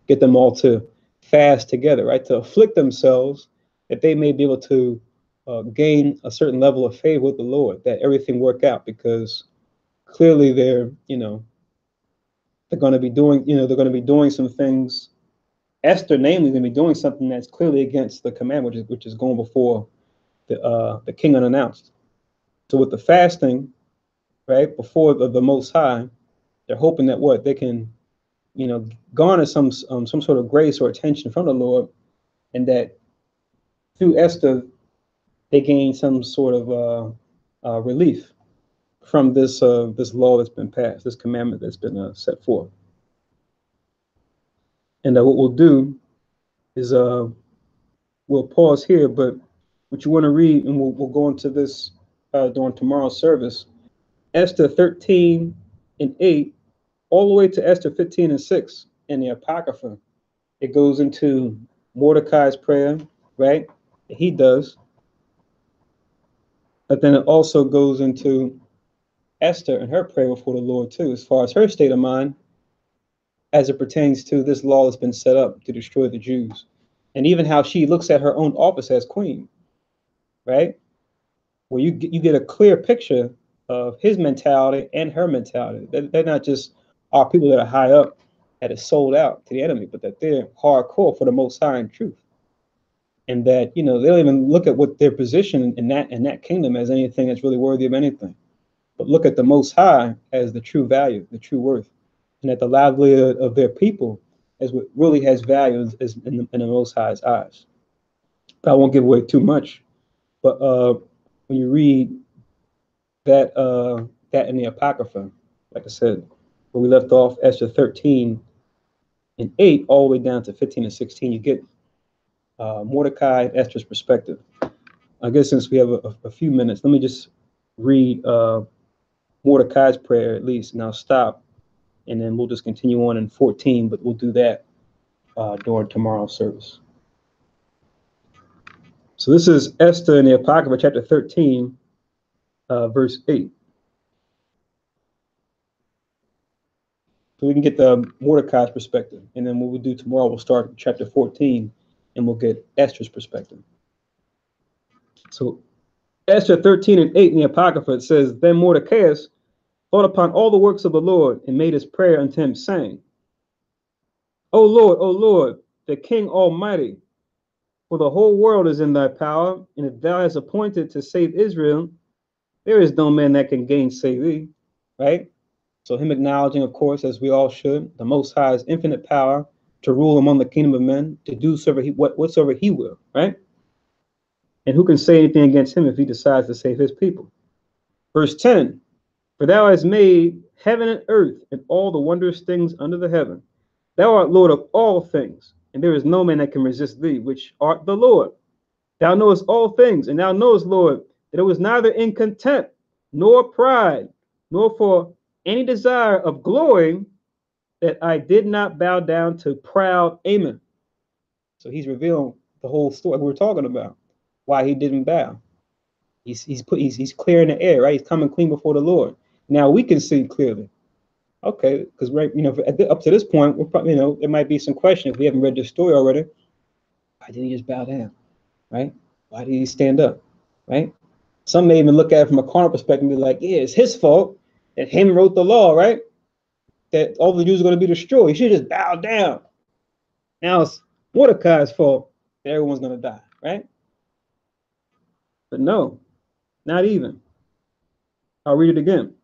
Speaker 1: get them all to fast together, right? To afflict themselves that they may be able to gain a certain level of favor with the Lord, that everything work out, because clearly they're going to be doing some things. Esther, namely, is going to be doing something that's clearly against the command, which is going before the king unannounced. So with the fasting, right, before the Most High, they're hoping that what they can, garner some sort of grace or attention from the Lord, and that through Esther they gain some sort of relief from this law that's been passed, this commandment that's been set forth. And what we'll do is we'll pause here, but what you want to read, and we'll go into this during tomorrow's service, Esther 13 and 8, all the way to Esther 15 and 6 in the Apocrypha. It goes into Mordecai's prayer, right? He does. But then it also goes into Esther and her prayer before the Lord, too, as far as her state of mind as it pertains to this law that's been set up to destroy the Jews. And even how she looks at her own office as queen, right? Where you get a clear picture of his mentality and her mentality. They're not just our people that are high up that is sold out to the enemy, but that they're hardcore for the Most High in truth. And that, they don't even look at what their position in that kingdom as anything that's really worthy of anything, but look at the Most High as the true value, the true worth, and that the livelihood of their people as what really has value is in the Most High's eyes. But I won't give away too much. But when you read that in the Apocrypha, like I said, where we left off, Esther 13 and 8, all the way down to 15 and 16, you get Mordecai and Esther's perspective. I guess since we have a few minutes, let me just read Mordecai's prayer at least, and I'll stop, and then we'll just continue on in 14, but we'll do that during tomorrow's service. So this is Esther in the Apocrypha, chapter 13, verse 8. So we can get the Mordecai's perspective, and then what we'll do tomorrow, we'll start chapter 14, and we'll get Esther's perspective. So Esther 13 and 8 in the Apocrypha, it says, Then Mordecai thought upon all the works of the Lord, and made his prayer unto him, saying, O Lord, the King Almighty, for the whole world is in thy power, and if thou hast appointed to save Israel, there is no man that can gainsay thee, right? So him acknowledging, of course, as we all should, the Most High's infinite power to rule among the kingdom of men, to do whatsoever he will, right? And who can say anything against him if he decides to save his people? Verse 10, for thou hast made heaven and earth and all the wondrous things under the heaven. Thou art Lord of all things, and there is no man that can resist thee, which art the Lord. Thou knowest all things, and thou knowest, Lord, that it was neither in contempt, nor pride, nor for any desire of glory that I did not bow down to proud Amen. So he's revealing the whole story we were talking about, why he didn't bow. He's clearing the air, right? He's coming clean before the Lord. Now we can see clearly. Okay, because right, up to this point, we're probably, there might be some question if we haven't read the story already. Why didn't he just bow down, right? Why did he stand up, right? Some may even look at it from a carnal perspective and be like, yeah, it's his fault that him wrote the law, right? That all the Jews are going to be destroyed. He should just bow down. Now it's Mordecai's fault that everyone's going to die, right? But no, not even. I'll read it again.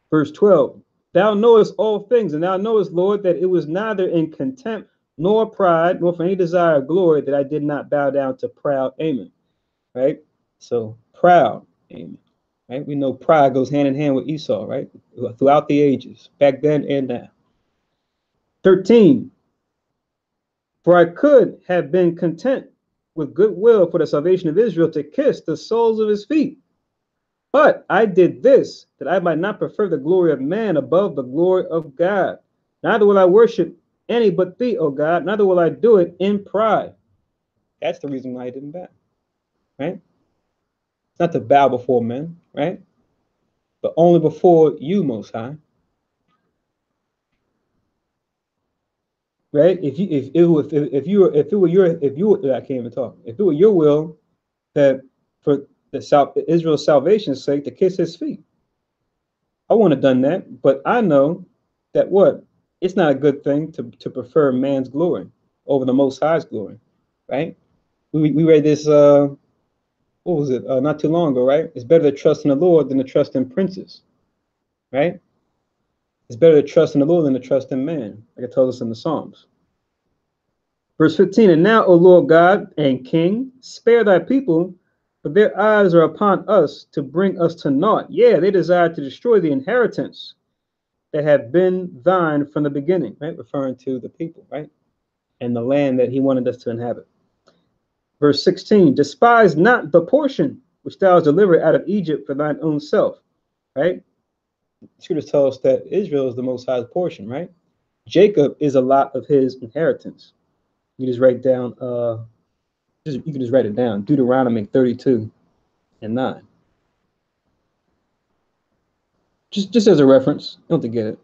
Speaker 1: Verse 12. Thou knowest all things, and thou knowest, Lord, that it was neither in contempt, nor pride, nor for any desire of glory that I did not bow down to proud Amen, right? So proud Amen, right? We know pride goes hand in hand with Esau, right? Throughout the ages, back then and now. 13. For I could have been content with goodwill for the salvation of Israel to kiss the soles of his feet. But I did this, that I might not prefer the glory of man above the glory of God. Neither will I worship any but thee, O God, neither will I do it in pride. That's the reason why I didn't bow, right? It's not to bow before men, right? But only before you, Most High. Right? If it were your will that for Israel's salvation's sake to kiss his feet, I wouldn't have done that. But I know that it's not a good thing to prefer man's glory over the Most High's glory, right? We read this what was it not too long ago, right? It's better to trust in the Lord than to trust in princes, right? It's better to trust in the Lord than to trust in man, like it tells us in the Psalms. Verse 15, and now, O Lord God and King, spare thy people, for their eyes are upon us to bring us to naught. Yeah, they desire to destroy the inheritance that have been thine from the beginning, right? Referring to the people, right? And the land that he wanted us to inhabit. Verse 16, despise not the portion which thou hast delivered out of Egypt for thine own self, right? Scriptures tell us that Israel is the Most High's portion, right? Jacob is a lot of his inheritance. You just write down, you can just write it down, Deuteronomy 32 and 9. Just as a reference, don't have to get it.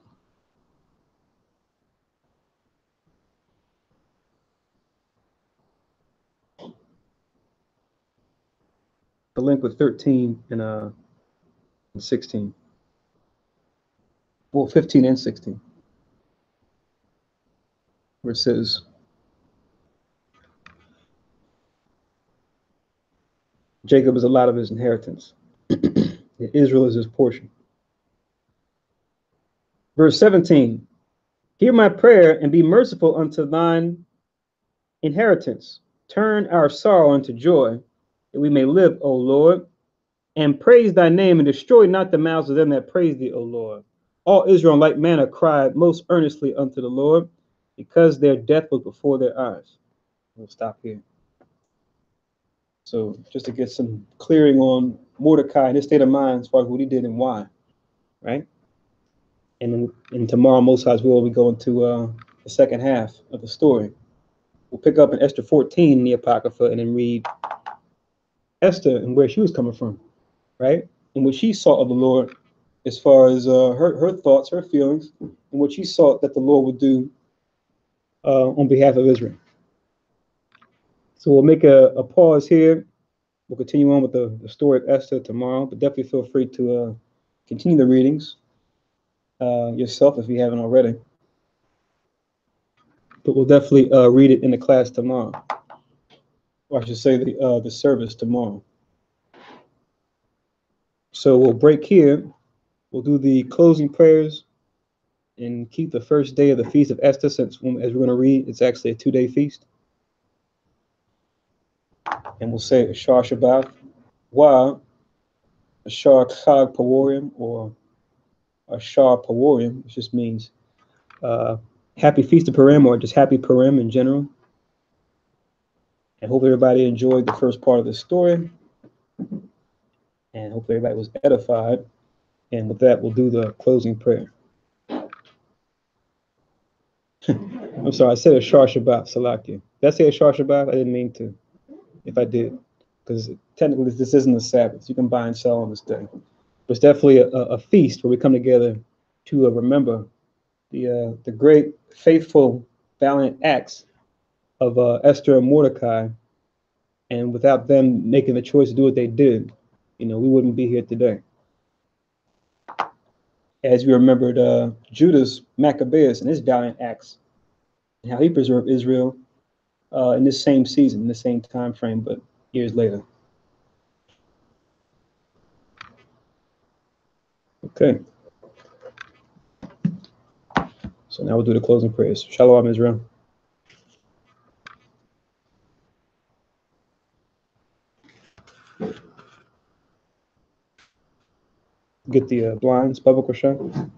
Speaker 1: The link with 13 and 16. Well, 15 and 16. Where it says, Jacob is a lot of his inheritance. Israel is his portion. Verse 17, hear my prayer and be merciful unto thine inheritance. Turn our sorrow into joy, that we may live, O Lord, and praise thy name, and destroy not the mouths of them that praise thee, O Lord. All Israel in like manner cried most earnestly unto the Lord, because their death was before their eyes. We'll stop here. So just to get some clearing on Mordecai and his state of mind as far as what he did and why, right? And then tomorrow, Most High's will, we go into the second half of the story. We'll pick up in Esther 14 in the Apocrypha and then read Esther and where she was coming from, right? And what she saw of the Lord as far as her thoughts, her feelings, and what she saw that the Lord would do on behalf of Israel. So we'll make a pause here. We'll continue on with the story of Esther tomorrow, but definitely feel free to continue the readings yourself if you haven't already. But we'll definitely read it in the class tomorrow, or I should say the service tomorrow. So we'll break here. We'll do the closing prayers and keep the first day of the Feast of Esther, since, as we're going to read, it's actually a 2-day feast. And we'll say Ashar Shabbat, Wa Ashar Chag Purim, or Ashar Purim, which just means Happy Feast of Purim, or just Happy Purim in general. And hope everybody enjoyed the first part of the story. And hope everybody was edified. And with that, we'll do the closing prayer. I'm sorry, I said Ashar Shabbat, Salakia. Did I say Ashar Shabbat? I didn't mean to. If I did, because technically this isn't the Sabbath. You can buy and sell on this day. But it's definitely a feast where we come together to remember the great, faithful, valiant acts of Esther and Mordecai. And without them making the choice to do what they did, we wouldn't be here today. As we remembered Judas Maccabeus and his valiant acts, and how he preserved Israel in this same season, in the same time frame, but years later. Okay. So now we'll do the closing prayers. Shalom, Israel. Get the blinds, Baba Koshan.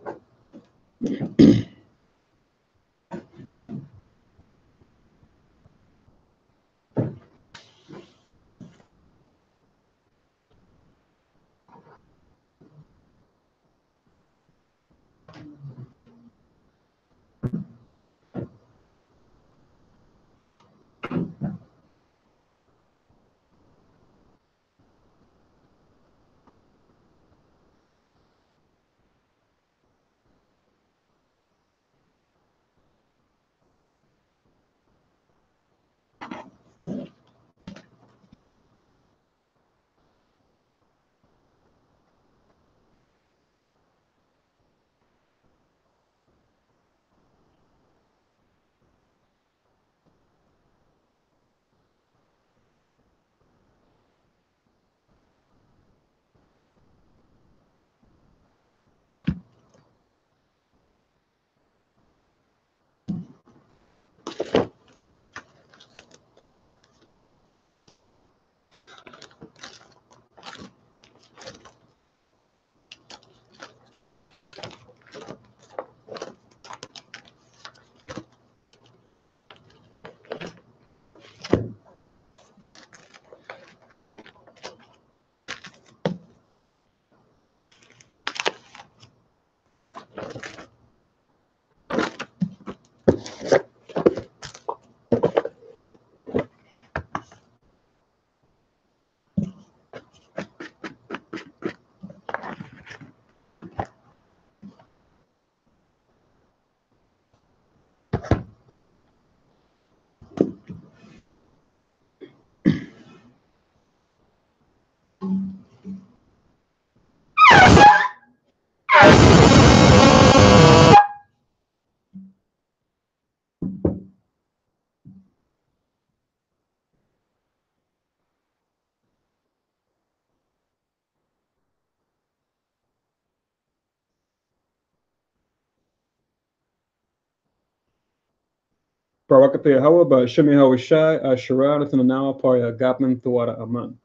Speaker 1: Barakatha Yahweh, Ba'Shem Yahweh Shai, Asherah, Nathanawa, Parya, Gapman, Thawada, Aman.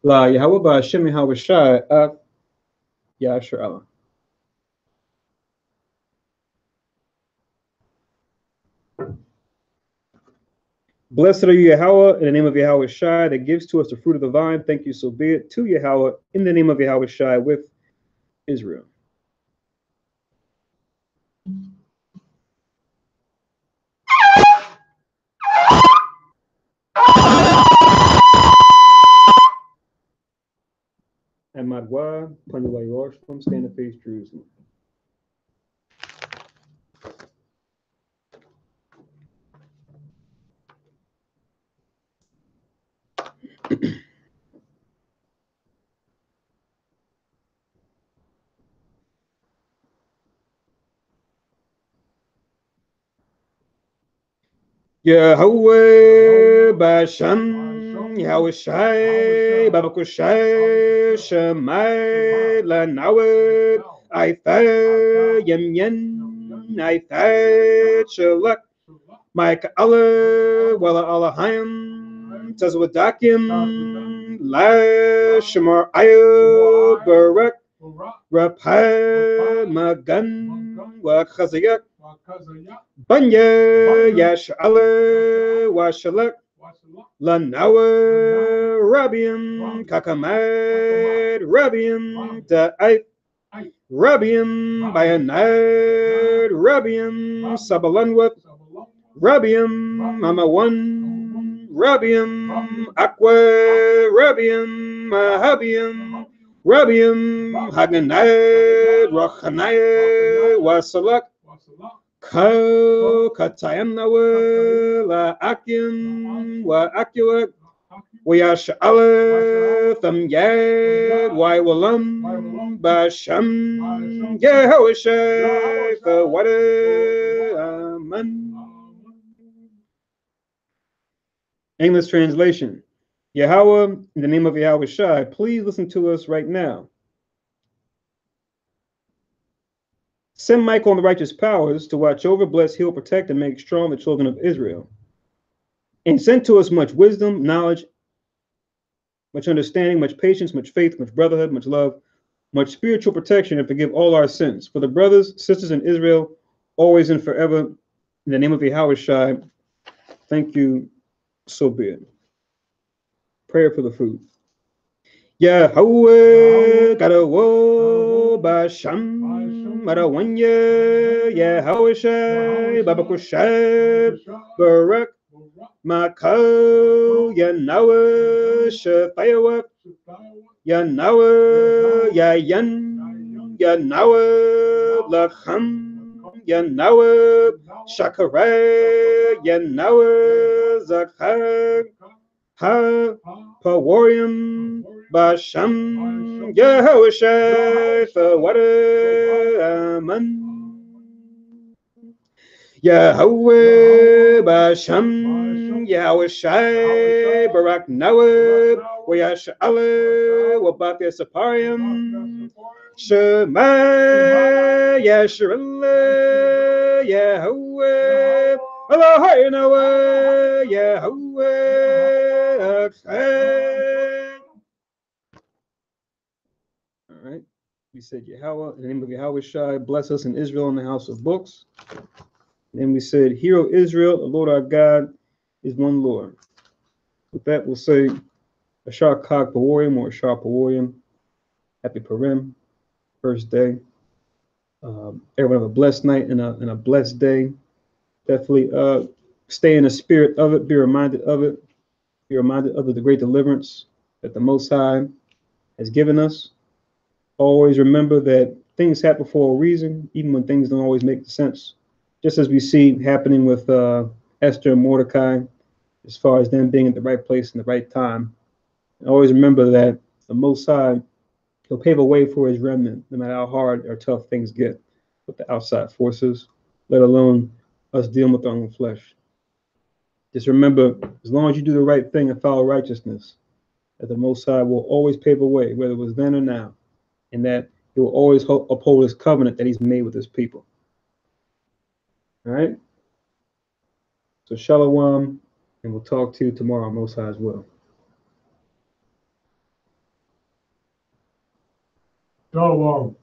Speaker 1: La Yahweh, Ba'Shem Yahweh Shai, Yasher Allah. Blessed are you, Yahweh, in the name of Yahweh Shai, that gives to us the fruit of the vine. Thank you, so be it. To Yahweh, in the name of Yahweh Shai, with Israel. And Madwa, Panuwa Yorshlam, stand to face Jerusalem. Yahweh Basham, Yahweh Shai, Babakushai, Shemai, Lanawe, Aifa, Yem Yen, I that shalak Mike Allah Walla Allahayim Tazwadakim La Shamar Ayo Barak Rapha Magan Wa Khazayak Banya Yash Allah Wa Shalak Lanawa Rabiam Kakamad Rabiam Ta'ai Rabiam Bayanad Rabiam Sabalanwat Rabiam Mama One Rabiam Aqua Rabiam Mahabiam Rabiam Haganad Rachanaya Wasalak Ko Katayam Nawa La Akim Wa Akiwak Wayash Allah Tham Yad Wai Walam Basham Yehoshai Wada Amen. English translation. Yahweh, in the name of Yahweh Shai, please listen to us right now. Send Michael and the righteous powers to watch over, bless, heal, protect, and make strong the children of Israel. And send to us much wisdom, knowledge, much understanding, much patience, much faith, much brotherhood, much love, much spiritual protection, and forgive all our sins. For the brothers, sisters in Israel, always and forever, in the name of Yahweh Shai, thank you, so be it. Prayer for the food. Yahweh, Gadawo, Basham, Marawanya, Yahweh Shai, Babakushai, Barak, Makau, Yanawa, Shafayawa, Yanawa, Yayan, Yanawa, Lacham, Yanawa, Shakarai, Yanawa, Zakhar, Ha, Pawarium, Basham, Yahushai, Fawada, Aman. Yahweh, Basham, Yahushai, Barak Nawab, Wayash Allah, Wabakia Saparium, Shema, Yasharallah, Yahweh, Allah, Yahweh, Yahweh, all right, we said Yahweh, in the name of Yahweh Shai, bless us in Israel in the house of books. And we said, Hear, O Israel, the Lord our God is one Lord. With that, we'll say Ashar Kag Pawarium or Ashar Pawarium. Happy Purim, first day. Everyone have a blessed night and a blessed day. Definitely stay in the spirit of it. Be reminded of it. Be reminded of the great deliverance that the Most High has given us. Always remember that things happen for a reason, even when things don't always make sense. Just as we see happening with Esther and Mordecai, as far as them being at the right place in the right time. And always remember that the Most High, He'll pave a way for His remnant, no matter how hard or tough things get with the outside forces, let alone us dealing with our own flesh. Just remember, as long as you do the right thing and follow righteousness, that the Most High will always pave a way, whether it was then or now, and that He will always uphold His covenant that He's made with His people. All right? So shalom, and we'll talk to you tomorrow, Most High as well.
Speaker 2: Shalom.